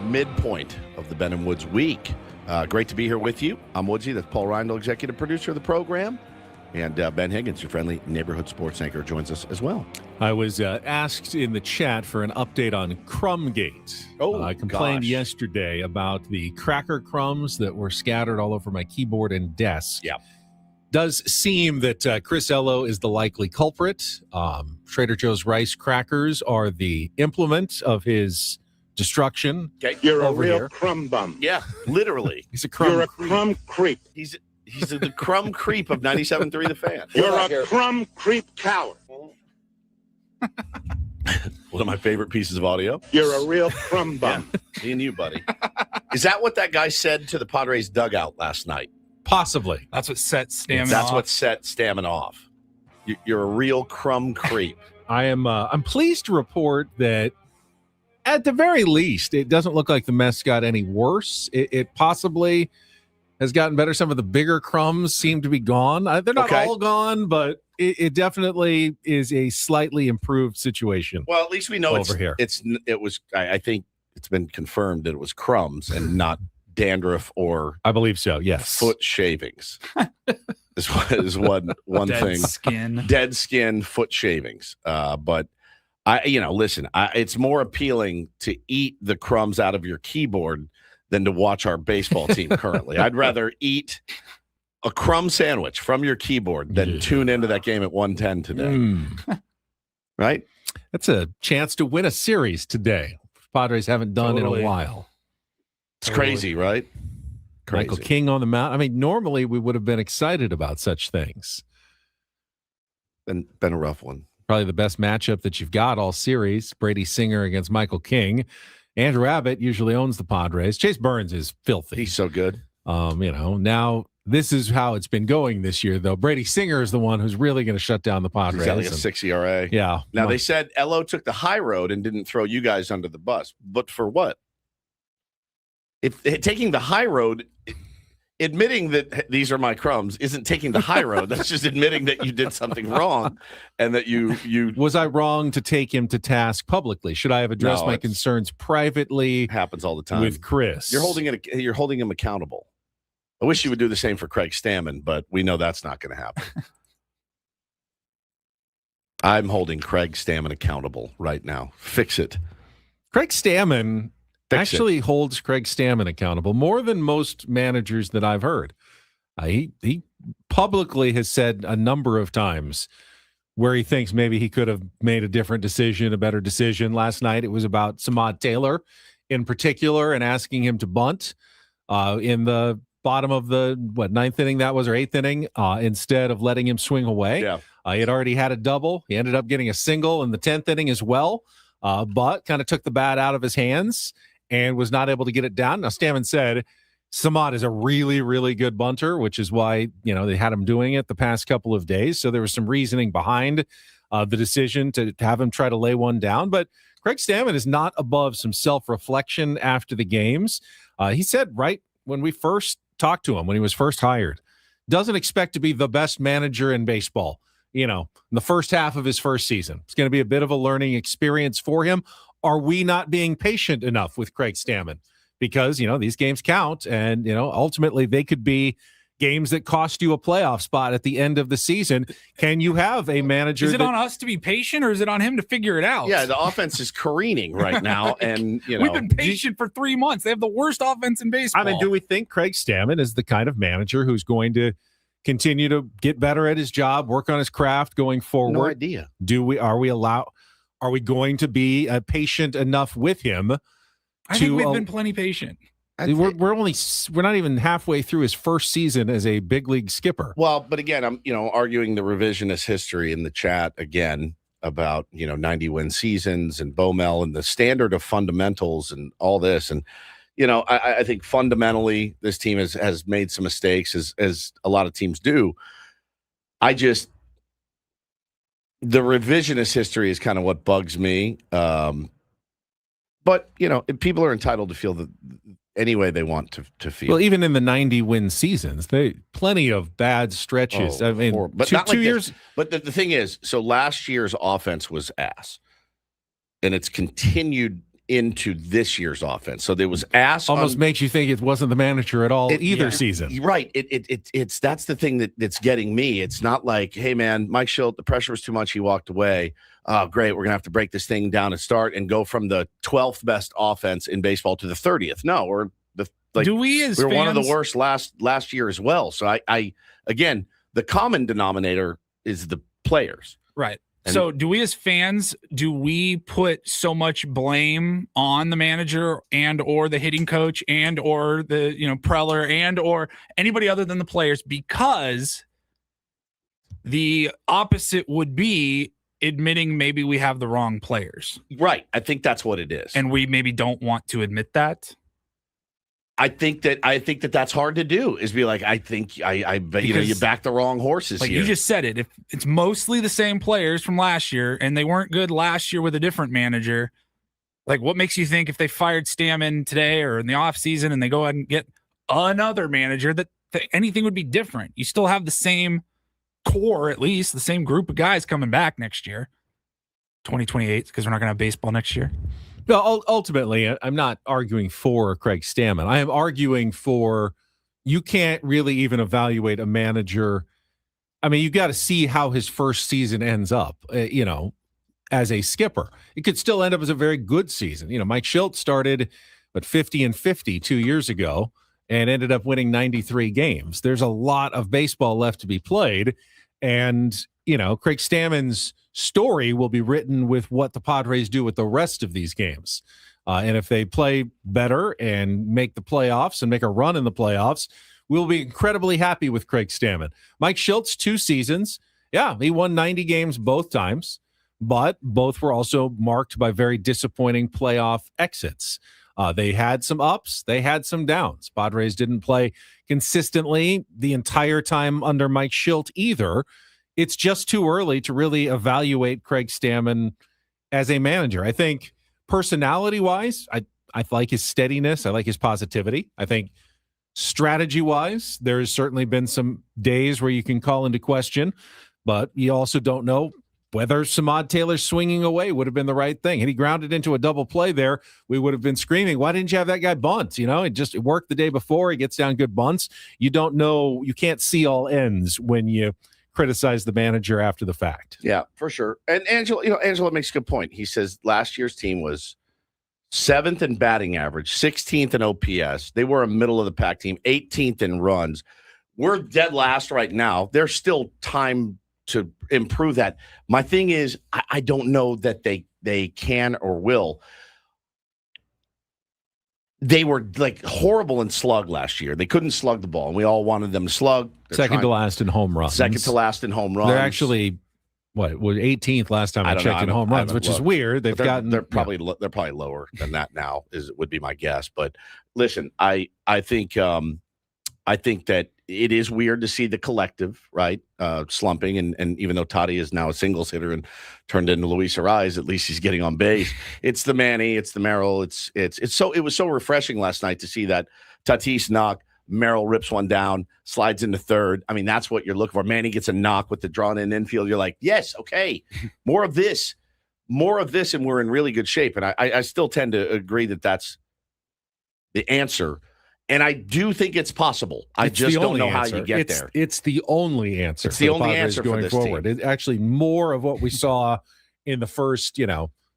Speaker 1: midpoint of the Ben and Woods week. Great to be here with you. I'm Woodsy. That's Paul Reindl, executive producer of the program. And Ben Higgins, your friendly neighborhood sports anchor, joins us as well.
Speaker 2: I was asked in the chat for an update on Crumbgate. I complained yesterday about the cracker crumbs that were scattered all over my keyboard and desk.
Speaker 1: Yeah.
Speaker 2: Does seem that Chris Ello is the likely culprit. Trader Joe's rice crackers are the implement of his destruction.
Speaker 1: Okay.
Speaker 4: You're a
Speaker 2: over
Speaker 4: real
Speaker 2: here.
Speaker 4: crumb bum.
Speaker 1: Yeah, literally.
Speaker 2: He's a crumb
Speaker 4: You're a
Speaker 2: creep.
Speaker 4: crumb creep.
Speaker 1: He's the crumb creep of 97.3 The Fan.
Speaker 4: You're a crumb creep coward.
Speaker 1: One of my favorite pieces of audio.
Speaker 4: You're a real crumb bum.
Speaker 1: Yeah, me and you, buddy. Is that what that guy said to the Padres dugout last night?
Speaker 2: Possibly.
Speaker 3: That's what set Stammen off.
Speaker 1: That's what set Stammen off. You're a real crumb creep.
Speaker 2: I'm pleased to report that at the very least, it doesn't look like the mess got any worse. It possibly has gotten better. Some of the bigger crumbs seem to be gone. They're not all gone, but it definitely is a slightly improved situation.
Speaker 1: Well, at least we know
Speaker 2: over here.
Speaker 1: It was. I think it's been confirmed that it was crumbs and not dandruff or
Speaker 2: I believe so. Yes,
Speaker 1: foot shavings is one
Speaker 3: Dead
Speaker 1: thing.
Speaker 3: Skin.
Speaker 1: Dead skin, foot shavings. But listen. It's more appealing to eat the crumbs out of your keyboard than to watch our baseball team currently. I'd rather eat a crumb sandwich from your keyboard than tune into that game at 1:10 today. Right?
Speaker 2: That's a chance to win a series today. Padres haven't done in a while.
Speaker 1: It's crazy, right? Crazy.
Speaker 2: Michael King on the mound. I mean, normally we would have been excited about such things.
Speaker 1: Been a rough one.
Speaker 2: Probably the best matchup that you've got all series. Brady Singer against Michael King. Andrew Abbott usually owns the Padres. Chase Burns is filthy.
Speaker 1: He's so good.
Speaker 2: Now this is how it's been going this year, though. Brady Singer is the one who's really going to shut down the Padres.
Speaker 1: He's got like a 6 ERA.
Speaker 2: Yeah.
Speaker 1: Now, they said Ello took the high road and didn't throw you guys under the bus. But for what? If taking the high road, admitting that these are my crumbs isn't taking the high road. That's just admitting that you did something wrong and that you
Speaker 2: Was I wrong to take him to task publicly? Should I have addressed my concerns privately?
Speaker 1: Happens all the time
Speaker 2: with Chris.
Speaker 1: You're holding him accountable. I wish you would do the same for Craig Stammen, but we know that's not going to happen. I'm holding Craig Stammen accountable right now. Fix it.
Speaker 2: Craig Stammen actually holds Craig Stammen accountable more than most managers that I've heard. He publicly has said a number of times where he thinks maybe he could have made a different decision, a better decision. Last night it was about Samad Taylor in particular and asking him to bunt in the bottom of the ninth inning that was, or eighth inning, instead of letting him swing away.
Speaker 1: Yeah.
Speaker 2: He had already had a double. He ended up getting a single in the 10th inning as well, but kind of took the bat out of his hands and was not able to get it down. Now, Stammen said Samad is a really, really good bunter, which is why, they had him doing it the past couple of days. So there was some reasoning behind the decision to have him try to lay one down. But Craig Stammen is not above some self-reflection after the games. He said right when we first talked to him, when he was first hired, doesn't expect to be the best manager in baseball, in the first half of his first season. It's going to be a bit of a learning experience for him. Are we not being patient enough with Craig Stammen? Because, these games count and, ultimately they could be games that cost you a playoff spot at the end of the season. Can you have a manager?
Speaker 3: Is it on us to be patient or is it on him to figure it out?
Speaker 1: Yeah, the offense is careening right now. And,
Speaker 3: we've been patient for 3 months. They have the worst offense in baseball.
Speaker 2: I mean, do we think Craig Stammen is the kind of manager who's going to continue to get better at his job, work on his craft going forward?
Speaker 1: No idea.
Speaker 2: Are we going to be patient enough with him?
Speaker 3: I think we've been plenty patient.
Speaker 2: We're not even halfway through his first season as a big league skipper.
Speaker 1: Well, but again, I'm arguing the revisionist history in the chat again about 90 win seasons and Bomel and the standard of fundamentals and all this. And I think fundamentally this team has made some mistakes as a lot of teams do. The revisionist history is kind of what bugs me. But people are entitled to feel that any way they want to feel.
Speaker 2: Well, even in the 90 win seasons, plenty of bad stretches. I mean,
Speaker 1: but
Speaker 2: two years.
Speaker 1: But the thing is, so last year's offense was ass. and it's continued into this year's offense. So there was
Speaker 2: almost makes you think it wasn't the manager at all either season.
Speaker 1: Right. It's that's the thing that's getting me. It's not like, hey man, Mike Schilt, the pressure was too much. He walked away. Oh, great. We're gonna have to break this thing down and start and go from the 12th best offense in baseball to the 30th. No, we're we're one of the worst last year as well. So I again, the common denominator is the players.
Speaker 3: Right. So do we as fans, do we put so much blame on the manager and or the hitting coach and or the Preller and or anybody other than the players, because the opposite would be admitting maybe we have the wrong players?
Speaker 1: Right. I think that's what it is.
Speaker 3: And we maybe don't want to admit that.
Speaker 1: I think that that's hard to do, is be like, I think you back the wrong horses
Speaker 3: like
Speaker 1: here.
Speaker 3: You just said it. If it's mostly the same players from last year and they weren't good last year with a different manager, like what makes you think if they fired Stammen today or in the offseason and they go ahead and get another manager that anything would be different? You still have the same core, at least the same group of guys coming back next year, 2028, because we're not going to have baseball next year.
Speaker 2: No, ultimately, I'm not arguing for Craig Stammen. I am arguing for you can't really even evaluate a manager. I mean, you got to see how his first season ends up, as a skipper. It could still end up as a very good season. Mike Schilt started at 50-50 2 years ago and ended up winning 93 games. There's a lot of baseball left to be played. And, Craig Stammen's story will be written with what the Padres do with the rest of these games. And if they play better and make the playoffs and make a run in the playoffs, we'll be incredibly happy with Craig Stammen. Mike Schilt's 2 seasons, he won 90 games both times, but both were also marked by very disappointing playoff exits. They had some ups, they had some downs. Padres didn't play consistently the entire time under Mike Schilt either. It's just too early to really evaluate Craig Stammen as a manager. I think personality-wise, I like his steadiness. I like his positivity. I think strategy-wise, there's certainly been some days where you can call into question, but you also don't know whether Samad Taylor swinging away would have been the right thing. Had he grounded into a double play there, we would have been screaming, why didn't you have that guy bunt? It worked the day before. He gets down good bunts. You don't know. You can't see all ends when you criticize the manager after the fact.
Speaker 1: Yeah, for sure. And Angelo makes a good point. He says last year's team was 7th in batting average, 16th in OPS. They were a middle of the pack team, 18th in runs. We're dead last right now. There's still time to improve that. My thing is, I don't know that they can or will. They were like horrible in slug last year. They couldn't slug the ball, and we all wanted them to slug.
Speaker 2: Second to last in home runs.
Speaker 1: Second to last in home runs.
Speaker 2: They're actually was 18th last time I checked in home runs, which is weird. They're
Speaker 1: probably lower than that now. Would be my guess. But listen, I think that it is weird to see the collective, right, slumping. And even though Toddy is now a singles hitter and turned into Luis Ariz, at least he's getting on base. It's the Manny, it's the Merrill. It was so refreshing last night to see that Tatis knock, Merrill rips one down, slides into third. I mean, that's what you're looking for. Manny gets a knock with the drawn in infield. You're like, yes, okay, more of this, and we're in really good shape. And I still tend to agree that that's the answer. And I do think it's possible. I just don't know how you get there.
Speaker 2: It's the only answer.
Speaker 1: It's the only answer
Speaker 2: going
Speaker 1: for this
Speaker 2: forward.
Speaker 1: team.
Speaker 2: It's actually more of what we saw in the first,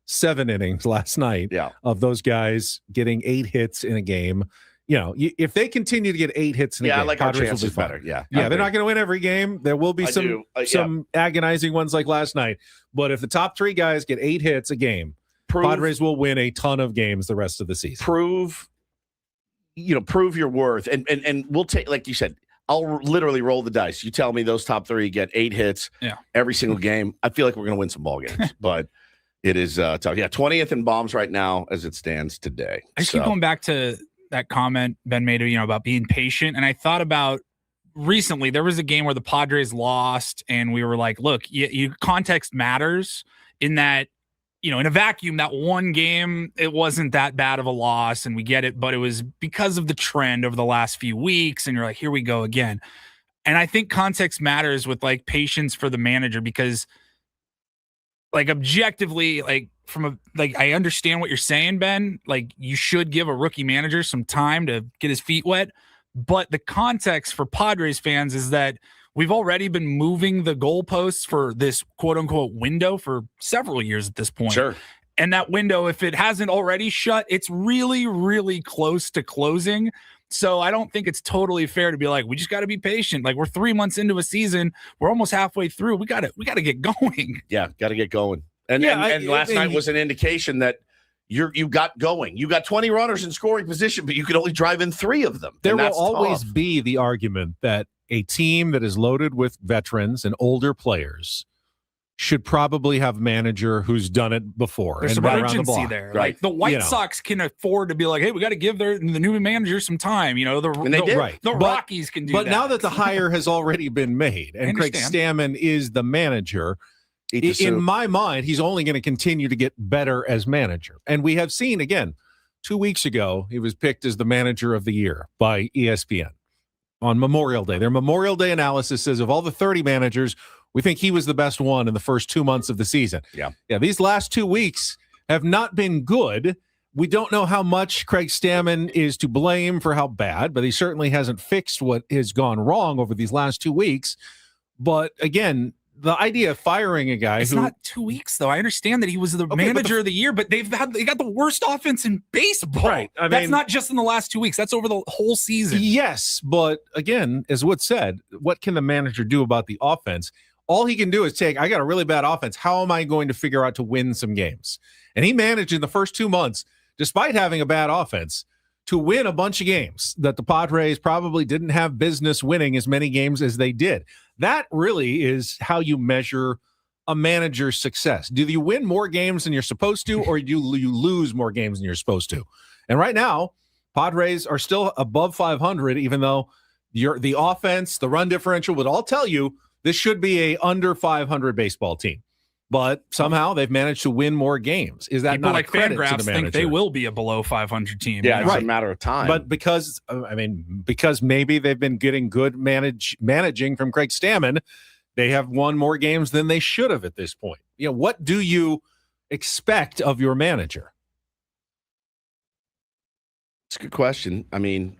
Speaker 2: 7 innings last night of those guys getting 8 hits in a game. If they continue to get 8 hits in a game,
Speaker 1: like
Speaker 2: Padres
Speaker 1: our chances
Speaker 2: will be
Speaker 1: better.
Speaker 2: Yeah, they're not going to win every game. There will be some agonizing ones like last night. But if the top 3 guys get 8 hits a game, Padres will win a ton of games the rest of the season.
Speaker 1: Prove your worth. And we'll take, like you said, I'll literally roll the dice. You tell me those top 3 get 8 hits every single game. I feel like we're going to win some ball games, but it is tough. 20th in bombs right now as it stands today.
Speaker 3: I just keep going back to that comment Ben made, about being patient. And I thought about recently, there was a game where the Padres lost and we were like, look, context matters in that, in a vacuum, that one game, it wasn't that bad of a loss and we get it, but it was because of the trend over the last few weeks. And you're like, here we go again. And I think context matters with like patience for the manager, because like objectively, like I understand what you're saying, Ben. Like you should give a rookie manager some time to get his feet wet. But the context for Padres fans is that we've already been moving the goalposts for this quote unquote window for several years at this point.
Speaker 1: Sure.
Speaker 3: And that window, if it hasn't already shut, it's really, really close to closing. So I don't think it's totally fair to be like, we just got to be patient. Like we're 3 months into a season. We're almost halfway through. We got to get going.
Speaker 1: Yeah. Got to get going. And last night was an indication that you got going. You got 20 runners in scoring position, but you could only drive in 3 of them.
Speaker 2: There will always be the argument that a team that is loaded with veterans and older players should probably have a manager who's done it before.
Speaker 3: There's some urgency there.
Speaker 1: Right.
Speaker 3: Like the White Sox can afford to be like, hey, we got to give the new manager some time. You know, the Rockies can do that.
Speaker 2: But now that the hire has already been made and Craig Stammen is the manager, in my mind, he's only going to continue to get better as manager. And we have seen, again, 2 weeks ago, he was picked as the manager of the year by ESPN on Memorial Day. Their Memorial Day analysis says of all the 30 managers, we think he was the best one in the first 2 months of the season.
Speaker 1: Yeah.
Speaker 2: These last 2 weeks have not been good. We don't know how much Craig Stammen is to blame for how bad, but he certainly hasn't fixed what has gone wrong over these last 2 weeks. But again, the idea of firing a guy
Speaker 3: it's not 2 weeks, though. I understand that he was the manager of the year, but they got the worst offense in baseball.
Speaker 2: Right. I
Speaker 3: That's
Speaker 2: mean,
Speaker 3: not just in the last 2 weeks. That's over the whole season.
Speaker 2: Yes, but again, as Wood said, what can the manager do about the offense? All he can do is I got a really bad offense. How am I going to figure out to win some games? And he managed in the first 2 months, despite having a bad offense, to win a bunch of games that the Padres probably didn't have business winning as many games as they did. That really is how you measure a manager's success. Do you win more games than you're supposed to, or do you lose more games than you're supposed to? And right now, Padres are still above 500, even though the offense, the run differential would all tell you this should be a under 500 baseball team. But somehow they've managed to win more games. Is that
Speaker 3: people
Speaker 2: not
Speaker 3: like
Speaker 2: a credit to
Speaker 3: Fangraphs
Speaker 2: the manager?
Speaker 3: think they will be a below 500 team?
Speaker 1: Yeah, it's a matter of time.
Speaker 2: But because maybe they've been getting good managing from Craig Stammen, they have won more games than they should have at this point. What do you expect of your manager?
Speaker 1: It's a good question. I mean,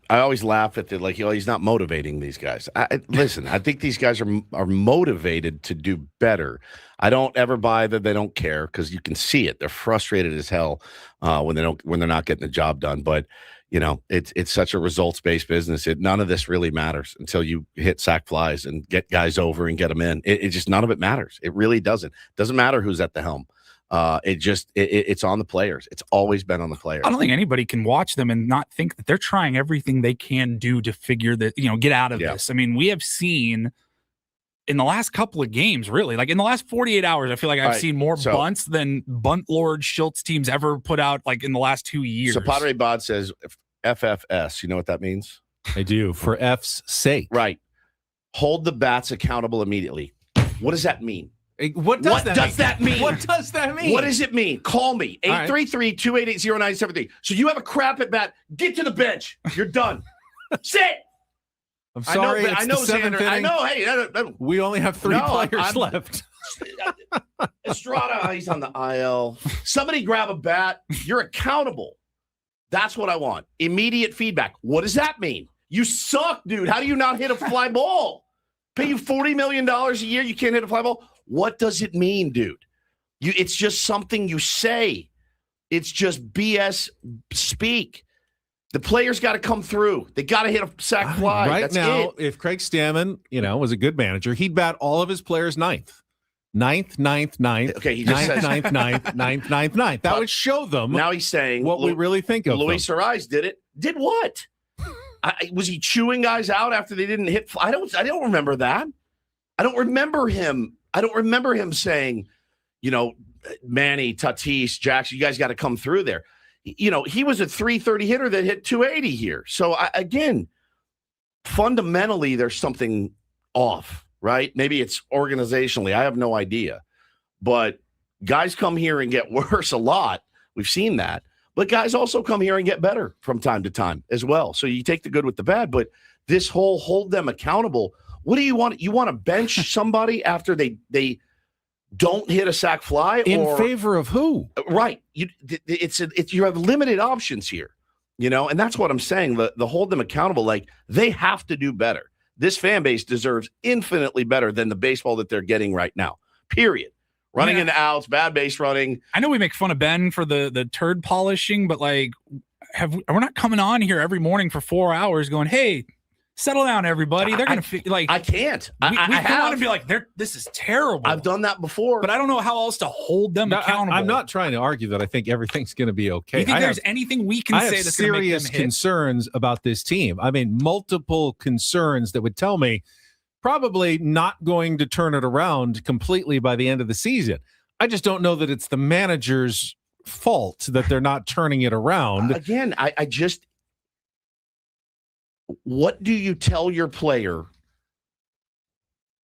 Speaker 1: I always laugh at he's not motivating these guys. Listen, I think these guys are motivated to do better. I don't ever buy that they don't care, because you can see it. They're frustrated as hell when they're not getting the job done. But it's such a results-based business. None of this really matters until you hit sack flies and get guys over and get them in. It just, none of it matters. It really doesn't. Doesn't matter who's at the helm. It's on the players. It's always been on the players.
Speaker 3: I don't think anybody can watch them and not think that they're trying everything they can do to figure that, get out of this. I mean, we have seen in the last couple of games, really, like in the last 48 hours, I feel like I've seen more bunts than Bunt Lord Schultz teams ever put out, like in the last 2 years.
Speaker 1: So Padre Bod says FFS. You know what that means?
Speaker 2: I do. For F's sake.
Speaker 1: Right. Hold the bats accountable immediately. What does that mean?
Speaker 2: What does that mean?
Speaker 1: What does that mean? What does it mean? Call me. 833-288-0973. So you have a crap at bat. Get to the bench. You're done. Sit.
Speaker 2: I'm sorry.
Speaker 1: I know, Xander. I know. Hey,
Speaker 2: we only have 3 players left.
Speaker 1: Estrada, he's on the IL. Somebody grab a bat. You're accountable. That's what I want. Immediate feedback. What does that mean? You suck, dude. How do you not hit a fly ball? Pay you $40 million a year. You can't hit a fly ball. What does it mean, dude? It's just something you say. It's just BS speak. The players got to come through. They got to hit a sack fly.
Speaker 2: Right
Speaker 1: That's
Speaker 2: now,
Speaker 1: it.
Speaker 2: if Craig Stammen, was a good manager, he'd bat all of his players ninth. Ninth.
Speaker 1: Okay, he just says
Speaker 2: ninth. That would show them.
Speaker 1: Now he's saying
Speaker 2: what we really think of.
Speaker 1: Luis Ariz did it. Did what? Was he chewing guys out after they didn't hit? I don't remember that. I don't remember him saying, Manny, Tatis, Jackson, you guys got to come through there. He was a 330 hitter that hit 280 here. So again, fundamentally, there's something off, right? Maybe it's organizationally. I have no idea. But guys come here and get worse a lot. We've seen that. But guys also come here and get better from time to time as well. So you take the good with the bad. But this whole hold them accountable. What do you want? You want to bench somebody after they don't hit a sac fly?
Speaker 2: In favor of who?
Speaker 1: Right. You have limited options here, and that's what I'm saying. The hold them accountable, like they have to do better. This fan base deserves infinitely better than the baseball that they're getting right now, period. Running into outs, bad base running.
Speaker 3: I know we make fun of Ben for the turd polishing, but like, we're not coming on here every morning for 4 hours going, hey, settle down, everybody. They're going to like.
Speaker 1: I can't.
Speaker 3: We come on and be like, this is terrible.
Speaker 1: I've done that before.
Speaker 3: But I don't know how else to hold them accountable.
Speaker 2: I'm not trying to argue that I think everything's going to be okay.
Speaker 3: You think there's anything we can say that's going to make them hit?
Speaker 2: serious concerns about this team. I mean, multiple concerns that would tell me probably not going to turn it around completely by the end of the season. I just don't know that it's the manager's fault that they're not turning it around.
Speaker 1: Again, I just, what do you tell your player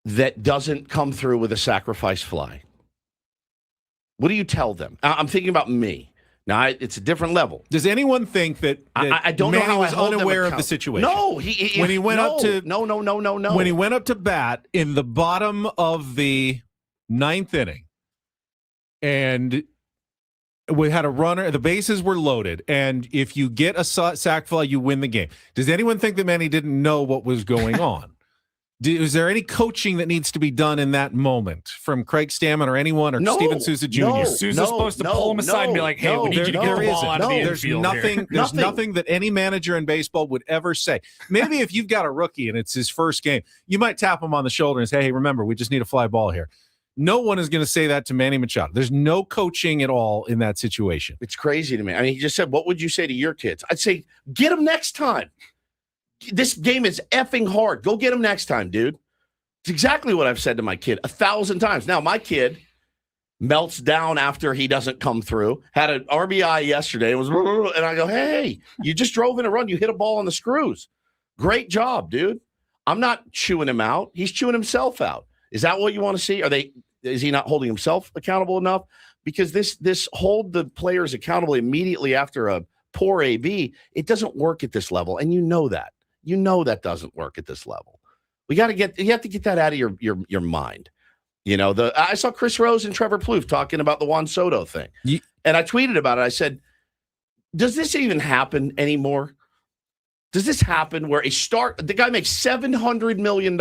Speaker 1: that doesn't come through with a sacrifice fly? What do you tell them? I'm thinking about me. Now, it's a different level.
Speaker 2: Does anyone think that
Speaker 1: I don't know how
Speaker 2: I was unaware of the situation?
Speaker 1: No,
Speaker 2: when he went up to
Speaker 1: no.
Speaker 2: When he went up to bat in the bottom of the ninth inning, and we had a runner, the bases were loaded, and if you get a sac fly, you win the game. Does anyone think that Manny didn't know what was going on? Is there any coaching that needs to be done in that moment from Craig Stammen or anyone or Steven Souza Jr.?
Speaker 3: Souza's supposed to pull him aside and be like, hey, we need you to get the ball out of the infield here.
Speaker 2: There's nothing that any manager in baseball would ever say. Maybe if you've got a rookie and it's his first game, you might tap him on the shoulder and say, hey, remember, we just need a fly ball here. No one is going to say that to Manny Machado. There's no coaching at all in that situation.
Speaker 1: It's crazy to me. I mean, he just said, what would you say to your kids? I'd say, get them next time. This game is effing hard. Go get them next time, dude. It's exactly what I've said to my kid 1,000 times. Now, my kid melts down after he doesn't come through. Had an RBI yesterday. And I go, hey, you just drove in a run. You hit a ball on the screws. Great job, dude. I'm not chewing him out. He's chewing himself out. Is that what you want to see? Is he not holding himself accountable enough? Because this hold the players accountable immediately after a poor AB, it doesn't work at this level. And you know that. You know that doesn't work at this level. You have to get that out of your mind. I saw Chris Rose and Trevor Plouffe talking about the Juan Soto thing. And I tweeted about it. I said, does this even happen anymore? Does this happen where the guy makes $700 million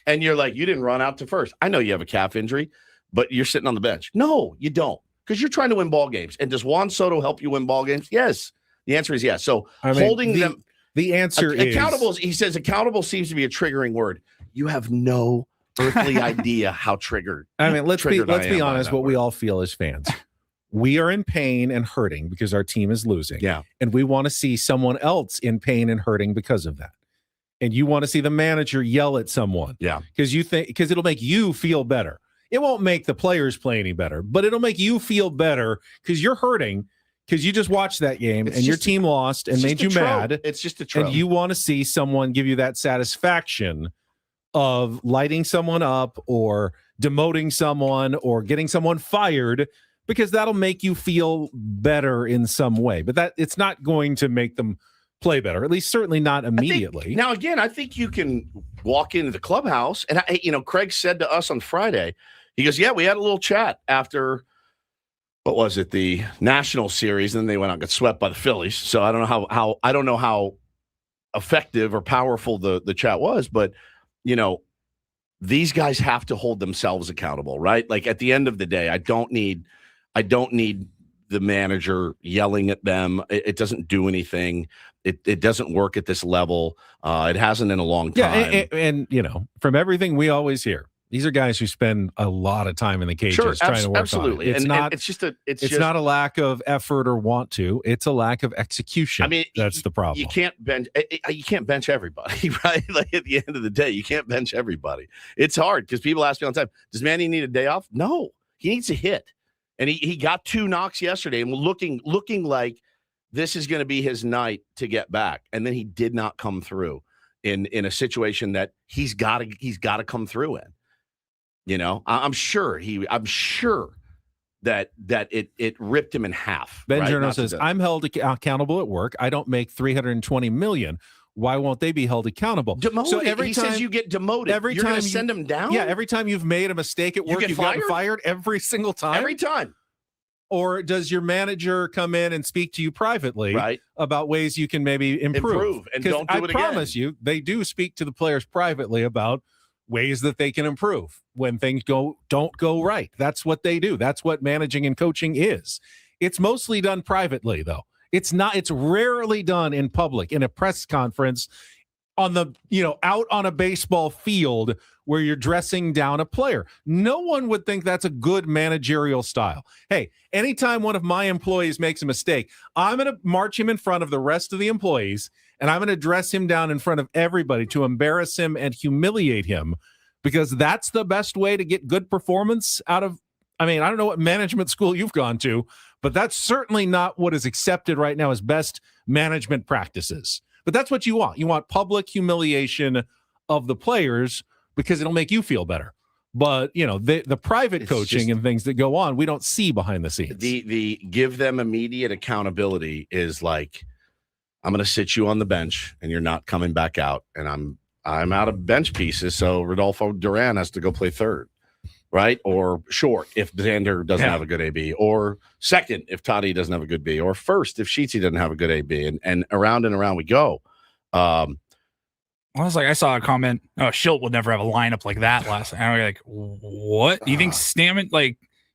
Speaker 1: and you're like, you didn't run out to first. I know you have a calf injury, but you're sitting on the bench. No, you don't, because you're trying to win ball games. And does Juan Soto help you win ball games? Yes. The answer is yes. So holding them.
Speaker 2: The answer is
Speaker 1: accountable. He says accountable seems to be a triggering word. You have no earthly idea how triggered.
Speaker 2: I mean, let's be honest. What we all feel as fans, we are in pain and hurting because our team is losing.
Speaker 1: Yeah,
Speaker 2: and we want to see someone else in pain and hurting because of that. And you want to see the manager yell at someone.
Speaker 1: Yeah,
Speaker 2: because it'll make you feel better. It won't make the players play any better, but it'll make you feel better because you're hurting. Because you just watched that game and your team lost and made you mad.
Speaker 1: It's just a trope.
Speaker 2: And you want to see someone give you that satisfaction of lighting someone up or demoting someone or getting someone fired, because that'll make you feel better in some way. But it's not going to make them play better, at least certainly not immediately.
Speaker 1: I think you can walk into the clubhouse. And, Craig said to us on Friday, he goes, yeah, we had a little chat after – what was it, the National Series, and then they went out and got swept by the Phillies. So I don't know how effective or powerful the chat was, but these guys have to hold themselves accountable, right? Like at the end of the day, I don't need the manager yelling at them. It doesn't do anything. It doesn't work at this level. It hasn't in a long time.
Speaker 2: Yeah, and from everything we always hear, these are guys who spend a lot of time in the cages trying to work
Speaker 1: absolutely.
Speaker 2: on it.
Speaker 1: It's
Speaker 2: not a lack of effort or want to. It's a lack of execution. I mean, that's the problem.
Speaker 1: You can't bench everybody, right? Like at the end of the day, you can't bench everybody. It's hard because people ask me all the time, does Manny need a day off? No, he needs a hit. And he got 2 knocks yesterday and looking like this is going to be his night to get back. And then he did not come through in a situation that he's got to come through in. I'm sure that it ripped him in half.
Speaker 2: Ben
Speaker 1: right?
Speaker 2: Journo says, I'm held accountable at work. I don't make $320 million. why won't they be held accountable?
Speaker 1: Demoted.
Speaker 2: So every
Speaker 1: he
Speaker 2: time
Speaker 1: says you get demoted.
Speaker 2: every
Speaker 1: You're
Speaker 2: time
Speaker 1: going to send them down?
Speaker 2: Yeah, every time you've made a mistake at work, you've gotten fired every single time?
Speaker 1: Every time.
Speaker 2: Or does your manager come in and speak to you privately about ways you can maybe improve?
Speaker 1: And don't do it again.
Speaker 2: I promise you, they do speak to the players privately about ways that they can improve when things don't go right. That's what they do. That's what managing and coaching is. It's mostly done privately, though. It's rarely done in public, in a press conference, on the, out on a baseball field where you're dressing down a player. No one would think that's a good managerial style. Hey, anytime one of my employees makes a mistake, I'm going to march him in front of the rest of the employees, and I'm going to dress him down in front of everybody to embarrass him and humiliate him, because that's the best way to get good performance out of, I don't know what management school you've gone to, but that's certainly not what is accepted right now as best management practices. But that's what you want. You want public humiliation of the players because it'll make you feel better. But, the private coaching and things that go on, we don't see behind the scenes.
Speaker 1: The give them immediate accountability is like, I'm going to sit you on the bench and you're not coming back out. And I'm out of bench pieces, so Rodolfo Duran has to go play third, right? Or short if Xander doesn't have a good AB, or second if Toddy doesn't have a good B, or first if Sheetsy doesn't have a good AB, and around we go.
Speaker 3: I saw a comment, Schilt would never have a lineup like that last night. I'm like, what? You think Stammen,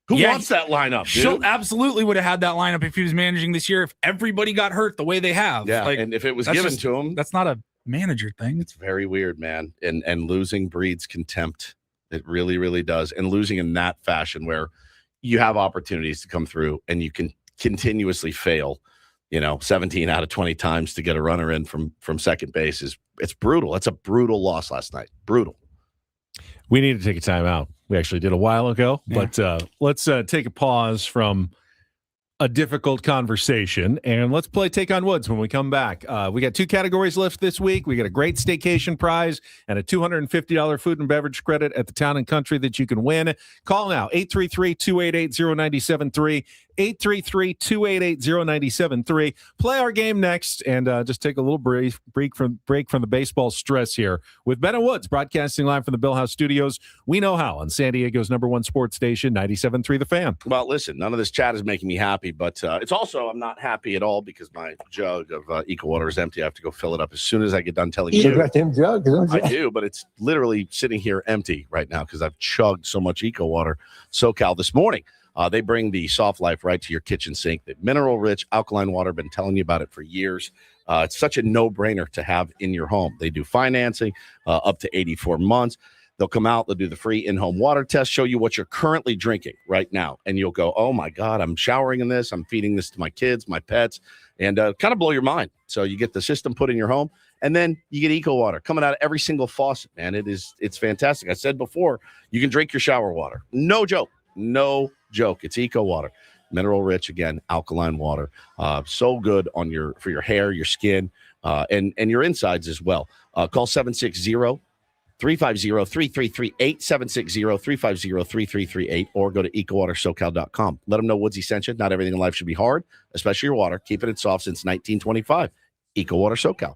Speaker 1: who wants that lineup, dude?
Speaker 3: Schilt absolutely would have had that lineup if he was managing this year, if everybody got hurt the way they have.
Speaker 1: Yeah, and if it was given to him.
Speaker 3: That's not a manager thing.
Speaker 1: It's very weird, man. And losing breeds contempt. It really, really does. And losing in that fashion where you have opportunities to come through and you can continuously fail, 17 out of 20 times to get a runner in from second base it's brutal. That's a brutal loss last night. Brutal.
Speaker 2: We need to take a time out. We actually did a while ago, but let's take a pause from a difficult conversation, and let's play Take on Woods when we come back. We got 2 categories left this week. We got a great staycation prize and a $250 food and beverage credit at the Town and Country that you can win. Call now, 833-288-0973, 833-288-0973. Play our game next, and just take a little break from the baseball stress here with Ben and Woods, broadcasting live from the Bill House Studios. We know how on San Diego's #1 sports station, 97.3 The Fan.
Speaker 1: Well, listen, none of this chat is making me happy, but it's also, I'm not happy at all because my jug of Eco Water is empty. I have to go fill it up as soon as I get done telling you.
Speaker 17: You got them jug, don't you?
Speaker 1: I do, but it's literally sitting here empty right now because I've chugged so much Eco Water. SoCal this morning. They bring the soft life right to your kitchen sink. The mineral-rich alkaline water. Been telling you about it for years. It's such a no-brainer to have in your home. They do financing up to 84 months. They'll come out. They'll do the free in-home water test, show you what you're currently drinking right now. And you'll go, oh, my God, I'm showering in this. I'm feeding this to my kids, my pets, and kind of blow your mind. So you get the system put in your home, and then you get Eco Water coming out of every single faucet, man. It's fantastic. I said before, you can drink your shower water. No joke. No joke. It's Eco Water, mineral rich, again, alkaline water. So good on for your hair, your skin, and your insides as well. Call 760-350-3338, 760-350-3338, or go to ecowatersocal.com. Let them know Woodsy sent you. Not everything in life should be hard, especially your water. Keeping it soft since 1925. Eco Water SoCal.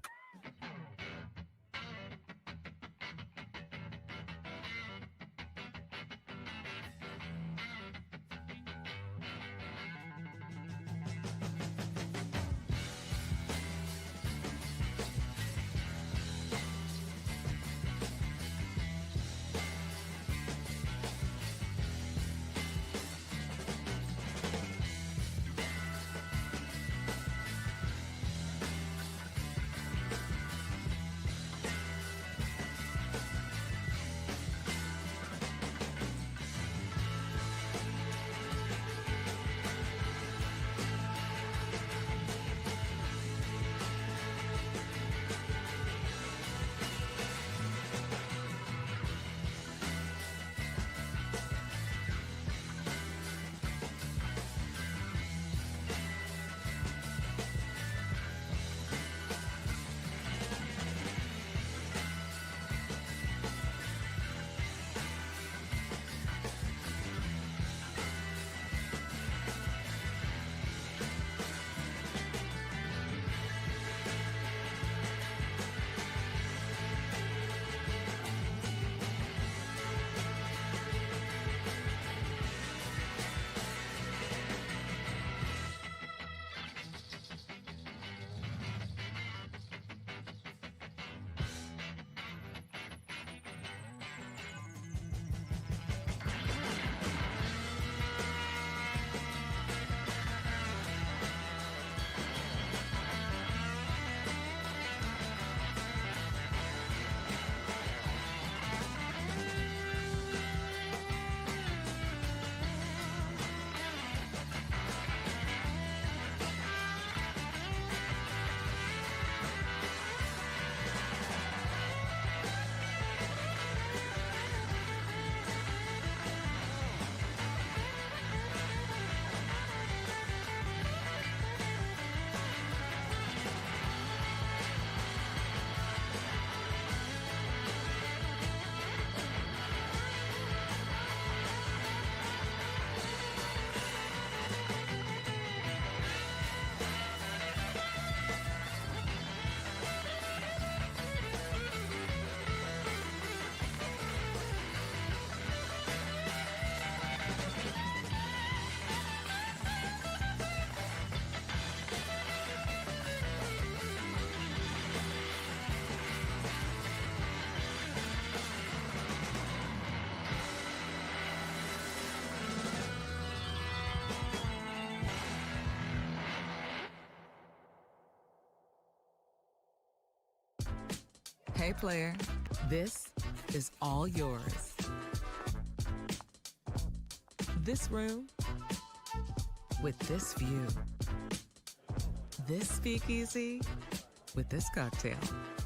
Speaker 5: Hey, player, this is all yours. This room with this view. This speakeasy with this cocktail.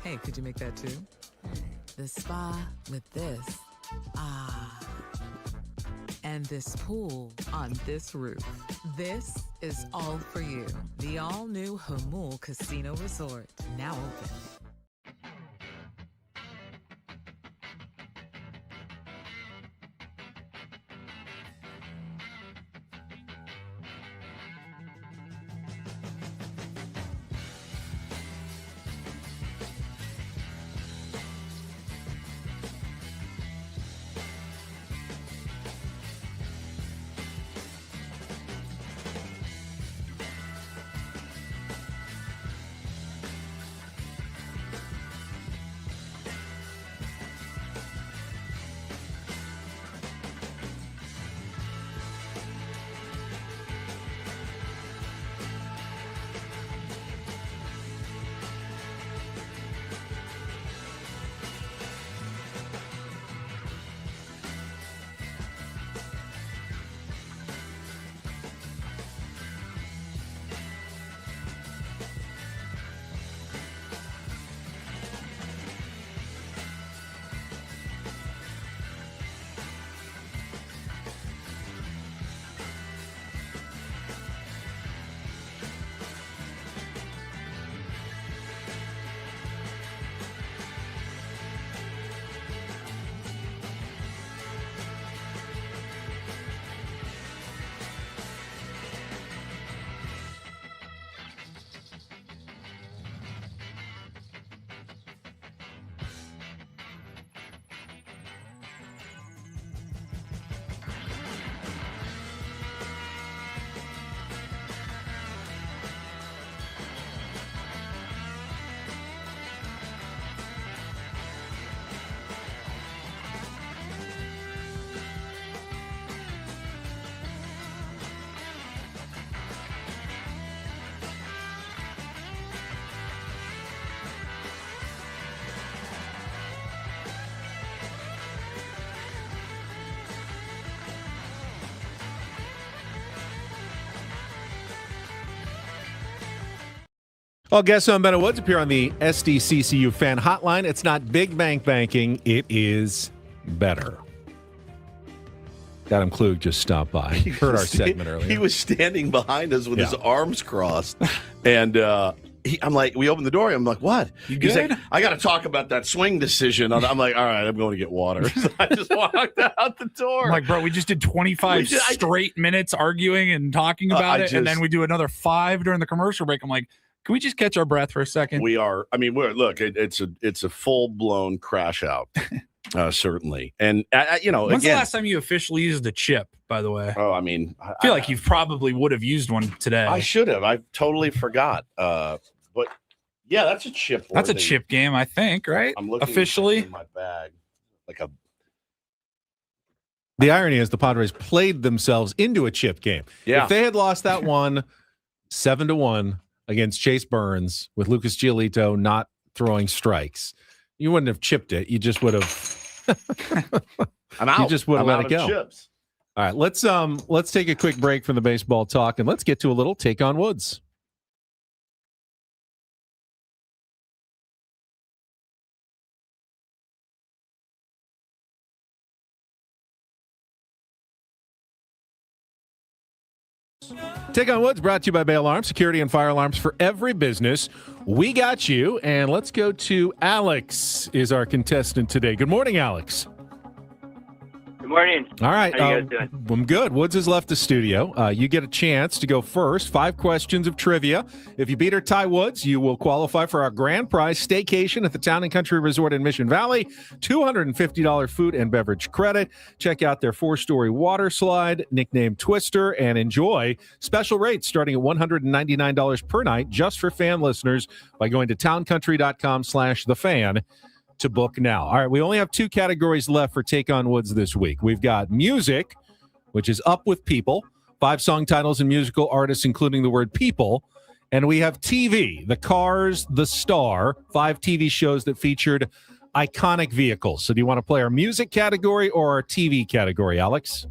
Speaker 5: Hey, could you make that too? The spa with this. Ah. And this pool on this roof. This is all for you. The all-new Hamul Casino Resort, now open.
Speaker 2: Well, guests on Better Woods appear on the SDCCU fan hotline. It's not big bank banking. It is better. Adam Klug just stopped by. Heard our segment earlier.
Speaker 1: He was standing behind us with his arms crossed. And I'm like, we opened the door. I'm like, what?
Speaker 3: You good?
Speaker 1: He's like, I got to talk about that swing decision. I'm like, all right, I'm going to get water. So I just walked out the door.
Speaker 3: I'm like, bro, we just did 25 straight minutes arguing and talking about it. And then we do another 5 during the commercial break. I'm like, can we just catch our breath for a second?
Speaker 1: We are. I mean, it's a full blown crash out, certainly. And
Speaker 3: when's the last time you officially used a chip? By the way,
Speaker 1: I mean,
Speaker 3: I feel like you probably would have used one today.
Speaker 1: I should have. I totally forgot. But yeah, that's a chip.
Speaker 3: That's a chip game, I think. Right?
Speaker 1: I'm looking
Speaker 3: officially
Speaker 1: in my bag, like a.
Speaker 2: The irony is the Padres played themselves into a chip game.
Speaker 1: Yeah.
Speaker 2: If they had lost that one 7-1 against Chase Burns with Lucas Giolito not throwing strikes, you wouldn't have chipped it. You just would have.
Speaker 1: I'm out.
Speaker 2: You just would have let it go.
Speaker 1: Chips.
Speaker 2: All right, let's take a quick break from the baseball talk and let's get to a little Take on Woods. Take on Woods brought to you by Bay Alarm, security and fire alarms for every business. We got you, and let's go to Alex is our contestant today. Good morning, Alex.
Speaker 17: Good morning.
Speaker 2: All right.
Speaker 17: How you guys doing?
Speaker 2: I'm good. Woods has left the studio. You get a chance to go first. 5 questions of trivia. If you beat or tie Woods, you will qualify for our grand prize staycation at the Town and Country Resort in Mission Valley. $250 food and beverage credit. Check out their 4-story water slide, nicknamed Twister, and enjoy special rates starting at $199 per night just for fan listeners by going to towncountry.com/thefan. to book now. All right, we only have 2 categories left for Take on Woods this week. We've got music, which is Up with People, 5 song titles and musical artists, including the word people, And we have TV, The Cars, The Star, 5 TV shows that featured iconic vehicles. So do you want to play our music category or our TV category, Alex?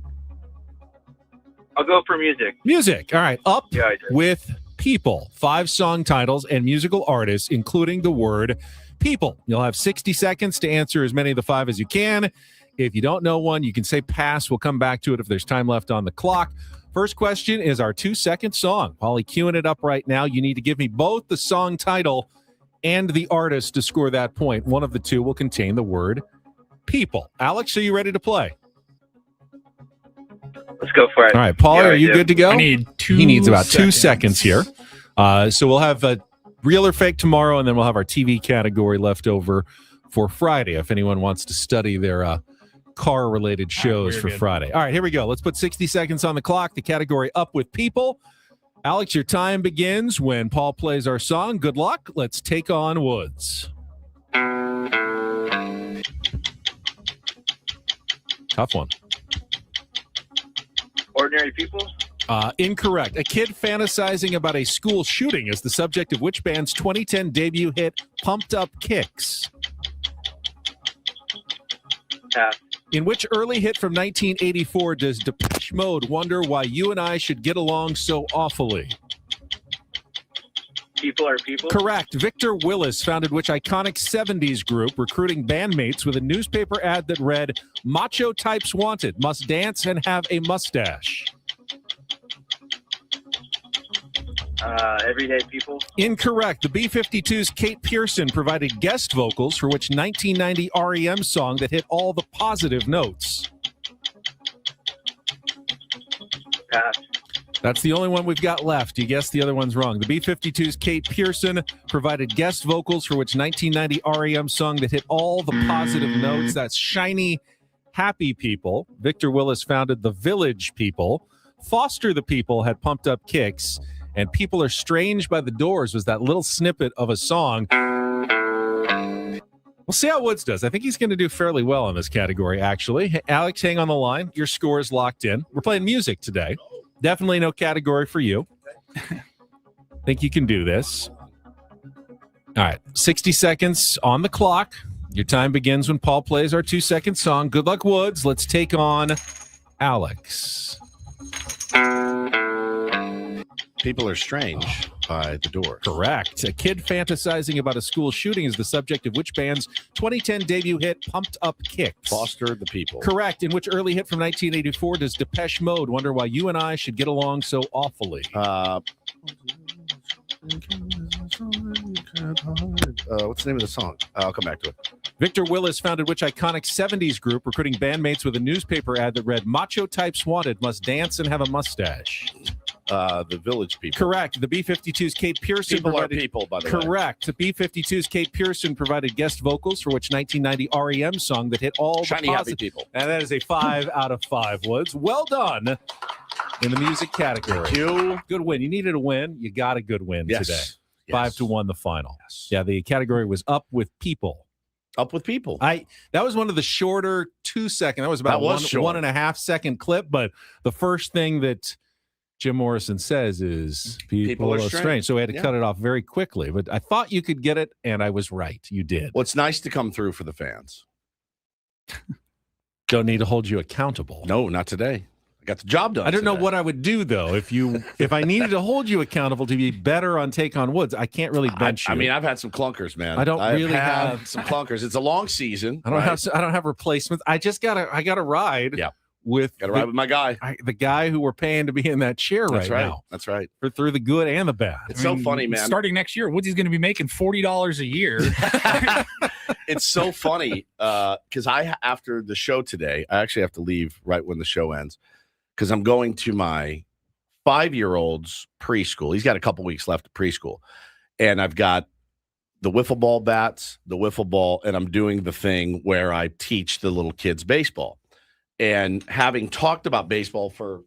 Speaker 17: I'll go for music.
Speaker 2: Music. All right. Up
Speaker 17: Yeah, I do.
Speaker 2: with People. 5 song titles and musical artists, including the word people. You'll have 60 seconds to answer as many of the 5 as you can. If you don't know one, you can say pass. We'll come back to it if there's time left on the clock. First question is our 2-second song. Paulie, queuing it up right now. You need to give me both the song title and the artist to score that point. One of the two will contain the word people. Alex, are you ready to play?
Speaker 17: Let's go for it.
Speaker 2: All right, Paulie, are you good to go?
Speaker 3: I need 2
Speaker 2: He needs about 2
Speaker 3: seconds.
Speaker 2: seconds here. So we'll have a real or fake tomorrow, and then we'll have our TV category left over for Friday if anyone wants to study their car-related shows for Friday. All right, here we go. Let's put 60 seconds on the clock. The category up with people. Alex, your time begins when Paul plays our song. Good luck. Let's take on Woods. Tough one.
Speaker 17: Ordinary people.
Speaker 2: Incorrect. A kid fantasizing about a school shooting is the subject of which band's 2010 debut hit, Pumped Up Kicks?
Speaker 17: Pass.
Speaker 2: In which early hit from 1984 does Depeche Mode wonder why you and I should get along so awfully?
Speaker 17: People are people.
Speaker 2: Correct. Victor Willis founded which iconic 70s group, recruiting bandmates with a newspaper ad that read, "Macho types wanted, must dance and have a mustache"?
Speaker 17: Everyday people.
Speaker 2: Incorrect. The B-52's Kate Pearson provided guest vocals for which 1990 REM song that hit all the positive notes?
Speaker 17: Pass.
Speaker 2: That's the only one we've got left. You guessed the other one's wrong. The B-52's Kate Pearson provided guest vocals for which 1990 REM song that hit all the positive notes? That's Shiny Happy People. Victor Willis founded the Village People. Foster the People had Pumped Up Kicks. And People Are Strange by the Doors was that little snippet of a song. We'll see how Woods does. I think he's going to do fairly well in this category, actually. Hey, Alex, hang on the line. Your score is locked in. We're playing music today. Definitely no category for you. Think you can do this. All right, 60 seconds on the clock. Your time begins when Paul plays our 2-second song. Good luck, Woods. Let's take on Alex.
Speaker 1: People Are Strange by The Doors.
Speaker 2: Correct. A kid fantasizing about a school shooting is the subject of which band's 2010 debut hit, Pumped Up Kicks?
Speaker 1: Foster the People.
Speaker 2: Correct. In which early hit from 1984 does Depeche Mode wonder why you and I should get along so awfully?
Speaker 1: What's the name of the song? I'll come back to it.
Speaker 2: Victor Willis founded which iconic 70s group, recruiting bandmates with a newspaper ad that read, "Macho types wanted, must dance and have a mustache"?
Speaker 1: The Village People.
Speaker 2: Correct. The B-52's Kate Pearson
Speaker 1: People
Speaker 2: provided,
Speaker 1: are people, by the way.
Speaker 2: Correct. The B-52's Kate Pearson provided guest vocals for which 1990 REM song that hit all
Speaker 1: Shiny
Speaker 2: the
Speaker 1: Happy
Speaker 2: positive.
Speaker 1: People.
Speaker 2: And that is a 5 out of 5, Woods. Well done in the music category.
Speaker 1: Thank you.
Speaker 2: Good win. You needed a win. You got a good win
Speaker 1: Yes.
Speaker 2: today.
Speaker 1: Yes.
Speaker 2: 5-1 the final.
Speaker 1: Yes.
Speaker 2: Yeah, the category was Up with People.
Speaker 1: Up with People.
Speaker 2: That was one of the shorter 2-second. That was about
Speaker 1: That was short.
Speaker 2: 1.5 second clip. But the first thing that Jim Morrison says is people are strange. So we had to cut it off very quickly. But I thought you could get it, and I was right. You did.
Speaker 1: Well, it's nice to come through for the fans.
Speaker 2: Don't need to hold you accountable.
Speaker 1: No, not today. I got the job done.
Speaker 2: I don't know
Speaker 1: today.
Speaker 2: what I would do though if I needed to hold you accountable to be better on Take on Woods. I can't really bench you.
Speaker 1: I mean, I've had some clunkers, man.
Speaker 2: I don't really
Speaker 1: have
Speaker 2: have
Speaker 1: some clunkers. It's a long season.
Speaker 2: I don't have replacements. I gotta ride.
Speaker 1: Yeah.
Speaker 2: Gotta
Speaker 1: ride with my guy.
Speaker 2: The guy who we're paying to be in that chair
Speaker 1: That's
Speaker 2: right
Speaker 1: right.
Speaker 2: now.
Speaker 1: That's right.
Speaker 2: Through the good and the bad.
Speaker 1: It's so funny, man.
Speaker 3: Starting next year, Woodsy's going to be making $40 a year.
Speaker 1: It's so funny because after the show today, I actually have to leave right when the show ends because I'm going to my 5-year-old's preschool. He's got a couple weeks left of preschool, and I've got the wiffle ball bats, the wiffle ball, and I'm doing the thing where I teach the little kids baseball. And having talked about baseball for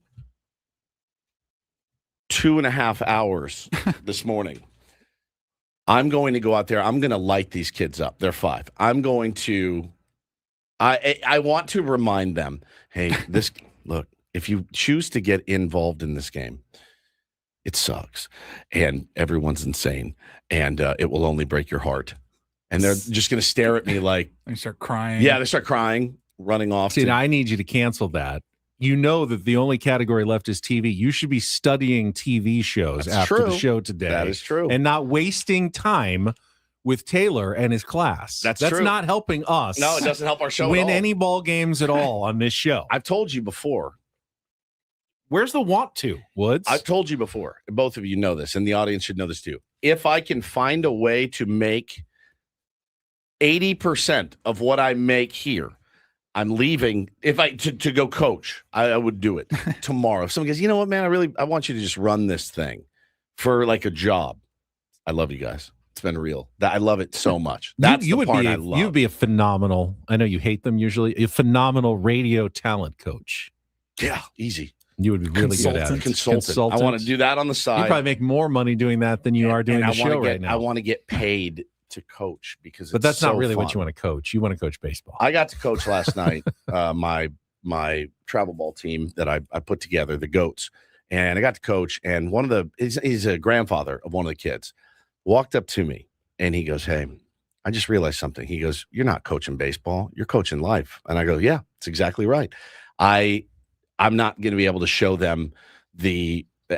Speaker 1: 2.5 hours this morning, I'm going to go out there. I'm going to light these kids up. They're 5. I'm going to I want to remind them, hey, look, if you choose to get involved in this game, It sucks. And everyone's insane. And it will only break your heart. And they're just going to stare at me like.
Speaker 3: They start crying.
Speaker 1: Yeah, they start crying, running off.
Speaker 2: See, I need you to cancel that. You know that the only category left is TV. You should be studying TV shows after the show today.
Speaker 1: That is true.
Speaker 2: And not wasting time with Taylor and his class.
Speaker 1: That's
Speaker 2: true. Not helping us.
Speaker 1: No, it doesn't help our show
Speaker 2: win
Speaker 1: at all.
Speaker 2: any ball games at all on this show.
Speaker 1: I've told you before.
Speaker 2: Where's the want to, Woods?
Speaker 1: I've told you before. Both of you know this, and the audience should know this too. If I can find a way to make 80% of what I make here, I'm leaving. If I to go coach, I would do it tomorrow. If someone goes, you know what, man, I want you to just run this thing for like a job. I love you guys. It's been real. I love it so much. That's the part I love.
Speaker 2: You'd be a phenomenal. I know you hate them usually. A phenomenal radio talent coach.
Speaker 1: Yeah, easy.
Speaker 2: You would be really good at it.
Speaker 1: Consultant. I want to do that on the side.
Speaker 2: You probably make more money doing that than you are doing the show right now.
Speaker 1: I want to get paid to coach because
Speaker 2: but that's not really what you want to coach. You want to coach baseball.
Speaker 1: I got to coach last night my travel ball team that I put together, the Goats, and I got to coach. And he's a grandfather of one of the kids, walked up to me and he goes, "Hey, I just realized something." He goes, "You're not coaching baseball, you're coaching life." And I go, "Yeah, that's exactly right. I'm not going to be able to show them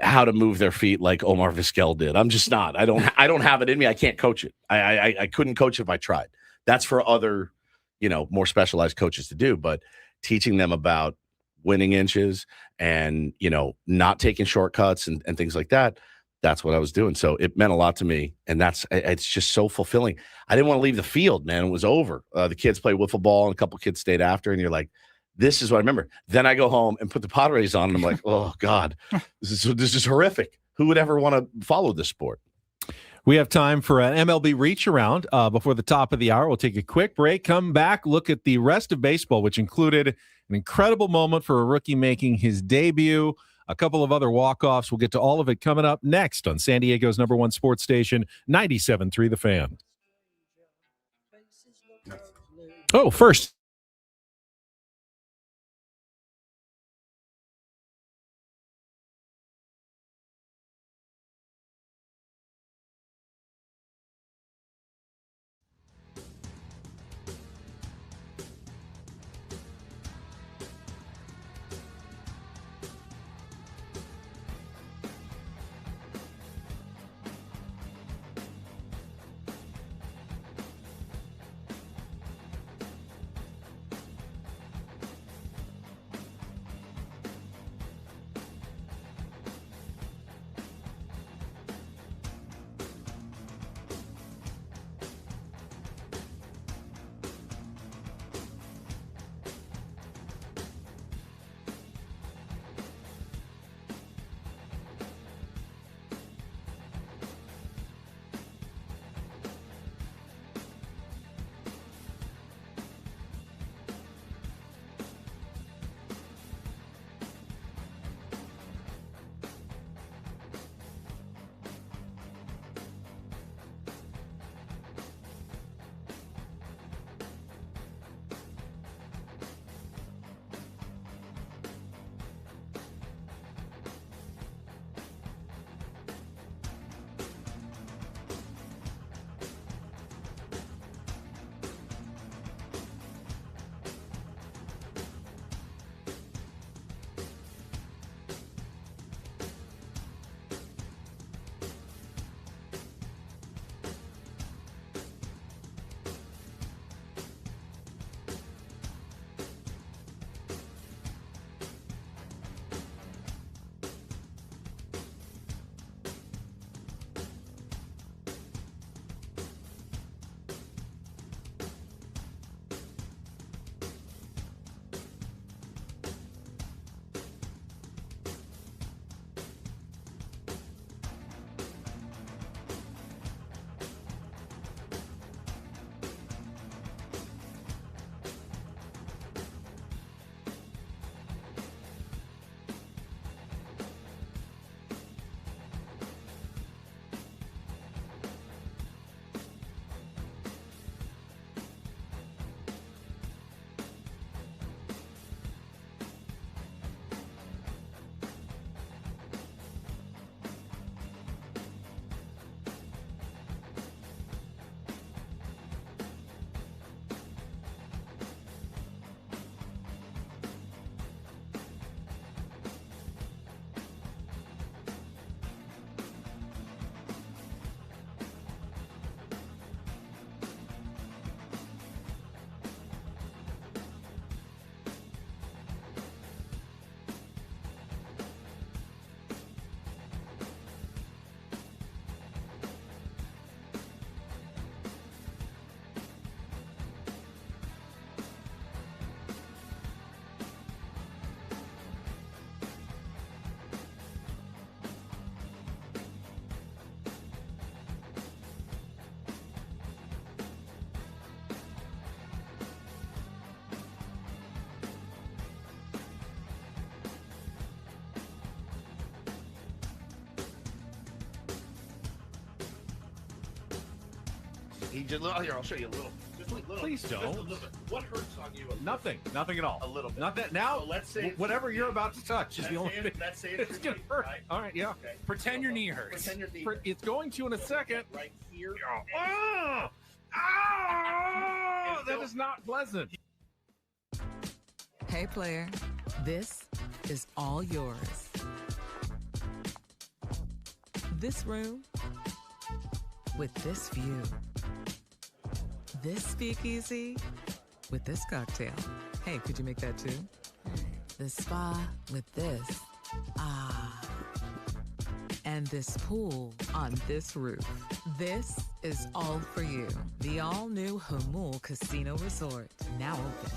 Speaker 1: how to move their feet like Omar Vizquel did. I'm just not. I don't have it in me. I can't coach it. I couldn't coach if I tried. That's for other, more specialized coaches to do. But teaching them about winning inches and, not taking shortcuts and things like that, that's what I was doing. So it meant a lot to me. And it's just so fulfilling. I didn't want to leave the field, man. It was over. The kids played wiffle ball and a couple kids stayed after. And you're like, this is what I remember. Then I go home and put the Padres on, and I'm like, oh, God, this is horrific. Who would ever want to follow this sport?
Speaker 2: We have time for an MLB Reacharound before the top of the hour. We'll take a quick break, come back, look at the rest of baseball, which included an incredible moment for a rookie making his debut, a couple of other walk-offs. We'll get to all of it coming up next on San Diego's #1 sports station, 97.3 The Fan. Oh, first.
Speaker 1: He just here. I'll show you a little. Just a little.
Speaker 2: Please don't.
Speaker 1: Just a little bit. What hurts on you?
Speaker 2: Nothing at all.
Speaker 1: A little bit.
Speaker 2: Not that now.
Speaker 1: So let's say
Speaker 2: whatever you're about to touch is the only thing.
Speaker 1: Let's say
Speaker 2: it's gonna hurt.
Speaker 1: Right?
Speaker 2: All right, yeah.
Speaker 1: Okay.
Speaker 3: Pretend your knee hurts.
Speaker 1: Pretend your knee.
Speaker 2: It's going to in a second.
Speaker 1: Right here.
Speaker 2: Oh, that is not pleasant.
Speaker 5: Hey, player, this is all yours. This room with this view. This speakeasy with this cocktail. Hey, could you make that too? The spa with this. And this pool on this roof. This is all for you. The all-new Hamul Casino Resort, now open.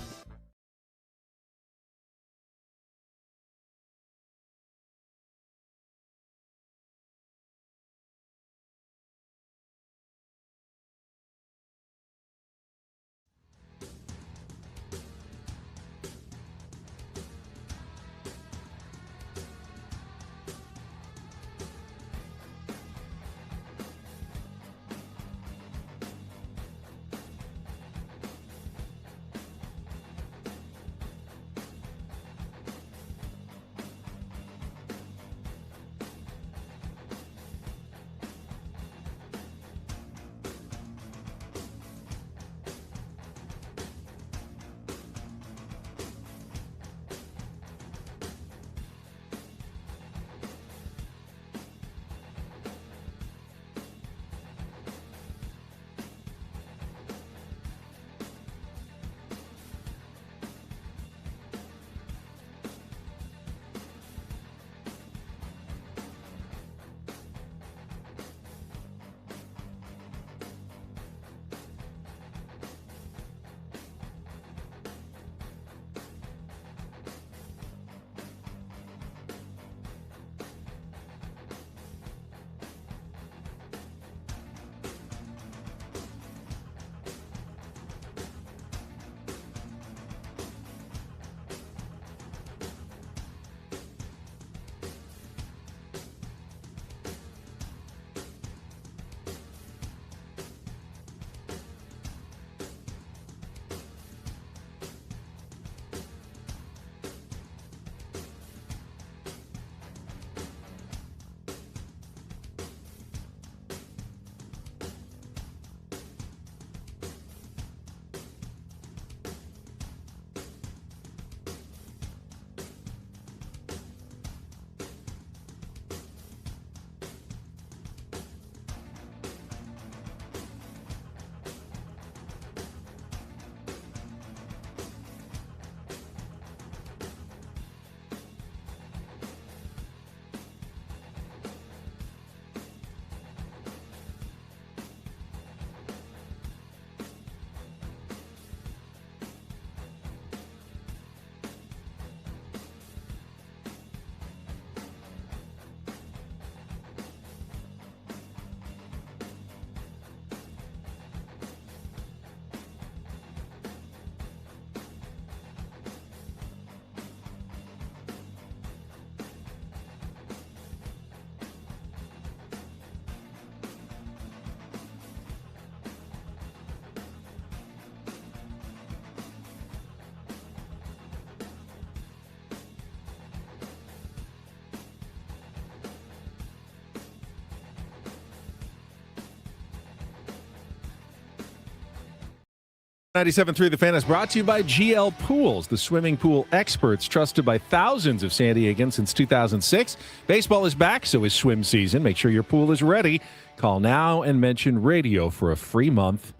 Speaker 2: .97.3 The Fan is brought to you by GL Pools, the swimming pool experts trusted by thousands of San Diegans since 2006. Baseball is back, so is swim season. Make sure your pool is ready. Call now and mention radio for a free month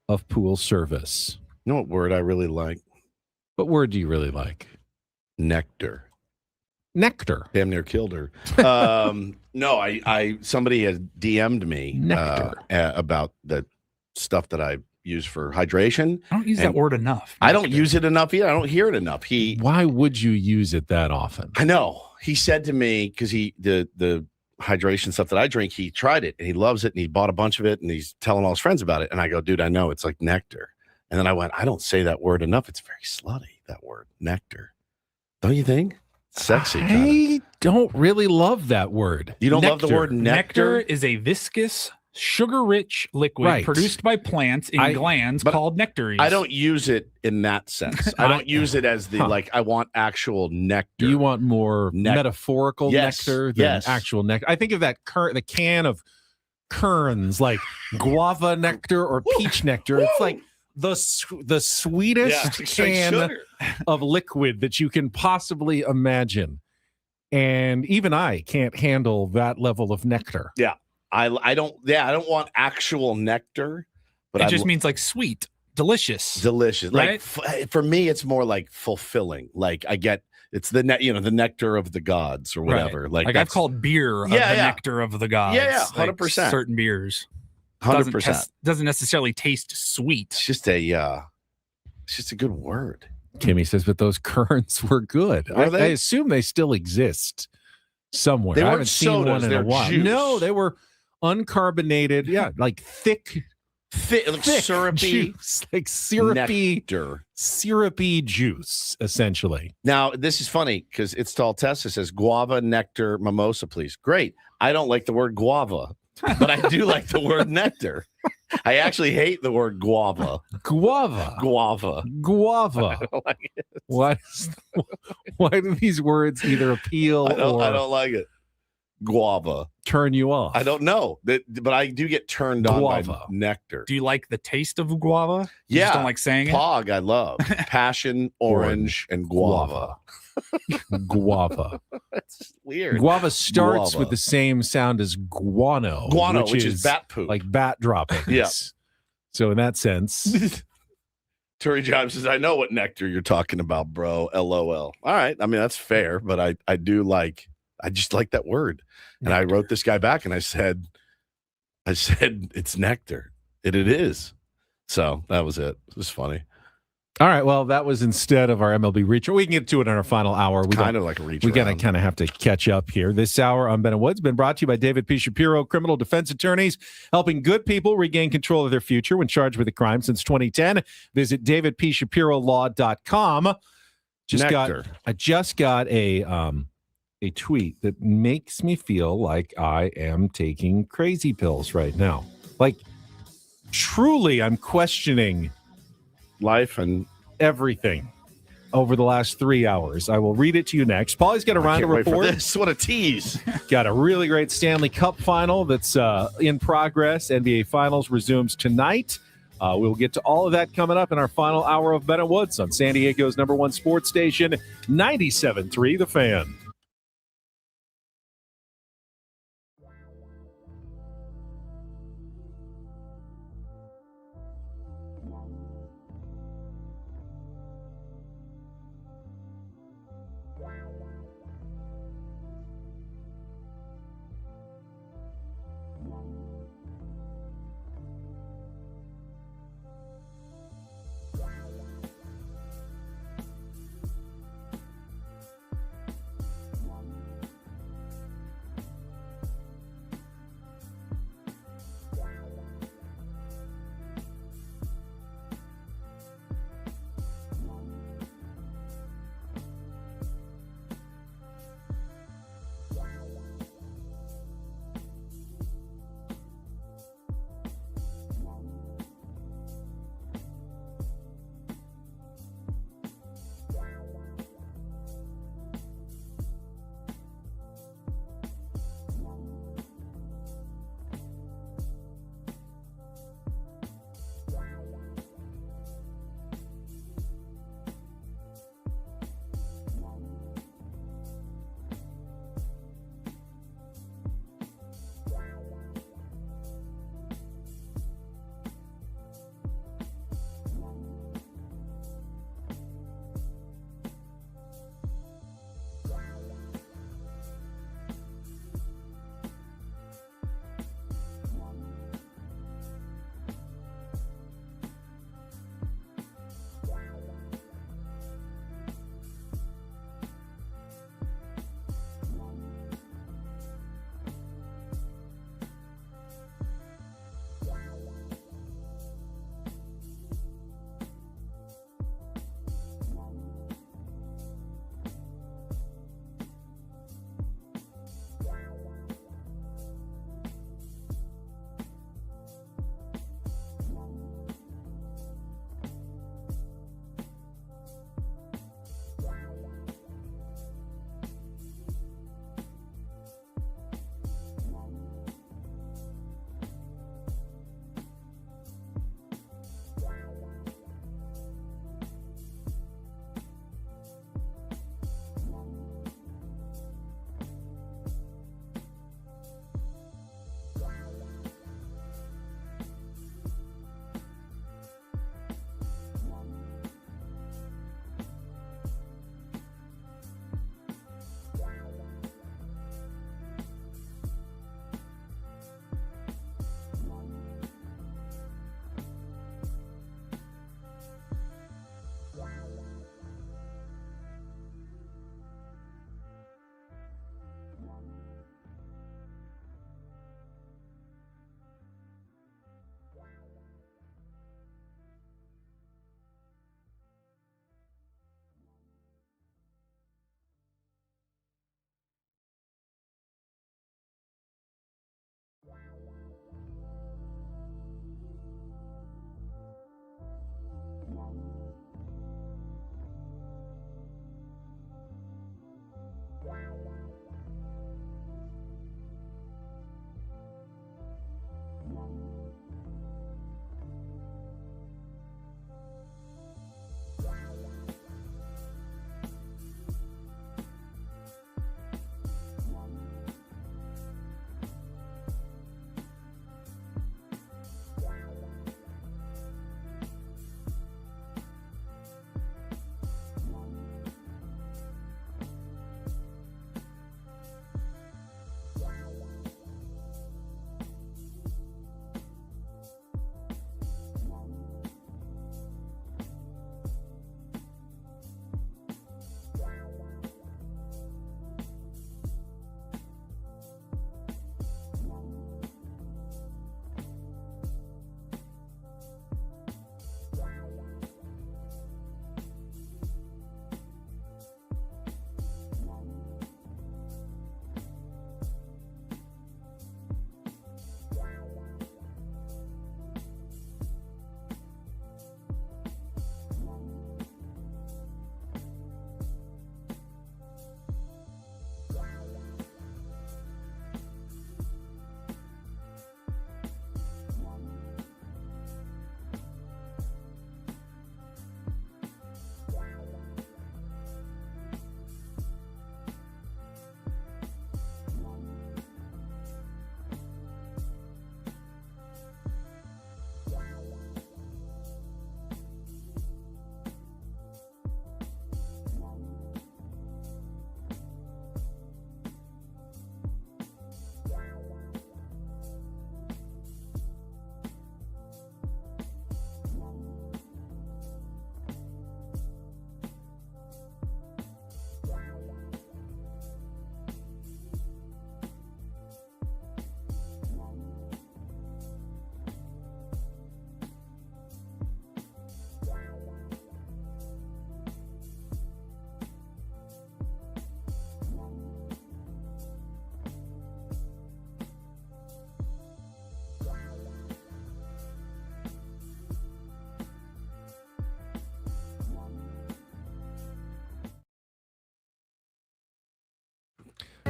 Speaker 2: of pool service.
Speaker 1: You know what word I really like?
Speaker 2: What word do you really like?
Speaker 1: Nectar.
Speaker 2: Nectar.
Speaker 1: Damn near killed her. No, I somebody had DM'd me about the stuff that I use for hydration.
Speaker 3: I don't use that word enough.
Speaker 1: I don't use it enough either. I don't hear it enough.
Speaker 2: Why would you use it that often?
Speaker 1: I know. He said to me, because the hydration stuff that I drink, he tried it and he loves it and he bought a bunch of it and he's telling all his friends about it. And I go, dude, I know it's like nectar. And then I went, I don't say that word enough. It's very slutty, that word, nectar. Don't you think? Sexy.
Speaker 2: I don't really love that word.
Speaker 1: You don't love the word nectar?
Speaker 3: Nectar is a viscous sugar-rich liquid produced by plants in glands called nectaries.
Speaker 1: I don't use it in that sense. I don't use it as the I want actual nectar.
Speaker 2: You want more metaphorical nectar than actual nectar. I think of that the can of Kerns, like guava nectar or peach nectar. It's like the sweetest can of liquid that you can possibly imagine. And even I can't handle that level of nectar.
Speaker 1: Yeah. I don't want actual nectar, but
Speaker 3: it just means like sweet, delicious.
Speaker 1: Right? Like for me, it's more like fulfilling. Like it's the the nectar of the gods or whatever.
Speaker 3: Right. Like I've called beer the nectar of the gods.
Speaker 1: Yeah, 100%.
Speaker 3: Like certain beers.
Speaker 1: 100%.
Speaker 3: Doesn't necessarily taste sweet.
Speaker 1: It's just a good word.
Speaker 2: Kimmy says, but those Kerns were good. I assume they still exist somewhere. I haven't seen one in a while.
Speaker 1: Juice.
Speaker 2: No, they were uncarbonated. Yeah, like thick
Speaker 1: syrupy
Speaker 2: juice, like syrupy
Speaker 1: nectar.
Speaker 2: Syrupy juice, essentially.
Speaker 1: Now, this is funny because it's tall Tessa says guava nectar mimosa, please. Great. I don't like the word guava, but I do like the word nectar. I actually hate the word guava.
Speaker 2: Guava.
Speaker 1: I don't like it.
Speaker 2: Why do these words either appeal or
Speaker 1: I don't like it? Guava.
Speaker 2: Turn you off?
Speaker 1: I don't know. But I do get turned on by nectar.
Speaker 3: Do you like the taste of guava? You
Speaker 1: Yeah.
Speaker 3: just don't like saying it?
Speaker 1: Pog, I love. Passion, orange, and guava.
Speaker 2: Guava.
Speaker 1: That's weird.
Speaker 2: Guava starts with the same sound as guano.
Speaker 1: Which is bat poop.
Speaker 2: Like bat droppings.
Speaker 1: Yeah.
Speaker 2: So in that sense.
Speaker 1: Turi Jive says, I know what nectar you're talking about, bro. LOL. All right. I mean, that's fair, but I just like that word. And I wrote this guy back and I said it's nectar. And it is. So that was it. It was funny.
Speaker 2: All right. Well, that was instead of our MLB Reacharound. We can get to it in our final hour.
Speaker 1: Kind of like a Reacharound.
Speaker 2: We gotta kind of have to catch up here. This hour on Ben and Woods been brought to you by David P. Shapiro, criminal defense attorneys, helping good people regain control of their future when charged with a crime since 2010. Visit davidpshapirolaw.com. I just got a tweet that makes me feel like I am taking crazy pills right now. Like, truly, I'm questioning
Speaker 1: life and
Speaker 2: everything over the last 3 hours. I will read it to you next. Paulie's got a Reindl Report.
Speaker 1: What a tease.
Speaker 2: Got a really great Stanley Cup final that's in progress. NBA Finals resumes tonight. We'll get to all of that coming up in our final hour of Ben and Woods on San Diego's #1 sports station, 97.3 The Fan.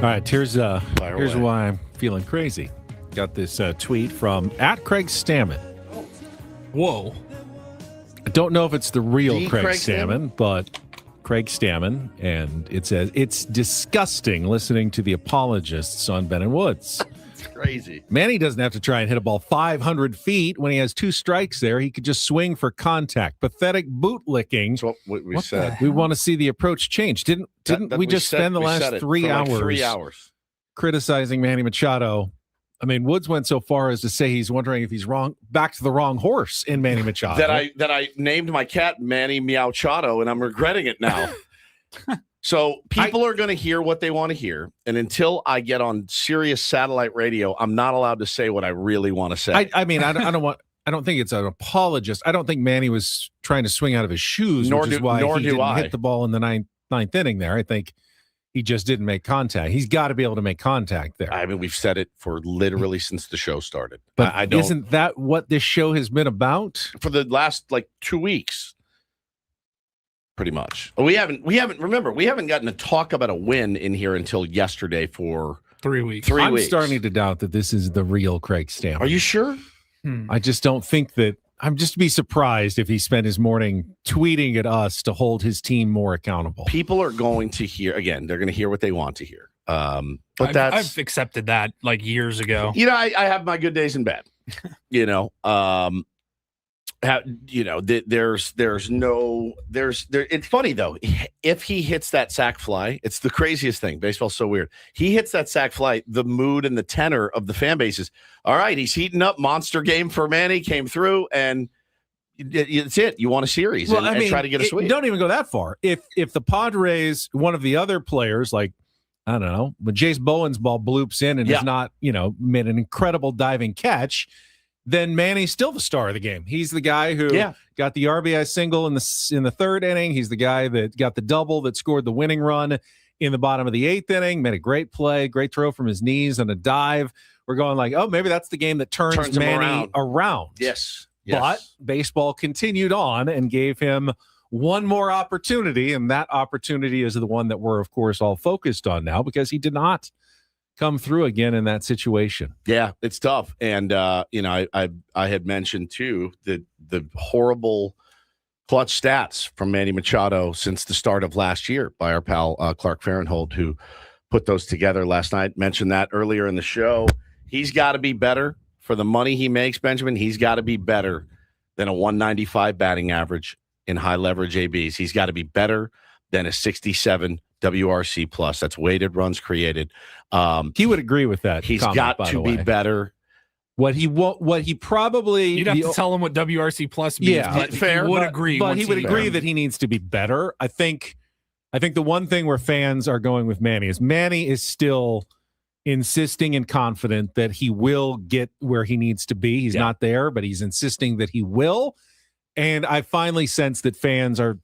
Speaker 2: right, here's why I'm feeling crazy. Got this tweet from @Craig Stammen.
Speaker 3: Whoa.
Speaker 2: I don't know if it's the real Craig Stammen, but Craig Stammen, and it says, it's disgusting listening to the apologists on Ben and Woods.
Speaker 1: It's crazy.
Speaker 2: Manny doesn't have to try and hit a ball 500 feet when he has 2 strikes there. He could just swing for contact. Pathetic boot licking.
Speaker 1: That's what we said.
Speaker 2: We want to see the approach change. Didn't we just spend the last 3 hours,
Speaker 1: 3 hours
Speaker 2: criticizing Manny Machado? I mean, Woods went so far as to say he's wondering if he's back to the wrong horse in Manny Machado.
Speaker 1: that I named my cat Manny Meowchado, and I'm regretting it now. So people are going to hear what they want to hear, and until I get on Sirius satellite radio, I'm not allowed to say what I really want to say.
Speaker 2: I mean, I don't think it's an apologist. I don't think Manny was trying to swing out of his shoes, which is why he didn't hit the ball in the ninth inning there. I think he just didn't make contact. He's got to be able to make contact there.
Speaker 1: I mean, we've said it for literally since the show started.
Speaker 2: But
Speaker 1: I don't,
Speaker 2: isn't that what this show has been about?
Speaker 1: For the last 2 weeks, pretty much. We haven't gotten to talk about a win in here until yesterday for
Speaker 3: 3 weeks.
Speaker 2: I'm starting to doubt that this is the real Craig Stammen.
Speaker 1: Are you sure?
Speaker 2: I just don't think that. I'm just be surprised if he spent his morning tweeting at us to hold his team more accountable.
Speaker 1: People are going to hear, again, they're going to hear what they want to hear. But
Speaker 3: I've accepted that years ago.
Speaker 1: I have my good days and bad. It's funny though. If he hits that sac fly, it's the craziest thing. Baseball's so weird. He hits that sac fly, the mood and the tenor of the fan base is, all right, he's heating up. Monster game for Manny, came through, and it's it. You want a series and try to get a sweep.
Speaker 2: Don't even go that far. If the Padres, one of the other players, like, I don't know, when Jace Bowen's ball bloops in and is not, made an incredible diving catch, then Manny's still the star of the game. He's the guy who got the RBI single in the third inning. He's the guy that got the double that scored the winning run in the bottom of the 8th inning, made a great play, great throw from his knees and a dive. We're going like, oh, maybe that's the game that turns Manny around.
Speaker 1: Yes.
Speaker 2: But baseball continued on and gave him one more opportunity, and that opportunity is the one that we're, of course, all focused on now because he did not come through again in that situation.
Speaker 1: Yeah, it's tough. And, I had mentioned, too, the horrible clutch stats from Manny Machado since the start of last year by our pal Clark Fahrenhold, who put those together last night. Mentioned that earlier in the show. He's got to be better for the money he makes, Benjamin. He's got to be better than a 195 batting average in high leverage ABs. He's got to be better than a 67 WRC plus. That's weighted runs created.
Speaker 2: He would agree with that.
Speaker 1: He's got to be better.
Speaker 2: What he probably
Speaker 3: you'd have to tell him what WRC plus means.
Speaker 2: Yeah,
Speaker 3: but fair. He would agree,
Speaker 2: but he would agree that he needs to be better. I think the one thing where fans are going with Manny is still insisting and confident that he will get where he needs to be. He's not there, but he's insisting that he will. And I finally sense that fans are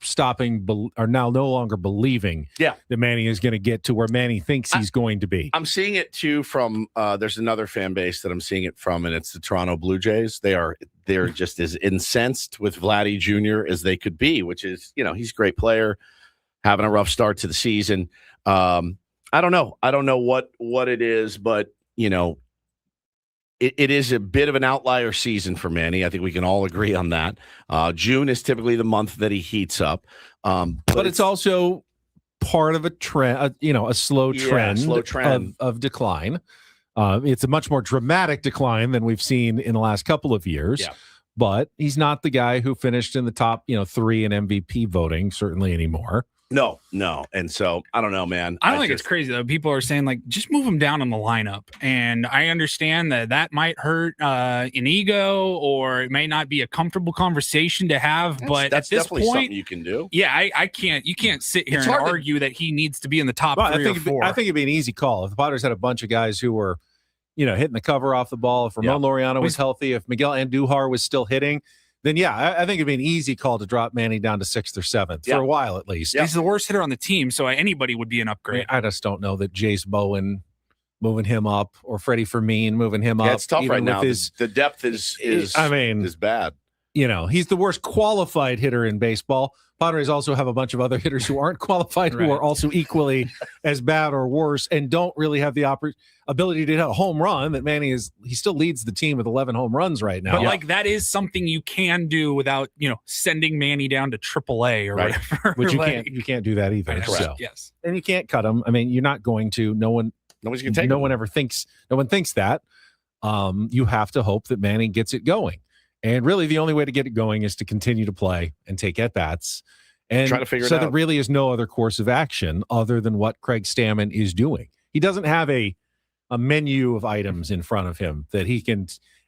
Speaker 2: are now no longer believing that Manny is going to get to where Manny thinks he's going to be.
Speaker 1: I'm seeing it too from there's another fan base that I'm seeing it from, and it's the Toronto Blue Jays. They're just as incensed with Vladdy Jr. as they could be, which is, he's a great player, having a rough start to the season. I don't know what it is, but it is a bit of an outlier season for Manny. I think we can all agree on that. June is typically the month that he heats up.
Speaker 2: But it's also part of a trend, a slow trend of decline. It's a much more dramatic decline than we've seen in the last couple of years. Yeah. But he's not the guy who finished in the top, 3 in MVP voting, certainly anymore.
Speaker 1: No. And so I don't know, man.
Speaker 3: I don't think it's crazy though. People are saying just move him down on the lineup. And I understand that might hurt an ego, or it may not be a comfortable conversation to have. But
Speaker 1: that's
Speaker 3: at this
Speaker 1: definitely
Speaker 3: point,
Speaker 1: something you can do.
Speaker 3: Yeah, you can't sit here and argue that he needs to be in the top 3 or 4.
Speaker 2: I think it'd be an easy call. If the Padres had a bunch of guys who were, hitting the cover off the ball, if Ramon Laureano was healthy, if Miguel Andujar was still hitting, then I think it'd be an easy call to drop Manny down to 6th or 7th for a while at least.
Speaker 3: He's the worst hitter on the team, so anybody would be an upgrade.
Speaker 2: I just don't know that Jace Bowen moving him up or Freddie Fermin moving him up.
Speaker 1: It's tough right now. The depth is bad.
Speaker 2: He's the worst qualified hitter in baseball, Padres also have a bunch of other hitters who aren't qualified, who are also equally as bad or worse, and don't really have the ability to hit a home run. That Manny he still leads the team with 11 home runs right now.
Speaker 3: But like that is something you can do without sending Manny down to AAA or whatever.
Speaker 2: Which you can't do that either. So.
Speaker 3: Yes,
Speaker 2: and you can't cut him. I mean, you're not going to. Nobody's
Speaker 1: going to take.
Speaker 2: No one ever thinks. No one thinks that. You have to hope that Manny gets it going. And really, the only way to get it going is to continue to play and take at-bats. And
Speaker 1: try to figure it out.
Speaker 2: So there really is no other course of action other than what Craig Stammen is doing. He doesn't have a menu of items in front of him that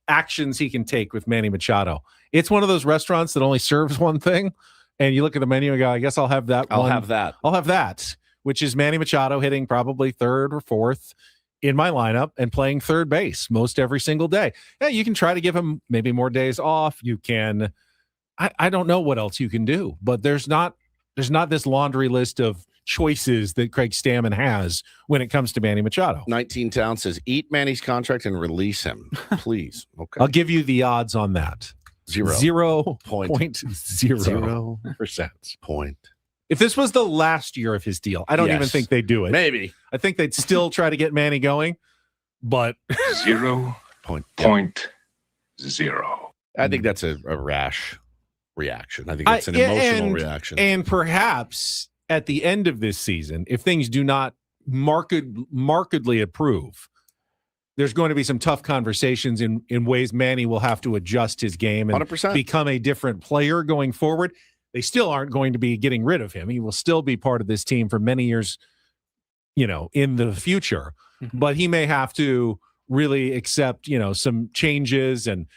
Speaker 2: actions he can take with Manny Machado. It's one of those restaurants that only serves one thing. And you look at the menu and go, I guess I'll have that.
Speaker 1: I'll have that,
Speaker 2: which is Manny Machado hitting probably third or fourth in my lineup and playing third base most every single day. Yeah, you can try to give him maybe more days off. You can, I don't know what else you can do, but there's not this laundry list of choices that Craig Stammen has when it comes to Manny Machado.
Speaker 1: 19 Town says, eat Manny's contract and release him, please. Okay.
Speaker 2: I'll give you the odds on that.
Speaker 1: 0.0%. Point.
Speaker 2: If this was the last year of his deal, I don't even think they'd do it.
Speaker 1: Maybe.
Speaker 2: I think they'd still try to get Manny going, but
Speaker 1: 0.0. I think that's a rash reaction. I think it's an emotional reaction.
Speaker 2: And perhaps at the end of this season, if things do not markedly improve, there's going to be some tough conversations in ways Manny will have to adjust his game and
Speaker 1: 100%.
Speaker 2: Become a different player going forward. They still aren't going to be getting rid of him. He will still be part of this team for many years, in the future. Mm-hmm. But he may have to really accept, some changes and,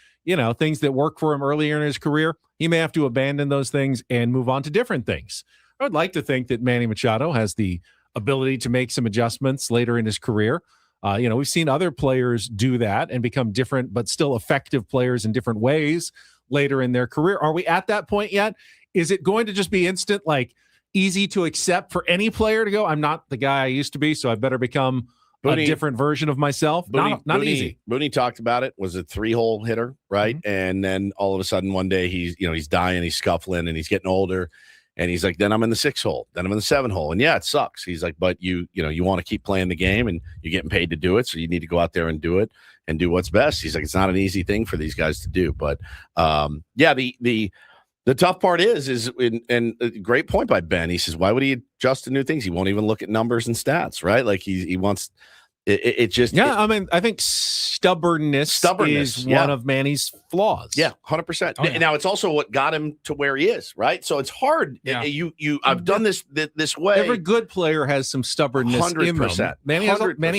Speaker 2: things that work for him earlier in his career. He may have to abandon those things and move on to different things. I would like to think that Manny Machado has the ability to make some adjustments later in his career. We've seen other players do that and become different, but still effective players in different ways later in their career. Are we at that point yet? Is it going to just be instant, easy to accept for any player to go, I'm not the guy I used to be, so I better become a different version of myself? Not easy.
Speaker 1: Boone talked about it, was a 3-hole hitter, right? Mm-hmm. And then all of a sudden one day he's dying, he's scuffling, and he's getting older. And he's like, then I'm in the 6-hole, then I'm in the 7-hole. And yeah, it sucks. He's like, but you want to keep playing the game and you're getting paid to do it. So you need to go out there and do it and do what's best. He's like, it's not an easy thing for these guys to do. But the tough part is and a great point by Ben. He says, why would he adjust to new things? He won't even look at numbers and stats, right? Like he wants it just.
Speaker 2: Yeah, I think stubbornness is one of Manny's flaws.
Speaker 1: Yeah, 100%. Oh, yeah. Now it's also what got him to where he is, right? So it's hard. Yeah. I've done this way.
Speaker 2: Every good player has some stubbornness 100%. In them. Manny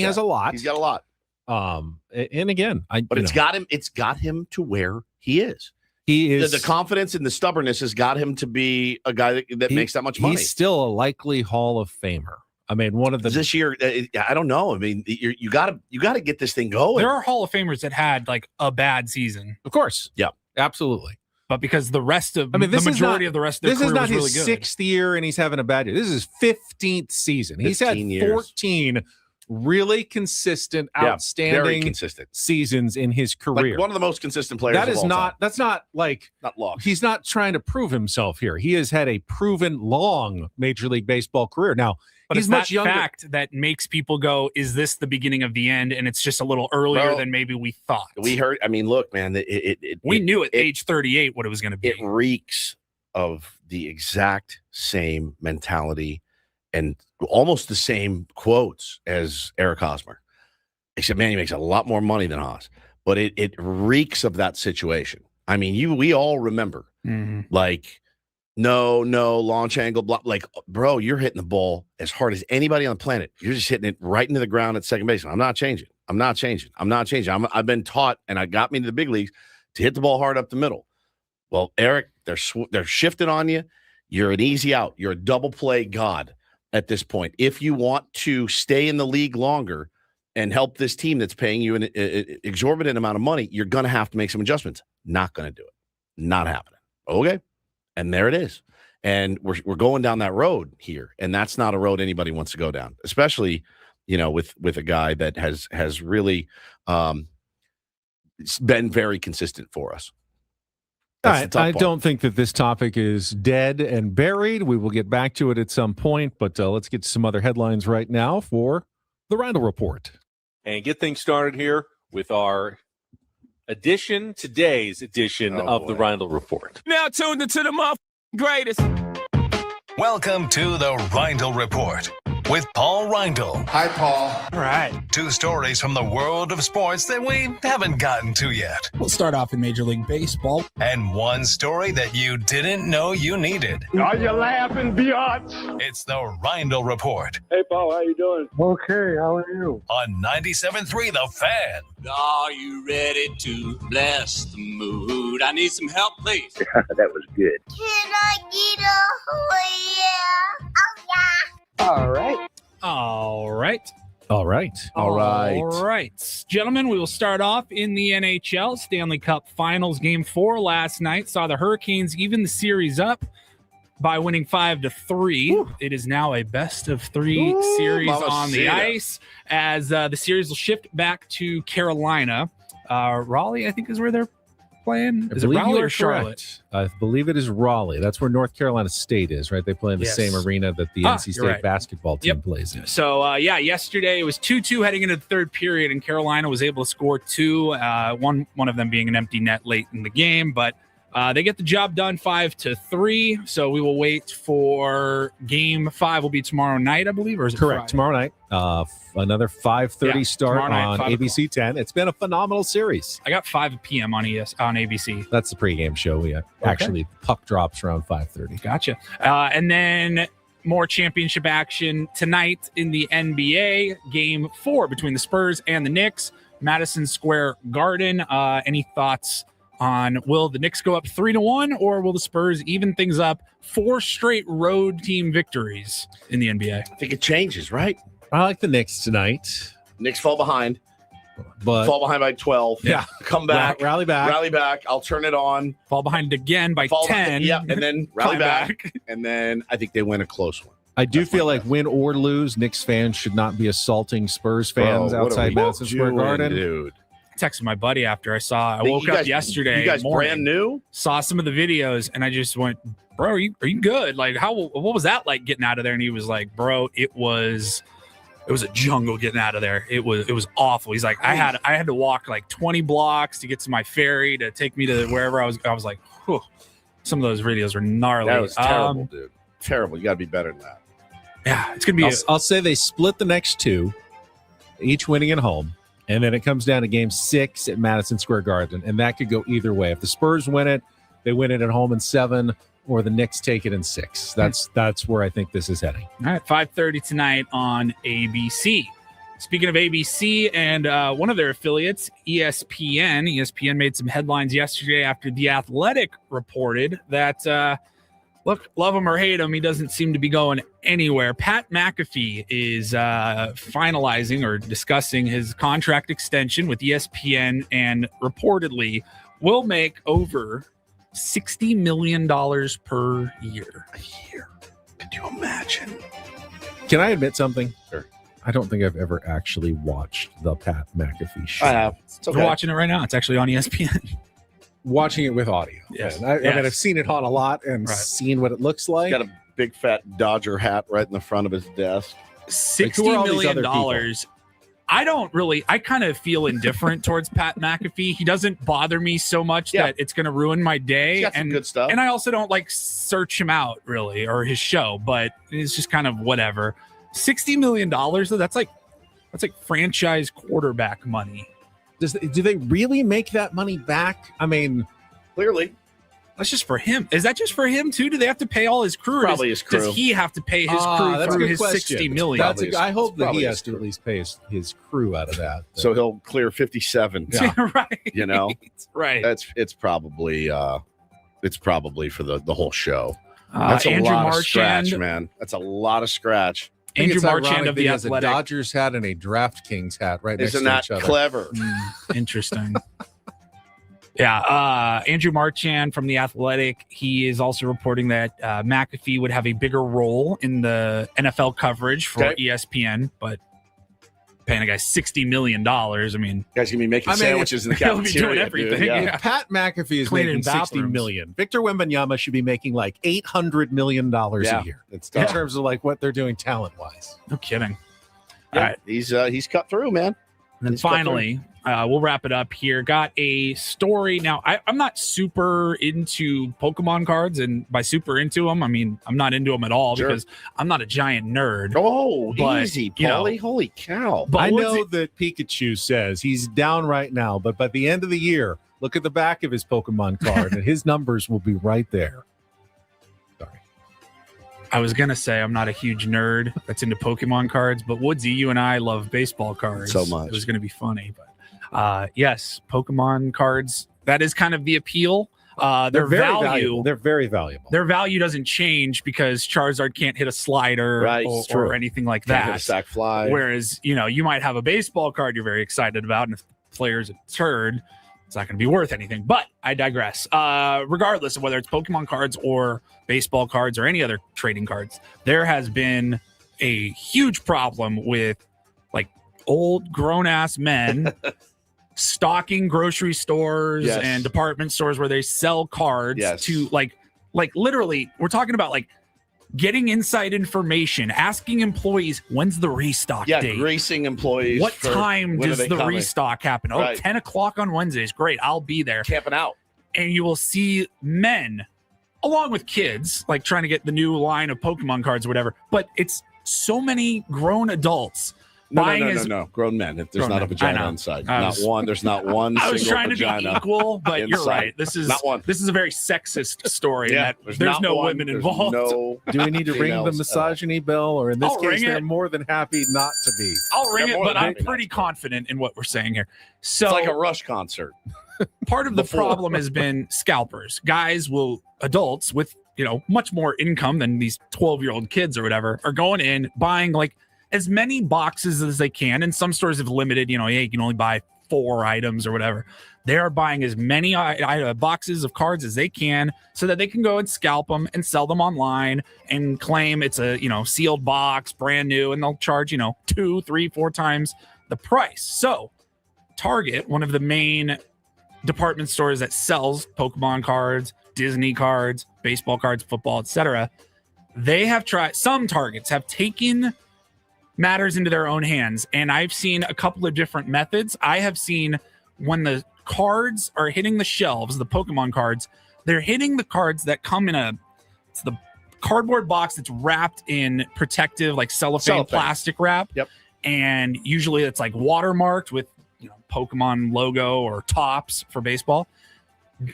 Speaker 2: has a lot.
Speaker 1: He's got a lot.
Speaker 2: And again,
Speaker 1: it's got him to where he is.
Speaker 2: He is
Speaker 1: the confidence and the stubbornness has got him to be a guy that makes that much money.
Speaker 2: He's still a likely Hall of Famer. One of the
Speaker 1: this year. I don't know. You got to get this thing going.
Speaker 3: There are Hall of Famers that had a bad season,
Speaker 2: of course.
Speaker 1: Yeah,
Speaker 2: absolutely.
Speaker 3: But because the rest of the majority of the rest of their career was really good.
Speaker 2: This is not his 6th year and he's having a bad year. This is his 15th season. He's had 14 really consistent, outstanding,
Speaker 1: very consistent
Speaker 2: seasons in his career.
Speaker 1: Like one of the most consistent players.
Speaker 2: That's not
Speaker 1: long.
Speaker 2: He's not trying to prove himself here. He has had a proven long Major League Baseball career. Now,
Speaker 3: but
Speaker 2: he's
Speaker 3: it's
Speaker 2: much younger.
Speaker 3: Fact that makes people go, is this the beginning of the end? And it's just a little earlier than maybe we thought.
Speaker 1: We heard, look, man,
Speaker 3: we knew at age 38 what it was going to be.
Speaker 1: It reeks of the exact same mentality and almost the same quotes as Eric Hosmer. Except, man, he makes a lot more money than Haas. But it reeks of that situation. We all remember, no, launch angle, block. Like, bro, you're hitting the ball as hard as anybody on the planet. You're just hitting it right into the ground at second base. I'm not changing. I've been taught, and I got me to the big leagues to hit the ball hard up the middle. Well, Eric, they're shifting on you. You're an easy out. You're a double play god at this point. If you want to stay in the league longer and help this team that's paying you an exorbitant amount of money, you're going to have to make some adjustments. Not going to do it. Not happening. Okay. And there it is. And we're going down that road here. And that's not a road anybody wants to go down, especially, with a guy that has really been very consistent for us.
Speaker 2: I don't think that this topic is dead and buried. We will get back to it at some point, but let's get to some other headlines right now for the Reindl Report.
Speaker 18: And get things started here with our today's edition of the Reindl Report.
Speaker 19: Now tuned into the greatest.
Speaker 15: Welcome to the Reindl Report with Paul Reindl.
Speaker 20: Hi, Paul.
Speaker 19: All right.
Speaker 15: 2 stories from the world of sports that we haven't gotten to yet.
Speaker 3: We'll start off in Major League Baseball.
Speaker 15: And 1 story that you didn't know you needed.
Speaker 4: Are you laughing, biatch?
Speaker 15: It's the Reindl Report
Speaker 4: Hey, Paul, how you doing? Okay, how are you?
Speaker 15: on 97.3 The Fan.
Speaker 19: Are you ready to bless the mood? I need some help, please.
Speaker 17: That was good.
Speaker 14: Can I get a yeah? Oh, yeah.
Speaker 3: All right. All right.
Speaker 2: All right.
Speaker 1: All right.
Speaker 3: All right. Gentlemen, we will start off in the NHL. Stanley Cup Finals Game 4 last night saw the Hurricanes even the series up by winning 5-3. It is now a best-of-3 series on the ice as the series will shift back to Carolina. Raleigh, I think, is where they're playing. Is it Raleigh or Charlotte?
Speaker 2: I believe it is Raleigh. That's where North Carolina State is, right? They play in the same arena that the NC State basketball team plays in.
Speaker 3: So, yesterday it was 2-2 heading into the third period, and Carolina was able to score 2, one of them being an empty net late in the game, but they get the job done 5-3. So we will wait for Game 5 will be tomorrow night, I believe, or is it
Speaker 2: correct?
Speaker 3: Friday?
Speaker 2: Tomorrow night, another 5:30 start on ABC 10. It's been a phenomenal series.
Speaker 3: I got 5 p.m. on ABC.
Speaker 2: That's the pregame show. We actually puck drops around 5:30.
Speaker 3: Gotcha. And then more championship action tonight in the NBA. Game 4 between the Spurs and the Knicks, Madison Square Garden. Any thoughts on will the Knicks go up 3-1 or will the Spurs even things up? 4 straight road team victories in the NBA.
Speaker 1: I think it changes, right?
Speaker 2: I like the Knicks tonight.
Speaker 1: Knicks fall behind,
Speaker 2: but
Speaker 1: fall behind by 12.
Speaker 2: Yeah,
Speaker 1: come back,
Speaker 2: rally back.
Speaker 1: I'll turn it on.
Speaker 3: Fall behind again by 10.
Speaker 1: And then rally back, and then I think they win a close one.
Speaker 2: I do feel like win or lose, Knicks fans should not be assaulting Spurs fans outside Madison Square Garden.
Speaker 1: Dude.
Speaker 3: Texted my buddy after I woke up yesterday.
Speaker 1: You guys
Speaker 3: morning,
Speaker 1: brand new?
Speaker 3: Saw some of the videos and I just went, bro, are you good? Like, what was that like getting out of there? And he was like, bro, it was a jungle getting out of there. It was awful. He's like, I had to walk like 20 blocks to get to my ferry to take me to wherever I was. I was like, whew. Some of those videos were gnarly.
Speaker 1: That was terrible, dude. Terrible. You got to be better than that.
Speaker 3: Yeah, it's gonna be.
Speaker 2: I'll say they split the next 2, each winning at home. And then it comes down to Game 6 at Madison Square Garden, and that could go either way. If the Spurs win it, they win it at home in 7, or the Knicks take it in 6. That's where I think this is heading.
Speaker 3: All right, 5:30 tonight on ABC. Speaking of ABC and one of their affiliates, ESPN made some headlines yesterday after The Athletic reported that, look, love him or hate him, he doesn't seem to be going anywhere. Pat McAfee is finalizing or discussing his contract extension with ESPN and reportedly will make over $60 million per year.
Speaker 1: A year. Could you imagine?
Speaker 2: Can I admit something?
Speaker 1: Sure.
Speaker 2: I don't think I've ever actually watched the Pat McAfee show.
Speaker 1: I have. It's okay.
Speaker 3: We're watching it right now. It's actually on ESPN.
Speaker 2: Watching it with audio.
Speaker 3: Yes.
Speaker 2: I mean, I've seen it on a lot and seen what it looks like.
Speaker 1: He's got a big fat Dodger hat right in the front of his desk.
Speaker 3: $60 million. I kind of feel indifferent towards Pat McAfee. He doesn't bother me so much that it's going to ruin my day.
Speaker 1: He's got some good stuff.
Speaker 3: And I also don't like search him out really, or his show, but it's just kind of whatever. $60 million though, that's like franchise quarterback money.
Speaker 2: Do they really make that money back? I mean,
Speaker 1: clearly.
Speaker 3: That's just for him. Is that just for him too? Do they have to pay all his crew?
Speaker 1: Probably his crew.
Speaker 3: Does he have to pay his crew through his $60 million?
Speaker 2: I hope that he has to at least pay his crew out of that.
Speaker 1: So he'll clear 57.
Speaker 3: Yeah. Right.
Speaker 1: You know,
Speaker 3: right.
Speaker 1: It's probably for the whole show. That's a
Speaker 3: Andrew
Speaker 1: lot
Speaker 3: Marchand,
Speaker 1: of scratch, man. That's a lot of scratch.
Speaker 3: Andrew Marchand of The
Speaker 2: has
Speaker 3: Athletic.
Speaker 2: a Dodgers hat and a DraftKings hat right next to each other.
Speaker 1: Isn't that clever?
Speaker 3: Interesting. Yeah, Andrew Marchand from The Athletic, he is also reporting that McAfee would have a bigger role in the NFL coverage for ESPN, but paying a guy $60 million. I mean,
Speaker 1: guys gonna be making sandwiches in the cafeteria.
Speaker 3: He'll be doing everything.
Speaker 1: Dude,
Speaker 2: If Pat McAfee is
Speaker 3: Cleaning
Speaker 2: making $60 million. Victor Wembanyama should be making like $800 million a year.
Speaker 1: It's
Speaker 2: in terms of like what they're doing talent wise.
Speaker 3: No kidding.
Speaker 1: Yeah,
Speaker 3: All right.
Speaker 1: He's cut through, man.
Speaker 3: And then finally, we'll wrap it up here. Got a story. Now, I'm not super into Pokemon cards, and by super into them, I mean I'm not into them at all because I'm not a giant nerd.
Speaker 1: Oh,
Speaker 3: but,
Speaker 1: easy, Paulie. Holy cow.
Speaker 2: But I know that Pikachu says he's down right now, but by the end of the year, look at the back of his Pokemon card, and his numbers will be right there.
Speaker 3: I was going to say I'm not a huge nerd that's into Pokemon cards, but Woodsy, you and I love baseball cards.
Speaker 1: So much.
Speaker 3: It was going to be funny, but yes, Pokemon cards, that is kind of the appeal. Their
Speaker 2: very
Speaker 3: value,
Speaker 2: valuable. They're very valuable.
Speaker 3: Their value doesn't change because Charizard can't hit a slider or anything like
Speaker 1: Can't
Speaker 3: that.
Speaker 1: hit a sack fly.
Speaker 3: Whereas, you might have a baseball card you're very excited about, and if the player's a turd, it's not going to be worth anything. But I digress. Regardless of whether it's Pokemon cards or baseball cards or any other trading cards, there has been a huge problem with like old grown-ass men stocking grocery stores and department stores where they sell cards to like literally, we're talking about like getting inside information, asking employees, when's the restock date?
Speaker 1: Gracing employees.
Speaker 3: What time does the restock happen? Oh,
Speaker 1: Right.
Speaker 3: 10 o'clock on Wednesdays. Great. I'll be there.
Speaker 1: Camping out.
Speaker 3: And you will see men, along with kids, like trying to get the new line of Pokemon cards or whatever. But it's so many grown adults buying
Speaker 1: No. Grown men. If there's
Speaker 3: Grown
Speaker 1: not a
Speaker 3: men.
Speaker 1: vagina
Speaker 3: I know.
Speaker 1: inside.
Speaker 3: I
Speaker 1: Not
Speaker 3: was-
Speaker 1: one. There's not one
Speaker 3: I was
Speaker 1: single
Speaker 3: trying to
Speaker 1: vagina
Speaker 3: be equal, but you're
Speaker 1: inside.
Speaker 3: right. This is
Speaker 1: Not one.
Speaker 3: This is a very sexist story.
Speaker 1: Yeah,
Speaker 3: that
Speaker 1: there's
Speaker 3: there's
Speaker 1: not
Speaker 3: no
Speaker 1: one,
Speaker 3: women
Speaker 1: there's
Speaker 3: involved.
Speaker 1: no
Speaker 2: Do we need to ring the
Speaker 1: females at all.
Speaker 2: misogyny bell, or in this
Speaker 3: I'll
Speaker 2: case,
Speaker 3: ring
Speaker 2: they're
Speaker 3: it.
Speaker 2: more than happy not to be?
Speaker 3: I'll ring
Speaker 1: They're
Speaker 3: it,
Speaker 1: more
Speaker 3: but
Speaker 1: than
Speaker 3: I'm
Speaker 1: happy
Speaker 3: pretty confident in what we're saying here. So
Speaker 1: It's like a Rush concert.
Speaker 3: part of the
Speaker 1: Before.
Speaker 3: problem has been scalpers. Adults with much more income than these 12-year-old kids or whatever are going in buying like as many boxes as they can. And some stores have limited, you can only buy 4 items or whatever. They are buying as many boxes of cards as they can so that they can go and scalp them and sell them online and claim it's a sealed box, brand new, and they'll charge 2, 3, 4 times the price. So Target, one of the main department stores that sells Pokemon cards, Disney cards, baseball cards, football, etc., they have tried, some Targets have taken matters into their own hands, and I've seen a couple of different methods. I have seen when the cards are hitting the shelves, the Pokemon cards, they're hitting the cards that come in it's the cardboard box that's wrapped in protective like cellophane plastic wrap.
Speaker 1: Yep.
Speaker 3: And usually it's like watermarked with Pokemon logo or tops for baseball.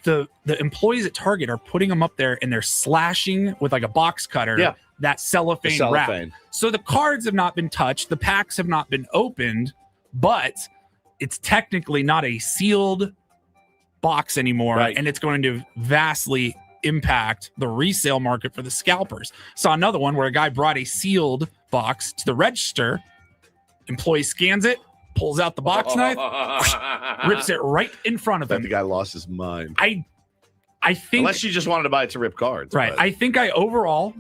Speaker 3: The employees at Target are putting them up there and they're slashing with like a box cutter that cellophane wrap. So the cards have not been touched, the packs have not been opened, but it's technically not a sealed box anymore, and it's going to vastly impact the resale market for the scalpers. Saw another one where a guy brought a sealed box to the register, employee scans it, pulls out the box knife, rips it right in front of him.
Speaker 1: The guy lost his mind.
Speaker 3: I think,
Speaker 1: unless you just wanted to buy it to rip cards,
Speaker 3: right?
Speaker 1: but-
Speaker 3: I think I overall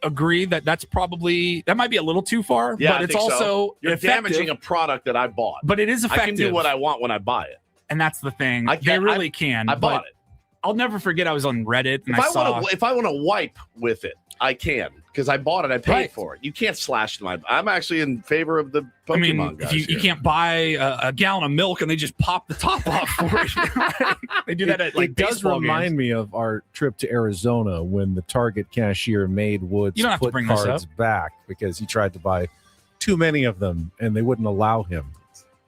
Speaker 3: agree that that might be a little too far,
Speaker 1: Yeah,
Speaker 3: but
Speaker 1: I
Speaker 3: it's
Speaker 1: think so.
Speaker 3: also
Speaker 1: You're
Speaker 3: effective.
Speaker 1: damaging a product that I bought.
Speaker 3: But it is
Speaker 1: I can do
Speaker 3: effective.
Speaker 1: what I want when I buy it.
Speaker 3: And that's the thing.
Speaker 1: I
Speaker 3: They
Speaker 1: can't-
Speaker 3: really can.
Speaker 1: I
Speaker 3: but
Speaker 1: bought it.
Speaker 3: I'll never forget. I was on Reddit and
Speaker 1: If I want to wipe with it, I can because I bought it. I paid for it. You can't slash my. I'm actually in favor of the Pokemon
Speaker 3: I mean,
Speaker 1: guys.
Speaker 3: if you can't buy a gallon of milk and they just pop the top off for you. They do that at like
Speaker 2: it does
Speaker 3: baseball
Speaker 2: remind
Speaker 3: games.
Speaker 2: me of our trip to Arizona when the Target cashier made Woods
Speaker 3: You don't have to
Speaker 2: put
Speaker 3: bring this
Speaker 2: cards
Speaker 3: up.
Speaker 2: back because he tried to buy too many of them and they wouldn't allow him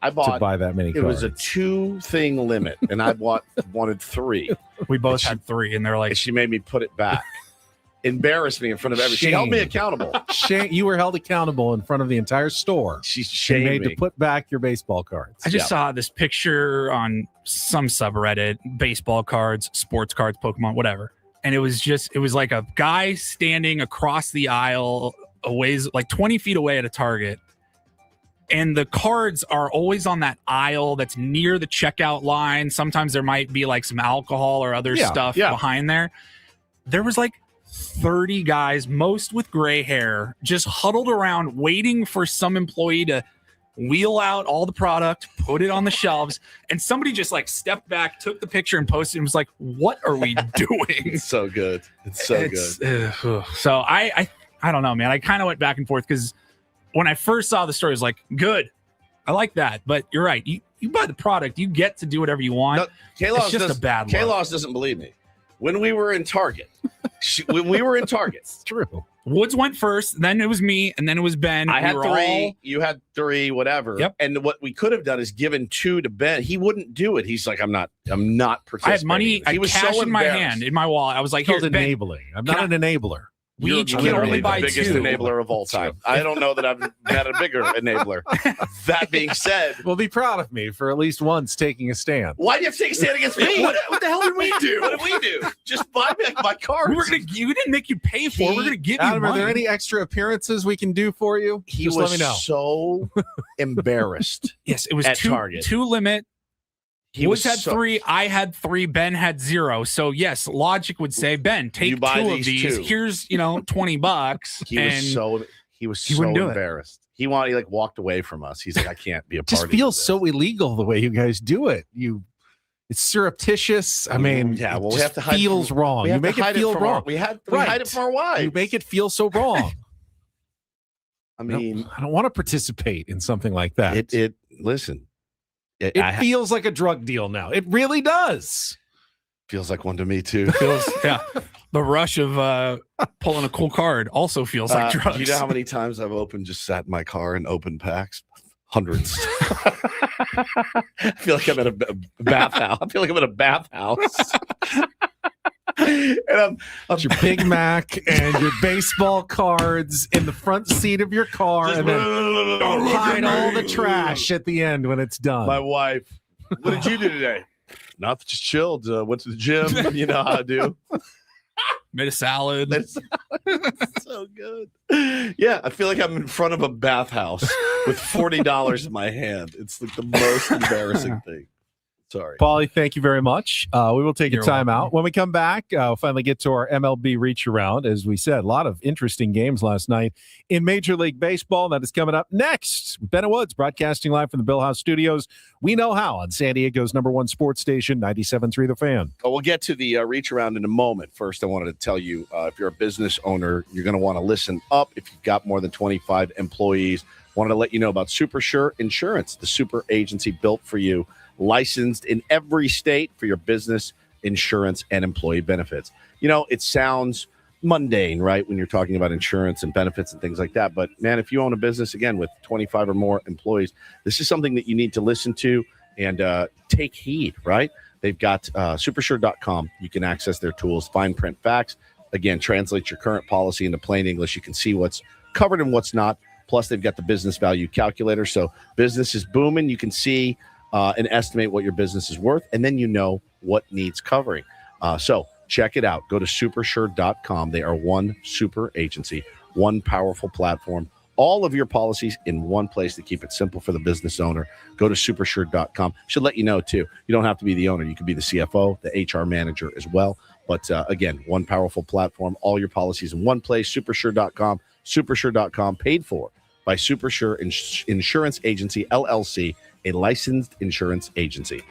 Speaker 1: I bought
Speaker 2: to buy that many
Speaker 1: It
Speaker 2: cards.
Speaker 1: was a 2-thing limit, and I wanted 3.
Speaker 3: We both had 3, and they're like,
Speaker 1: and she made me put it back. Embarrassed me in front of everyone. She held me accountable.
Speaker 2: Shane, you were held accountable in front of the entire store.
Speaker 1: She
Speaker 2: and
Speaker 1: shamed
Speaker 2: made
Speaker 1: me.
Speaker 2: to put back your baseball cards.
Speaker 3: I just saw this picture on some subreddit, baseball cards, sports cards, Pokemon, whatever. And it was like a guy standing across the aisle, like 20 feet away at a Target. And the cards are always on that aisle that's near the checkout line. Sometimes there might be like some alcohol or other stuff behind there. There was like 30 guys, most with gray hair, just huddled around waiting for some employee to wheel out all the product, put it on the shelves, and somebody just like stepped back, took the picture, and posted and was like, "What are we doing?"
Speaker 1: It's so good. It's so good.
Speaker 3: So I don't know, man. I kind of went back and forth because when I first saw the story, I was like, "Good, I like that." But you're right. You buy the product, you get to do whatever you want.
Speaker 1: No,
Speaker 3: it's just a bad look.
Speaker 1: K-Laws doesn't believe me. When we were in Target,
Speaker 2: it's true.
Speaker 3: Woods went first, then it was me, and then it was Ben.
Speaker 1: I had 3, you had 3, whatever.
Speaker 3: Yep.
Speaker 1: And what we could have done is given 2 to Ben. He wouldn't do it. He's like, I'm not participating.
Speaker 3: I had money,
Speaker 1: He was
Speaker 3: cash
Speaker 1: so
Speaker 3: in my
Speaker 1: embarrassed.
Speaker 3: hand, in my wallet. I was like,
Speaker 2: It's
Speaker 3: "Here,
Speaker 2: called
Speaker 3: Ben,
Speaker 2: enabling. I'm not an enabler.
Speaker 3: we
Speaker 1: You're
Speaker 3: each can
Speaker 1: literally
Speaker 3: only buy
Speaker 1: the biggest
Speaker 3: 2.
Speaker 1: enabler of all time. I don't know that I've met a bigger enabler. That being said,
Speaker 2: Well, be proud of me for at least once taking a stand.
Speaker 1: why do you have to take a stand against me?
Speaker 3: What the hell did we do?
Speaker 1: What did we do? Just buy back my cards.
Speaker 3: We didn't make you pay for it. We're gonna give you
Speaker 2: Adam, are
Speaker 3: money.
Speaker 2: there any extra appearances we can do for you?
Speaker 1: He
Speaker 2: Just
Speaker 1: was
Speaker 2: let me know.
Speaker 1: so embarrassed.
Speaker 3: Yes, it was
Speaker 1: at
Speaker 3: 2
Speaker 1: Target.
Speaker 3: 2 limit.
Speaker 1: He
Speaker 3: Woods
Speaker 1: was
Speaker 3: had
Speaker 1: so-
Speaker 3: 3, I had 3, Ben had 0. So yes, logic would say, Ben, take
Speaker 1: You
Speaker 3: 2
Speaker 1: buy
Speaker 3: of
Speaker 1: these
Speaker 3: these.
Speaker 1: 2.
Speaker 3: Here's $20.
Speaker 1: He
Speaker 3: and
Speaker 1: was
Speaker 3: he
Speaker 1: so
Speaker 3: wouldn't do it.
Speaker 1: embarrassed. He like walked away from us. He's like, I can't be a part
Speaker 2: Just
Speaker 1: of
Speaker 2: feels
Speaker 1: this.
Speaker 2: so illegal the way you guys do it. It's surreptitious. I mean,
Speaker 1: yeah. Well,
Speaker 2: it
Speaker 1: we have
Speaker 2: just
Speaker 1: to hide.
Speaker 2: feels wrong.
Speaker 1: We
Speaker 2: You
Speaker 1: have to
Speaker 2: make it
Speaker 1: hide
Speaker 2: feel
Speaker 1: from
Speaker 2: wrong.
Speaker 1: we hide it from our wives.
Speaker 2: You make it feel so wrong.
Speaker 1: I mean,
Speaker 2: I don't want to participate in something like that.
Speaker 1: Listen.
Speaker 2: It feels like a drug deal now. It really does.
Speaker 1: Feels like one to me too.
Speaker 3: Yeah. The rush of pulling a cool card also feels like drugs.
Speaker 1: Do you know how many times I've just sat in my car and opened packs? Hundreds. I feel like I'm at a bathhouse. I feel like I'm at a bathhouse. And
Speaker 2: It's your Big Mac and your baseball cards in the front seat of your car, and then hide all the trash at the end when it's done.
Speaker 1: My wife, what did you do today? Nothing, just chilled. Went to the gym. You know how I do.
Speaker 3: Made a salad.
Speaker 1: So good. Yeah, I feel like I'm in front of a bathhouse with $40 in my hand. It's like the most embarrassing thing. Sorry.
Speaker 2: Paulie, thank you very much. We will take a
Speaker 3: You're
Speaker 2: time
Speaker 3: welcome.
Speaker 2: out. When we come back, we'll finally get to our MLB Reacharound. As we said, a lot of interesting games last night in Major League Baseball. That is coming up next. Ben Woods, broadcasting live from the Bill House Studios. We know how on San Diego's #1 sports station, 97.3 The Fan.
Speaker 1: Oh, we'll get to the reach around in a moment. First, I wanted to tell you, if you're a business owner, you're going to want to listen up. If you've got more than 25 employees, wanted to let you know about Super Sure Insurance, the super agency built for you, licensed in every state for your business insurance and employee benefits. You know, it sounds mundane, right, when you're talking about insurance and benefits and things like that. But, man, if you own a business, again, with 25 or more employees, this is something that you need to listen to and take heed, right? They've got supersure.com. You can access their tools, fine print facts. Again, translate your current policy into plain English. You can see what's covered and what's not. Plus, they've got the business value calculator. So business is booming. You can see and estimate what your business is worth, and then you know what needs covering. So check it out. Go to supersure.com. They are one super agency, one powerful platform, all of your policies in one place to keep it simple for the business owner. Go to supersure.com. Should let you know, too, you don't have to be the owner. You could be the CFO, the HR manager as well. But again, one powerful platform, all your policies in one place, supersure.com, supersure.com, paid for by Supersure Insurance Agency, LLC, a licensed insurance agency.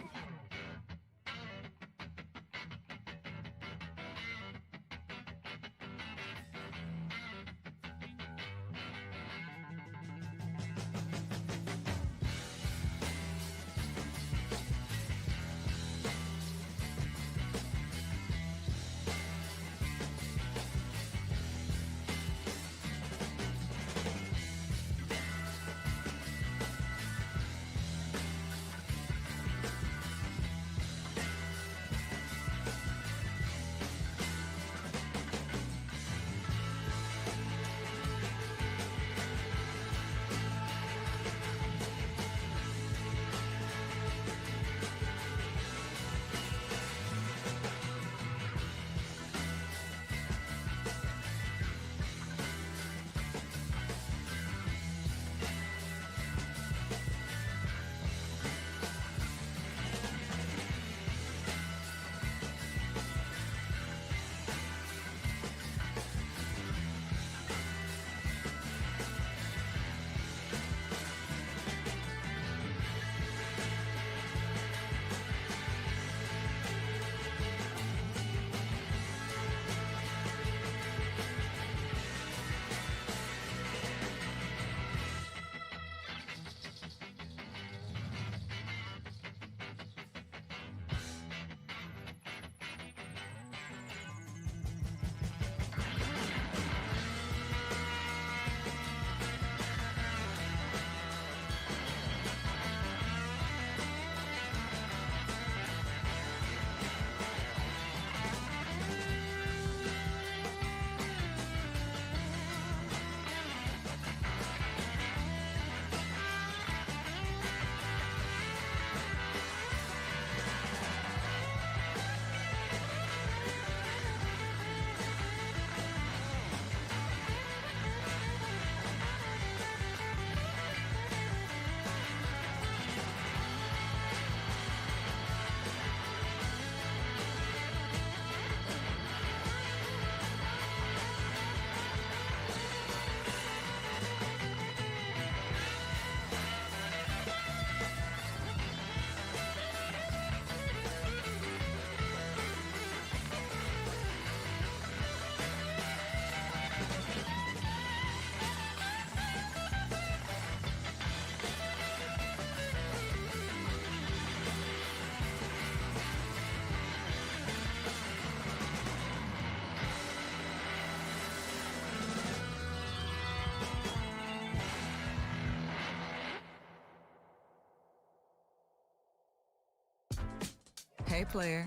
Speaker 5: Hey, player,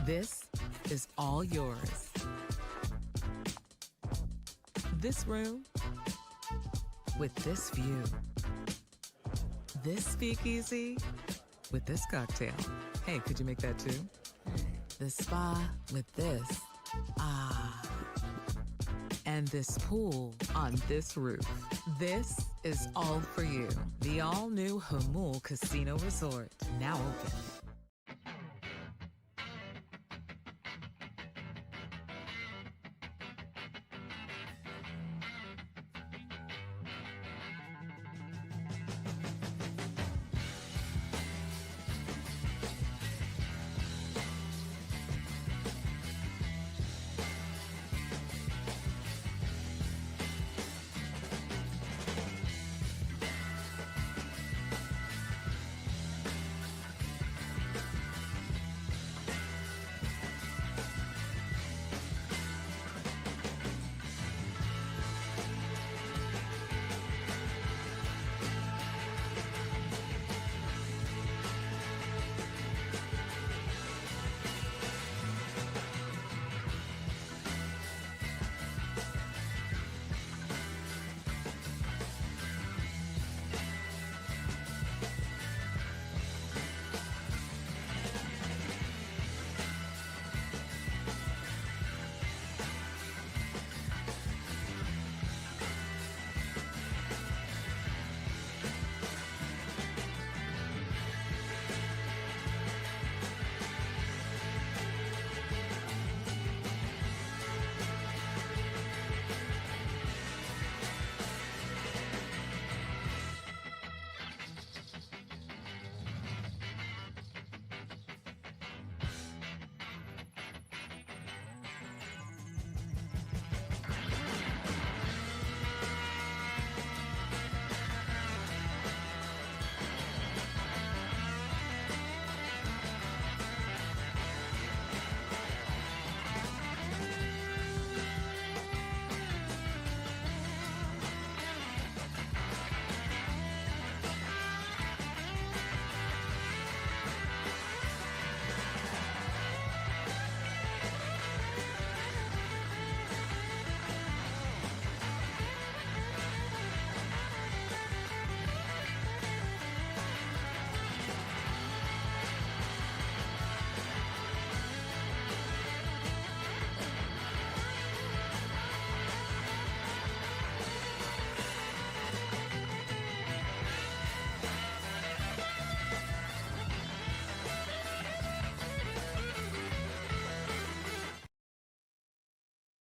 Speaker 5: this is all yours. This room with this view. This speakeasy with this cocktail. Hey, could you make that too? The spa with this. Ah. And this pool on this roof. This is all for you. The all-new Hamul Casino Resort, now open.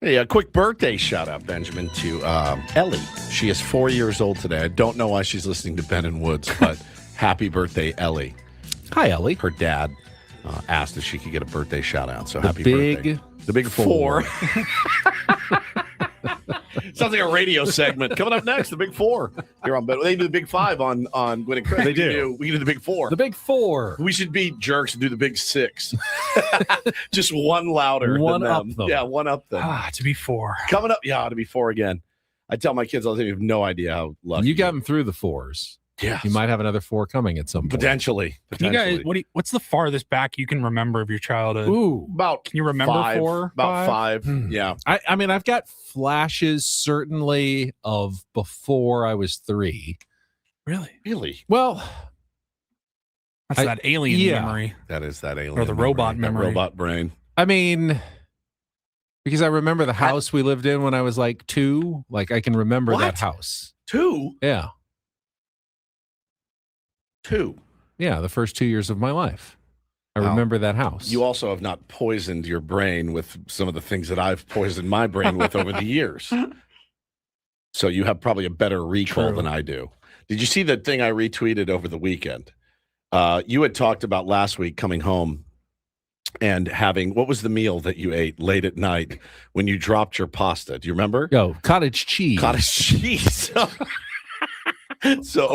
Speaker 1: Hey, a quick birthday shout out, Benjamin, to Ellie. She is 4 years old today. I don't know why she's listening to Ben and Woods, but happy birthday, Ellie.
Speaker 2: Hi, Ellie.
Speaker 1: Her dad asked if she could get a birthday shout out. So happy birthday. The Big Four. Sounds like a radio segment. Coming up next, the Big Four. Here on They do the Big Five on Gwynn and Chris.
Speaker 2: They do.
Speaker 1: We can do the Big Four.
Speaker 2: The Big Four.
Speaker 1: We should be jerks and do the Big Six. Just one louder.
Speaker 2: One
Speaker 1: than
Speaker 2: up
Speaker 1: them.
Speaker 2: them.
Speaker 1: Yeah, one up them.
Speaker 3: To be four.
Speaker 1: Coming up, to be four again. I tell my kids all the time, you have no idea how lucky
Speaker 2: you got them through the fours.
Speaker 1: Yeah.
Speaker 2: You might have another four coming at some point.
Speaker 1: Potentially.
Speaker 3: You guys, what's the farthest back you can remember of your childhood?
Speaker 2: Ooh.
Speaker 1: Can
Speaker 3: you remember
Speaker 1: five,
Speaker 3: four?
Speaker 1: About five. Yeah.
Speaker 2: I mean, I've got flashes certainly of before I was 3.
Speaker 1: Really?
Speaker 2: Well,
Speaker 3: that's that alien memory.
Speaker 1: That is that alien
Speaker 3: or the robot memory.
Speaker 1: That robot brain.
Speaker 2: I mean, because I remember the house we lived in when I was like 2. Like I can remember that house.
Speaker 1: 2?
Speaker 2: Yeah.
Speaker 1: 2.
Speaker 2: Yeah, the first 2 years of my life. I remember that house.
Speaker 1: You also have not poisoned your brain with some of the things that I've poisoned my brain with over the years. So you have probably a better recall than I do. Did you see that thing I retweeted over the weekend? You had talked about last week coming home and having, what was the meal that you ate late at night when you dropped your pasta? Do you remember?
Speaker 2: Cottage cheese.
Speaker 1: Cottage cheese. So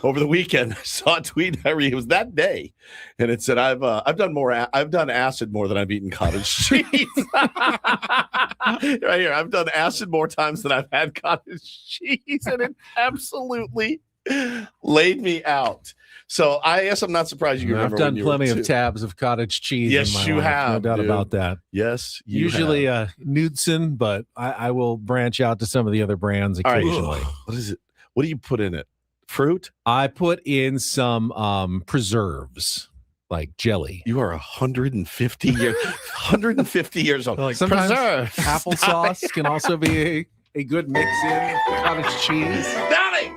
Speaker 1: over the weekend, I saw a tweet. It was that day, and it said, "I've done acid more than I've eaten cottage cheese." Right here, I've done acid more times than I've had cottage cheese, and it absolutely laid me out. So I guess I'm not surprised you remember.
Speaker 2: I've done
Speaker 1: when you
Speaker 2: plenty
Speaker 1: were
Speaker 2: of tabs of cottage cheese.
Speaker 1: Yes,
Speaker 2: in my
Speaker 1: you
Speaker 2: life,
Speaker 1: have.
Speaker 2: No doubt
Speaker 1: dude.
Speaker 2: about that.
Speaker 1: Yes, you
Speaker 2: usually
Speaker 1: have.
Speaker 2: Knudsen, but I will branch out to some of the other brands
Speaker 1: All right.
Speaker 2: occasionally.
Speaker 1: What is it? What do you put in it? Fruit?
Speaker 2: I put in some preserves, like jelly.
Speaker 1: You are 150 years old.
Speaker 2: Like sometimes
Speaker 1: Preserves.
Speaker 2: applesauce can also be a good mix-in. Cottage cheese.
Speaker 1: Daddy!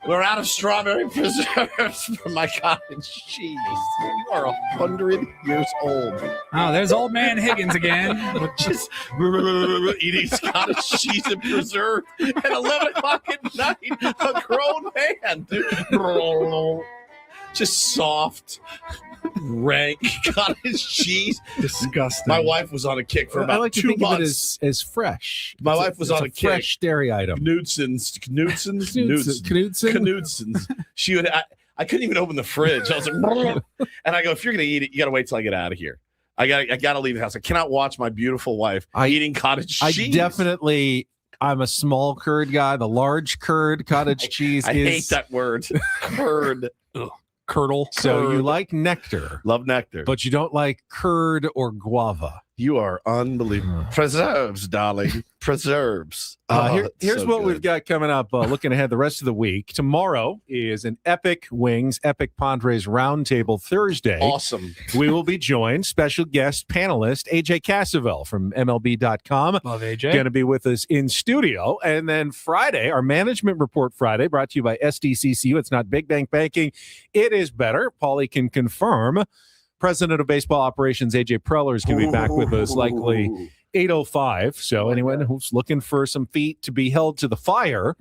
Speaker 1: We're out of strawberry preserves for my cottage cheese. You are 100 years old.
Speaker 3: Oh, there's old man Higgins again.
Speaker 1: Just eating cottage cheese and preserve at 11 o'clock at night. A grown man, dude. Just soft, rank cottage cheese.
Speaker 3: Disgusting.
Speaker 1: My wife was on a kick for about
Speaker 2: I like to
Speaker 1: 2
Speaker 2: think
Speaker 1: months.
Speaker 2: of it as fresh.
Speaker 1: My wife was on a kick.
Speaker 2: Fresh dairy item.
Speaker 1: Knudsens. She would. I couldn't even open the fridge. I was like, and I go, if you're gonna eat it, you gotta wait till I get out of here. I gotta leave the house. I cannot watch my beautiful wife eating cottage cheese.
Speaker 2: I'm a small curd guy. The large curd cottage cheese
Speaker 1: I hate that word. Curd.
Speaker 3: Curdle.
Speaker 2: So you like Nectar.
Speaker 1: Love Nectar.
Speaker 2: But you don't like curd or guava.
Speaker 1: You are unbelievable. Preserves, darling. Preserves.
Speaker 2: Here's
Speaker 1: so
Speaker 2: what
Speaker 1: good.
Speaker 2: we've got coming up. Looking ahead the rest of the week. Tomorrow is an Epic Wings, Epic Padres Roundtable Thursday.
Speaker 1: Awesome.
Speaker 2: We will be joined, special guest panelist, AJ Cassavell from MLB.com.
Speaker 3: Love AJ.
Speaker 2: Going to be with us in studio. And then Friday, our Management Report Friday, brought to you by SDCCU. It's not Big Bank Banking. It is better. Paulie can confirm. President of Baseball Operations, AJ Preller, is going to be back with us likely 8:05. So anyone who's looking for some feet to be held to the fire,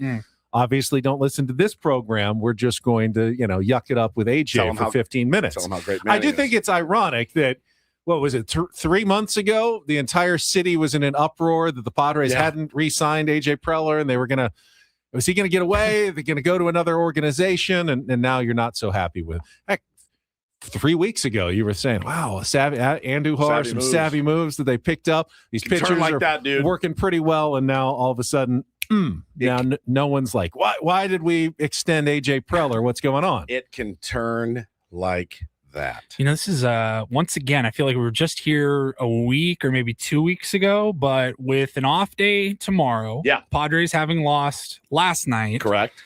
Speaker 2: obviously don't listen to this program. We're just going to, yuck it up with AJ for 15 minutes.
Speaker 1: Tell them how great
Speaker 2: I do think it's ironic that, what was it, 3 months ago, the entire city was in an uproar that the Padres hadn't re-signed AJ Preller, and they were going to, was he going to get away? They're going to go to another organization, and now you're not so happy with. Heck, 3 weeks ago, you were saying, "Wow, Andujar, some savvy moves that they picked up. These pitchers
Speaker 1: like
Speaker 2: are
Speaker 1: that, dude.
Speaker 2: working pretty well." And now all of a sudden, now no one's like, "Why did we extend AJ Preller? What's going on?"
Speaker 1: It can turn like that.
Speaker 3: This is once again, I feel like we were just here a week or maybe 2 weeks ago, but with an off day tomorrow.
Speaker 1: Yeah,
Speaker 3: Padres having lost last night.
Speaker 1: Correct.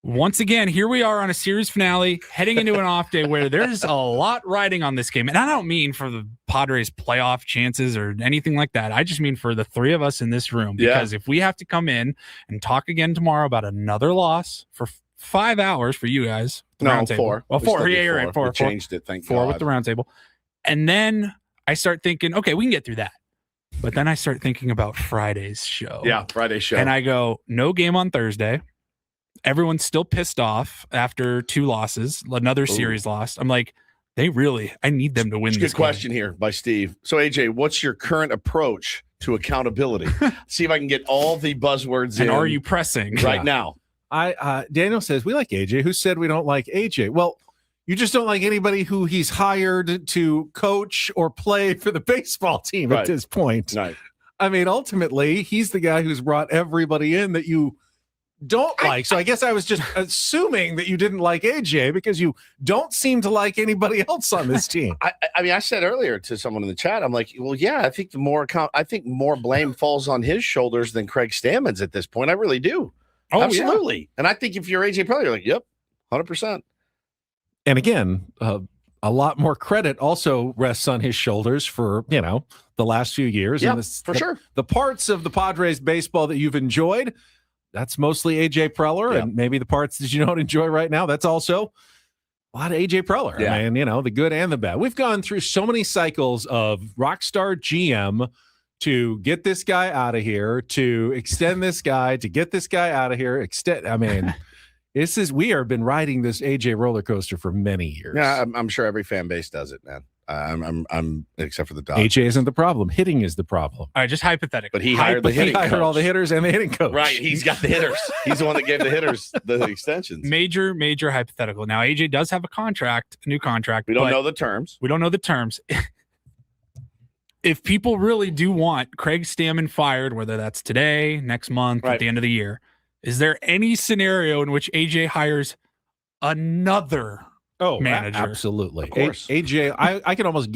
Speaker 3: Once again, here we are on a series finale, heading into an off day where there's a lot riding on this game. And I don't mean for the Padres playoff chances or anything like that. I just mean for the three of us in this room. Because if we have to come in and talk again tomorrow about another loss for 5 hours for you guys.
Speaker 1: No,
Speaker 3: 4.
Speaker 1: Well,
Speaker 3: 4. Yeah, you're right. 4.
Speaker 1: We changed it, thank
Speaker 3: 4
Speaker 1: God.
Speaker 3: with the roundtable. And then I start thinking, okay, we can get through that. But then I start thinking about Friday's show.
Speaker 1: Yeah, Friday's show.
Speaker 3: And I go, no game on Thursday. Everyone's still pissed off after 2 losses, another series lost. I'm like, I need them to win this
Speaker 1: Good question here by Steve. So, AJ, what's your current approach to accountability? See if I can get all the buzzwords in.
Speaker 3: And are you pressing
Speaker 1: right now?
Speaker 2: Daniel says, we like AJ. Who said we don't like AJ? Well, you just don't like anybody who he's hired to coach or play for the baseball team at this point.
Speaker 1: Right.
Speaker 2: I mean, ultimately, he's the guy who's brought everybody in that you don't like. So I guess I was just assuming that you didn't like AJ because you don't seem to like anybody else on this team.
Speaker 1: I mean, I said earlier to someone in the chat, I'm like, well, yeah, I think more blame falls on his shoulders than Craig Stammen's at this point. I really do.
Speaker 3: Oh,
Speaker 1: absolutely.
Speaker 3: Yeah.
Speaker 1: And I think if you're AJ Preller, you're like, yep, 100%.
Speaker 2: And again, a lot more credit also rests on his shoulders for, the last few years.
Speaker 1: Yeah,
Speaker 2: and
Speaker 1: for sure.
Speaker 2: The parts of the Padres baseball that you've enjoyed, that's mostly AJ Preller, and maybe the parts that you don't enjoy right now, that's also a lot of AJ Preller.
Speaker 1: Yeah.
Speaker 2: I mean, the good and the bad. We've gone through so many cycles of rockstar GM to get this guy out of here, to extend this guy, to get this guy out of here. We have been riding this AJ roller coaster for many years.
Speaker 1: Yeah, I'm sure every fan base does it, man. I'm except for the Dodgers.
Speaker 2: AJ isn't the problem. Hitting is the problem.
Speaker 3: All right, just hypothetical.
Speaker 1: But he hired the hitting coach.
Speaker 2: He hired all the hitters and the hitting coach.
Speaker 1: Right, he's got the hitters. He's the one that gave the hitters the extensions.
Speaker 3: Major hypothetical. Now, AJ does have a new contract.
Speaker 1: We don't know the terms.
Speaker 3: We don't know the terms. If people really do want Craig Stammen fired, whether that's today, next month, at the end of the year, is there any scenario in which AJ hires another manager.
Speaker 2: Absolutely.
Speaker 1: Of course.
Speaker 2: AJ, I can almost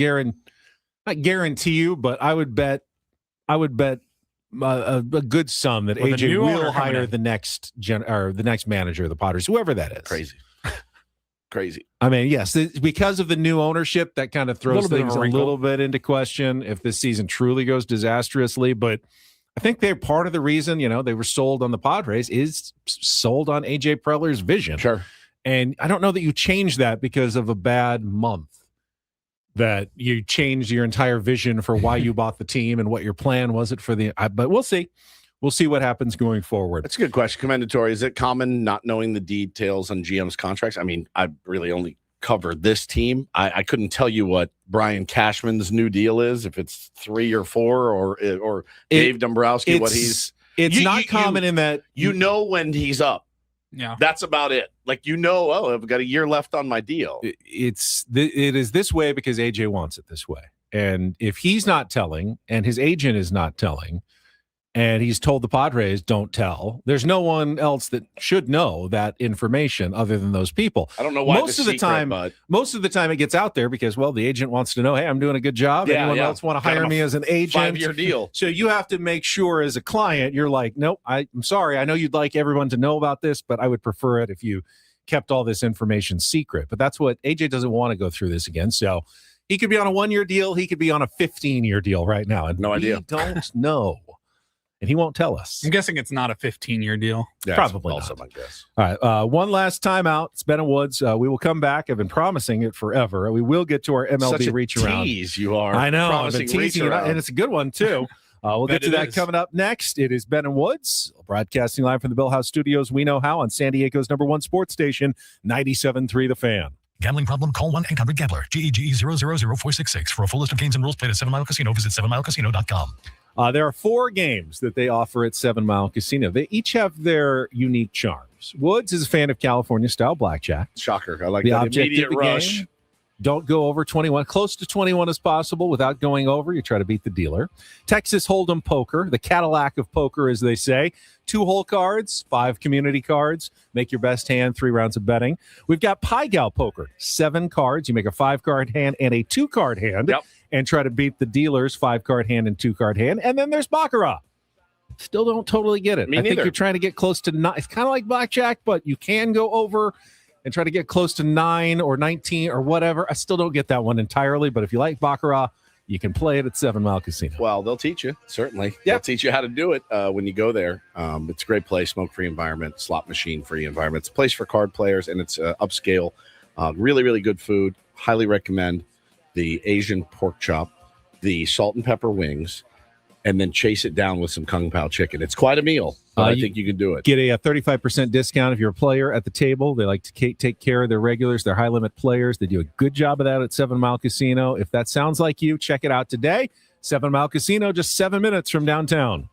Speaker 2: not guarantee you, but I would bet a good sum that AJ will hire the next manager of the Padres, whoever that is.
Speaker 1: Crazy.
Speaker 2: I mean, yes, because of the new ownership, that kind of throws things a little bit into question if this season truly goes disastrously. But I think they're part of the reason, they were sold on the Padres is sold on AJ Preller's vision.
Speaker 1: Sure.
Speaker 2: And I don't know that you change that because of a bad month, that you changed your entire vision for why you bought the team and what your plan was but we'll see. We'll see what happens going forward.
Speaker 1: That's a good question. Commendatory. Is it common not knowing the details on GM's contracts? I mean, I really only covered this team. I couldn't tell you what Brian Cashman's new deal is, if it's 3 or 4 or Dave Dombrowski, what he's.
Speaker 2: It's not common in that.
Speaker 1: When he's up.
Speaker 3: Yeah.
Speaker 1: That's about it. Like, I've got a year left on my deal.
Speaker 2: It is this way because AJ wants it this way. And if he's not telling and his agent is not telling, and he's told the Padres don't tell, there's no one else that should know that information other than those people.
Speaker 1: I don't know why
Speaker 2: most of the time it gets out there because, the agent wants to know, hey, I'm doing a good job. Anyone else want to hire me as an agent?
Speaker 1: 5-year deal.
Speaker 2: So you have to make sure as a client, you're like, nope, I'm sorry. I know you'd like everyone to know about this, but I would prefer it if you kept all this information secret. But that's what AJ doesn't want to go through this again. So he could be on a 1-year deal. He could be on a 15-year deal right now. And
Speaker 1: no idea.
Speaker 2: We don't know. And he won't tell us.
Speaker 3: I'm guessing it's not a 15-year deal.
Speaker 2: Yeah, probably
Speaker 1: also
Speaker 2: not.
Speaker 1: my guess.
Speaker 2: All right. One last time out. It's Ben and Woods. We will come back. I've been promising it forever. We will get to our MLB Reacharound.
Speaker 1: Tease you are.
Speaker 2: I know. I've been teasing it, and it's a a good one, too. We'll get to that coming up next. It is Ben and Woods, broadcasting live from the Bill House Studios. We know how on San Diego's #1 sports station, 97.3 The Fan.
Speaker 15: Gambling problem? Call 1-800-GAMBLER. GEGE 000-466. For a full list of games and rules, played at 7 Mile Casino. Visit 7milecasino.com.
Speaker 2: There are 4 games that they offer at 7 Mile Casino. They each have their unique charms. Woods is a fan of California-style blackjack.
Speaker 1: Shocker. I like
Speaker 2: the
Speaker 1: that
Speaker 2: object
Speaker 1: immediate
Speaker 2: of the
Speaker 1: rush.
Speaker 2: Game, don't go over 21. Close to 21 as possible without going over. You try to beat the dealer. Texas Hold'em poker, the Cadillac of poker, as they say. 2-hole cards, 5 community cards. Make your best hand, 3 rounds of betting. We've got Pai Gow poker, 7 cards. You make a 5-card hand and a 2-card hand.
Speaker 1: Yep.
Speaker 2: And try to beat the dealer's 5-card hand and 2-card hand. And then there's Baccarat. Still don't totally get it.
Speaker 1: Me
Speaker 2: I
Speaker 1: neither.
Speaker 2: think you're trying to get close to 9. It's kind of like blackjack, but you can go over and try to get close to 9 or 19 or whatever. I still don't get that one entirely, but if you like Baccarat, you can play it at 7 Mile Casino.
Speaker 1: Well, they'll teach you, certainly. They'll teach you how to do it when you go there. It's a great place, smoke-free environment, slot machine-free environment. It's a place for card players, and it's upscale. Really, really good food. Highly recommend the Asian pork chop, the salt and pepper wings, and then chase it down with some Kung Pao chicken. It's quite a meal. I think you can do it.
Speaker 2: Get a 35% discount if you're a player at the table. They like to take care of their regulars, their high-limit players. They do a good job of that at 7 Mile Casino. If that sounds like you, check it out today. 7 Mile Casino, just 7 minutes from downtown.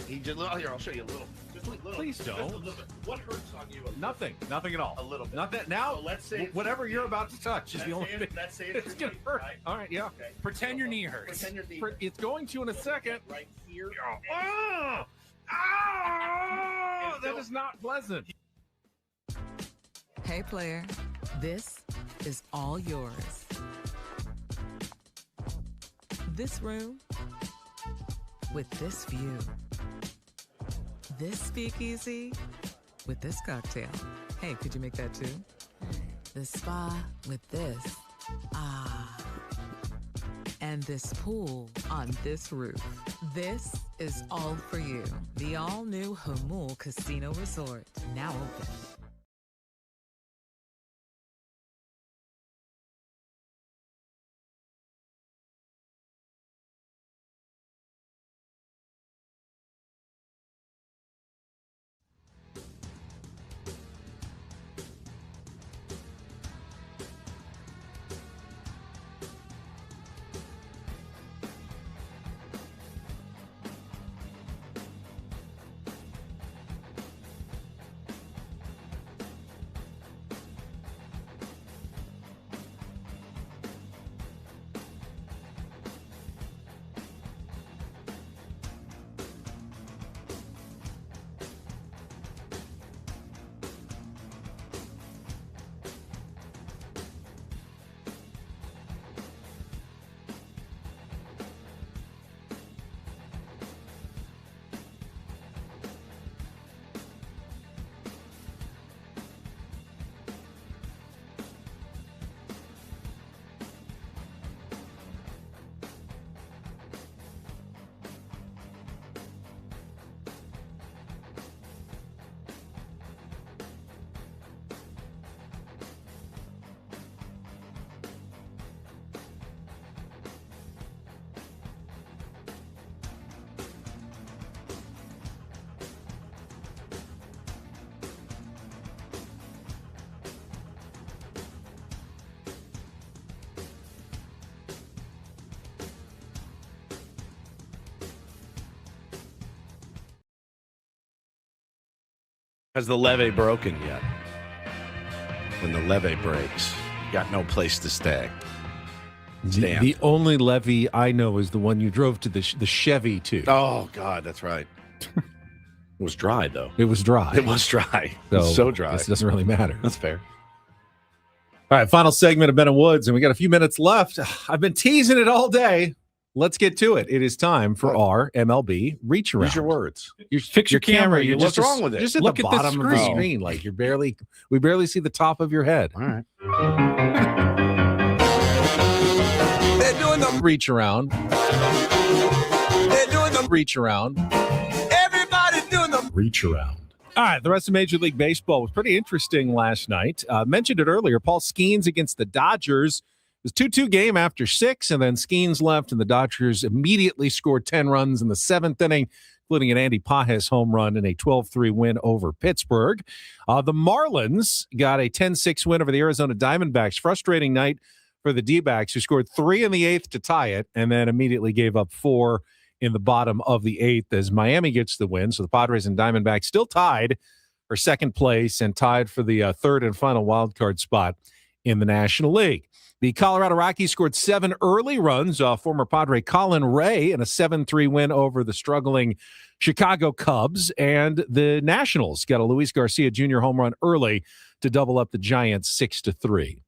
Speaker 1: He just here. I'll show you a little. Just a little.
Speaker 2: Please don't.
Speaker 1: Just a little bit. What hurts on you?
Speaker 2: Nothing at all.
Speaker 1: A little bit.
Speaker 2: Not that now.
Speaker 1: So let's say
Speaker 2: whatever you're about to touch is the only thing.
Speaker 1: Let's say
Speaker 2: It's gonna hurt.
Speaker 1: Right?
Speaker 2: All right, yeah.
Speaker 1: Okay.
Speaker 3: Pretend your knee hurts.
Speaker 1: Pretend your knee.
Speaker 2: It's going to in a second.
Speaker 1: Right here.
Speaker 2: Oh, that is not pleasant.
Speaker 5: Hey, player, this is all yours. This room with this view. This speakeasy with this cocktail. Hey, could you make that too? The spa with this. Ah. And this pool on this roof. This is all for you. The all-new Hamul Casino Resort, now open.
Speaker 1: Has the levee broken yet? When the levee breaks, you got no place to stay.
Speaker 2: The only levee I know is the one you drove to the Chevy to.
Speaker 1: Oh, God, that's right. It was dry, though.
Speaker 2: It was dry.
Speaker 1: It was dry. It was so dry.
Speaker 2: This doesn't really matter.
Speaker 1: That's fair.
Speaker 2: All right, final segment of Ben and Woods, and we got a few minutes left. I've been teasing it all day. Let's get to it. It is time for our MLB Reacharound.
Speaker 1: Use your words.
Speaker 2: Fix your camera.
Speaker 1: What's wrong with it?
Speaker 2: Just at
Speaker 3: Look
Speaker 2: the
Speaker 3: at the
Speaker 2: bottom of the
Speaker 3: screen.
Speaker 2: screen. Like we barely see the top of your head.
Speaker 1: All right.
Speaker 20: They're doing the
Speaker 2: Reacharound.
Speaker 20: They're doing the
Speaker 2: Reacharound.
Speaker 20: Everybody's doing the
Speaker 2: Reacharound. All right, the rest of Major League Baseball was pretty interesting last night. Mentioned it earlier. Paul Skeens against the Dodgers. It was 2-2 game after 6, and then Skeens left, and the Dodgers immediately scored 10 runs in the 7th inning, including an Andy Pages home run and a 12-3 win over Pittsburgh. The Marlins got a 10-6 win over the Arizona Diamondbacks. Frustrating night for the D-backs, who scored 3 in the 8th to tie it, and then immediately gave up 4 in the bottom of the 8th as Miami gets the win. So the Padres and Diamondbacks still tied for second place and tied for the third and final wild card spot in the National League. The Colorado Rockies scored 7 early runs off former Padre Colin Ray in a 7-3 win over the struggling Chicago Cubs. And the Nationals got a Luis Garcia Jr. home run early to double up the Giants 6-3.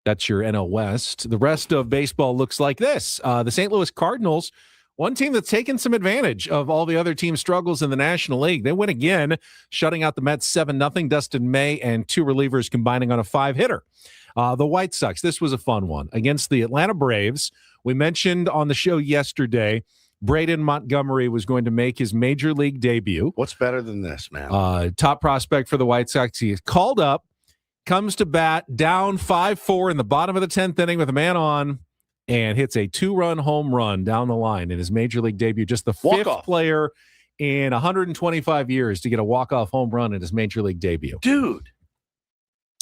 Speaker 2: That's your NL West. The rest of baseball looks like this. The St. Louis Cardinals, one team that's taken some advantage of all the other team struggles in the National League. They win again, shutting out the Mets 7-0. Dustin May and 2 relievers combining on a 5-hitter. The White Sox, this was a fun one. Against the Atlanta Braves, we mentioned on the show yesterday, Braden Montgomery was going to make his major league debut.
Speaker 1: What's better than this, man?
Speaker 2: Top prospect for the White Sox. He is called up, comes to bat, down 5-4 in the bottom of the 10th inning with a man on, and hits a 2-run home run down the line in his major league debut. Just the 5th player in 125 years to get a walk-off home run in his major league debut.
Speaker 1: Dude.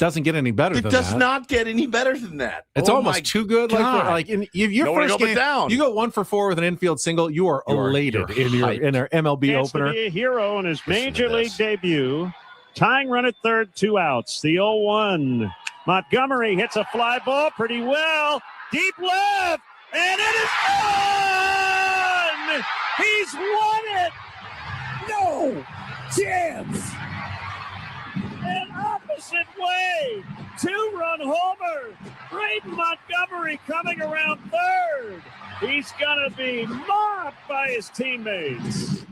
Speaker 2: Doesn't get any better
Speaker 1: It
Speaker 2: than
Speaker 1: does
Speaker 2: that.
Speaker 1: not get any better than that.
Speaker 2: It's almost too good. Like in your
Speaker 1: Don't
Speaker 2: first
Speaker 1: go
Speaker 2: game,
Speaker 1: down.
Speaker 2: you go 1 for 4 with an infield single. You are elated in our MLB opener.
Speaker 21: To be a hero in his major league debut. Tying run at third, 2 outs. The 0-1. Montgomery hits a fly ball pretty well. Deep left. And it is gone! He's won it! No chance! An opposite way. 2-run homer. Reindl Montgomery coming around third. He's going to be mobbed by his teammates.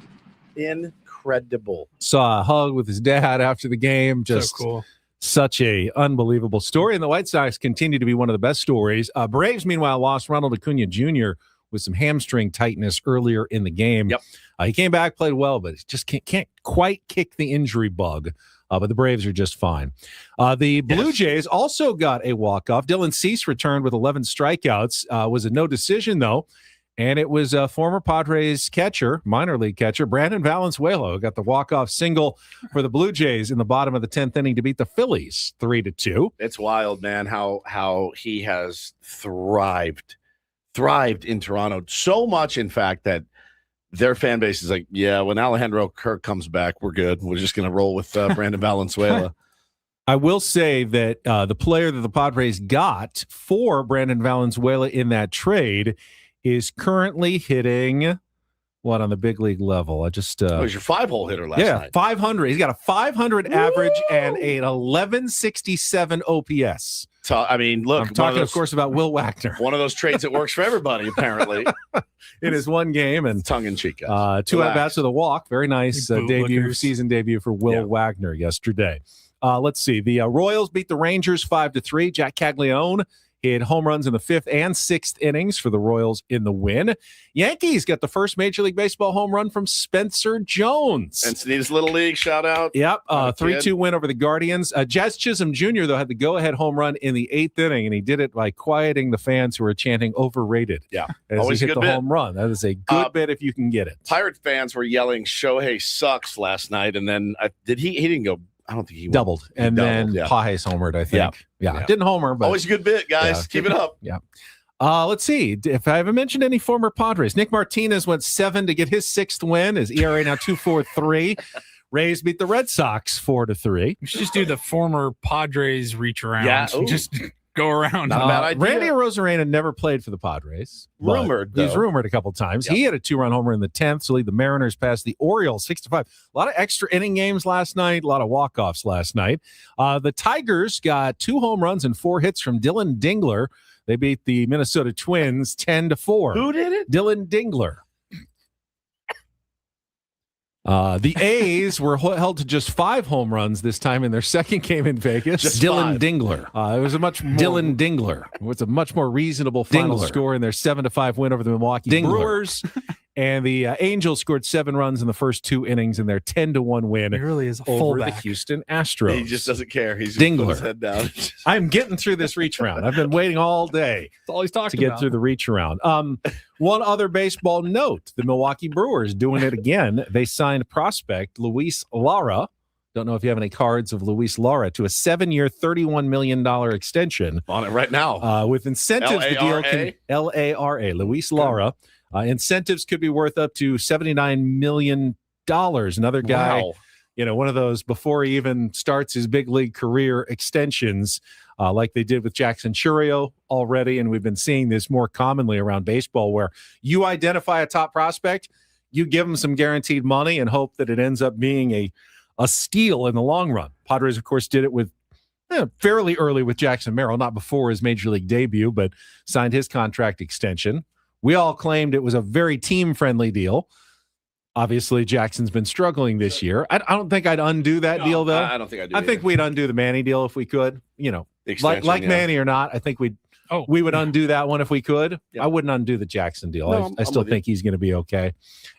Speaker 1: Incredible.
Speaker 2: Saw a hug with his dad after the game. Just
Speaker 3: so cool.
Speaker 2: Such a unbelievable story. And the White Sox continue to be one of the best stories. Braves, meanwhile, lost Ronald Acuna Jr. with some hamstring tightness earlier in the game.
Speaker 1: Yep.
Speaker 2: He came back, played well, but just can't quite kick the injury bug. But the Braves are just fine. The Blue Jays also got a walk-off. Dylan Cease returned with 11 strikeouts. Was a no decision, though. And it was former Padres catcher, minor league catcher, Brandon Valenzuela, who got the walk-off single for the Blue Jays in the bottom of the 10th inning to beat the Phillies 3-2.
Speaker 1: It's wild, man, how he has thrived in Toronto. So much, in fact, that their fan base is like, yeah, when Alejandro Kirk comes back, we're good. We're just going to roll with Brandon Valenzuela.
Speaker 2: I will say that the player that the Padres got for Brandon Valenzuela in that trade is currently hitting what on the big league level? I just
Speaker 1: he was your 5-hole hitter last night.
Speaker 2: 500. He's got a 500 average and an 1167 OPS.
Speaker 1: So, I mean, look,
Speaker 2: I'm talking, of course, about Will Wagner.
Speaker 1: One of those trades that works for everybody, apparently.
Speaker 2: In his one game and
Speaker 1: tongue-in-cheek.
Speaker 2: 2 at-bats with a walk. Very nice season debut for Will Wagner yesterday. Let's see. The Royals beat the Rangers 5-3. Jack Caglione hit home runs in the 5th and 6th innings for the Royals in the win. Yankees got the first Major League Baseball home run from Spencer Jones.
Speaker 1: Encinitas Little League, shout out.
Speaker 2: Yep, 3-2 win over the Guardians. Jazz Chisholm Jr., though, had the go-ahead home run in the 8th inning, and he did it by quieting the fans who were chanting overrated.
Speaker 1: Yeah,
Speaker 2: as
Speaker 1: always
Speaker 2: he hit
Speaker 1: a good
Speaker 2: the
Speaker 1: bit.
Speaker 2: home run. That is a good bit if you can get it.
Speaker 1: Pirate fans were yelling, Shohei sucks last night, and then he didn't go. I don't think he
Speaker 2: doubled.
Speaker 1: Went.
Speaker 2: And
Speaker 1: doubled,
Speaker 2: then Pages homered, I think. Yeah. Didn't homer, but
Speaker 1: always a good bit, guys. Keep it up.
Speaker 2: Yeah. Let's see. If I haven't mentioned any former Padres, Nick Martinez went 7 to get his 6th win. His ERA now 2.43. Rays beat the Red Sox 4-3.
Speaker 3: We should just do the former Padres reach around.
Speaker 1: Yeah.
Speaker 3: Just go around.
Speaker 1: Not a bad idea.
Speaker 2: Randy Arozarena never played for the Padres.
Speaker 1: Rumored,
Speaker 2: He's
Speaker 1: though.
Speaker 2: rumored a couple times. He had a 2-run homer in the 10th to lead the Mariners past the Orioles 6-5. A lot of extra inning games last night. A lot of walk-offs last night. The Tigers got 2 home runs and 4 hits from Dylan Dingler. They beat the Minnesota Twins 10-4.
Speaker 1: Who did it?
Speaker 2: Dylan Dingler. The A's were held to just 5 home runs this time in their second game in Vegas.
Speaker 1: Just
Speaker 2: Dylan
Speaker 1: 5.
Speaker 2: Dingler. It was a much Dylan Dingler. It was a much more reasonable final score in their 7-5 win over the Milwaukee Brewers. And the Angels scored 7 runs in the first 2 innings in their 10-1 win
Speaker 3: He really is a
Speaker 2: over
Speaker 3: fullback.
Speaker 2: the Houston Astros.
Speaker 1: He just doesn't care. He's just
Speaker 2: Dingler.
Speaker 1: put his head down.
Speaker 2: I'm getting through this reach round. I've been waiting all day
Speaker 3: That's all he's talking
Speaker 2: to get
Speaker 3: about.
Speaker 2: through the reach around. One other baseball note, the Milwaukee Brewers doing it again. They signed prospect Luis Lara. Don't know if you have any cards of Luis Lara to a 7-year, $31 million extension.
Speaker 1: On it right now.
Speaker 2: With incentives, the deal can Lara, Luis Lara. Incentives could be worth up to $79 million. Another guy,
Speaker 1: Wow.
Speaker 2: One of those before he even starts his big league career extensions, like they did with Jackson Churio already. And we've been seeing this more commonly around baseball, where you identify a top prospect, you give him some guaranteed money and hope that it ends up being a steal in the long run. Padres, of course, did it with fairly early with Jackson Merrill, not before his major league debut, but signed his contract extension. We all claimed it was a very team-friendly deal. Obviously, Jackson's been struggling this year. I don't think I'd undo that deal, though.
Speaker 1: I don't think I'd do
Speaker 2: I think we'd undo the Manny deal if we could. Like Manny or not, I think we would undo that one if we could.
Speaker 1: Yeah.
Speaker 2: I wouldn't undo the Jackson deal.
Speaker 1: No,
Speaker 2: I still
Speaker 1: I'm with
Speaker 2: think he's going to be okay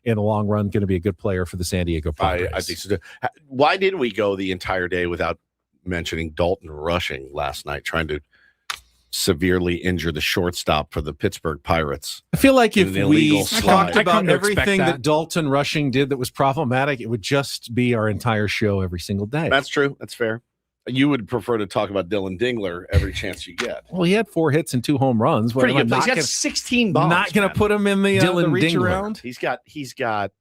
Speaker 2: in the long run, going to be a good player for the San Diego Padres.
Speaker 1: I think so too. Why didn't we go the entire day without mentioning Dalton Rushing last night, trying to severely injure the shortstop for the Pittsburgh Pirates?
Speaker 2: I feel like if
Speaker 1: In an
Speaker 2: we
Speaker 1: illegal
Speaker 2: talked
Speaker 1: slide.
Speaker 2: about everything that Dalton Rushing did that was problematic, it would just be our entire show every single day.
Speaker 1: That's true. That's fair. You would prefer to talk about Dylan Dingler every chance you get.
Speaker 2: Well, he had 4 hits and 2 home runs.
Speaker 1: Pretty good. He's got 16 bombs.
Speaker 2: Not going to put him in the Reacharound.
Speaker 1: He's got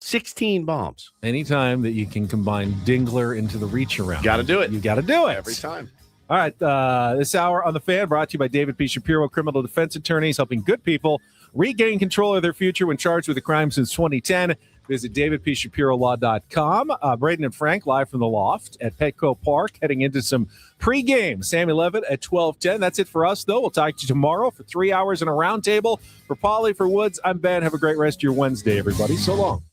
Speaker 1: 16 bombs.
Speaker 2: Anytime that you can combine Dingler into the Reacharound,
Speaker 1: got to do it.
Speaker 2: You got to do it
Speaker 1: every time.
Speaker 2: All right, this hour on The Fan brought to you by David P. Shapiro, criminal defense attorneys helping good people regain control of their future when charged with a crime since 2010. Visit davidpshapirolaw.com. Braden and Frank live from the loft at Petco Park, heading into some pregame. Sammy Levitt at 12:10. That's it for us, though. We'll talk to you tomorrow for 3 hours in a roundtable. For Pauly, for Woods, I'm Ben. Have a great rest of your Wednesday, everybody. So long.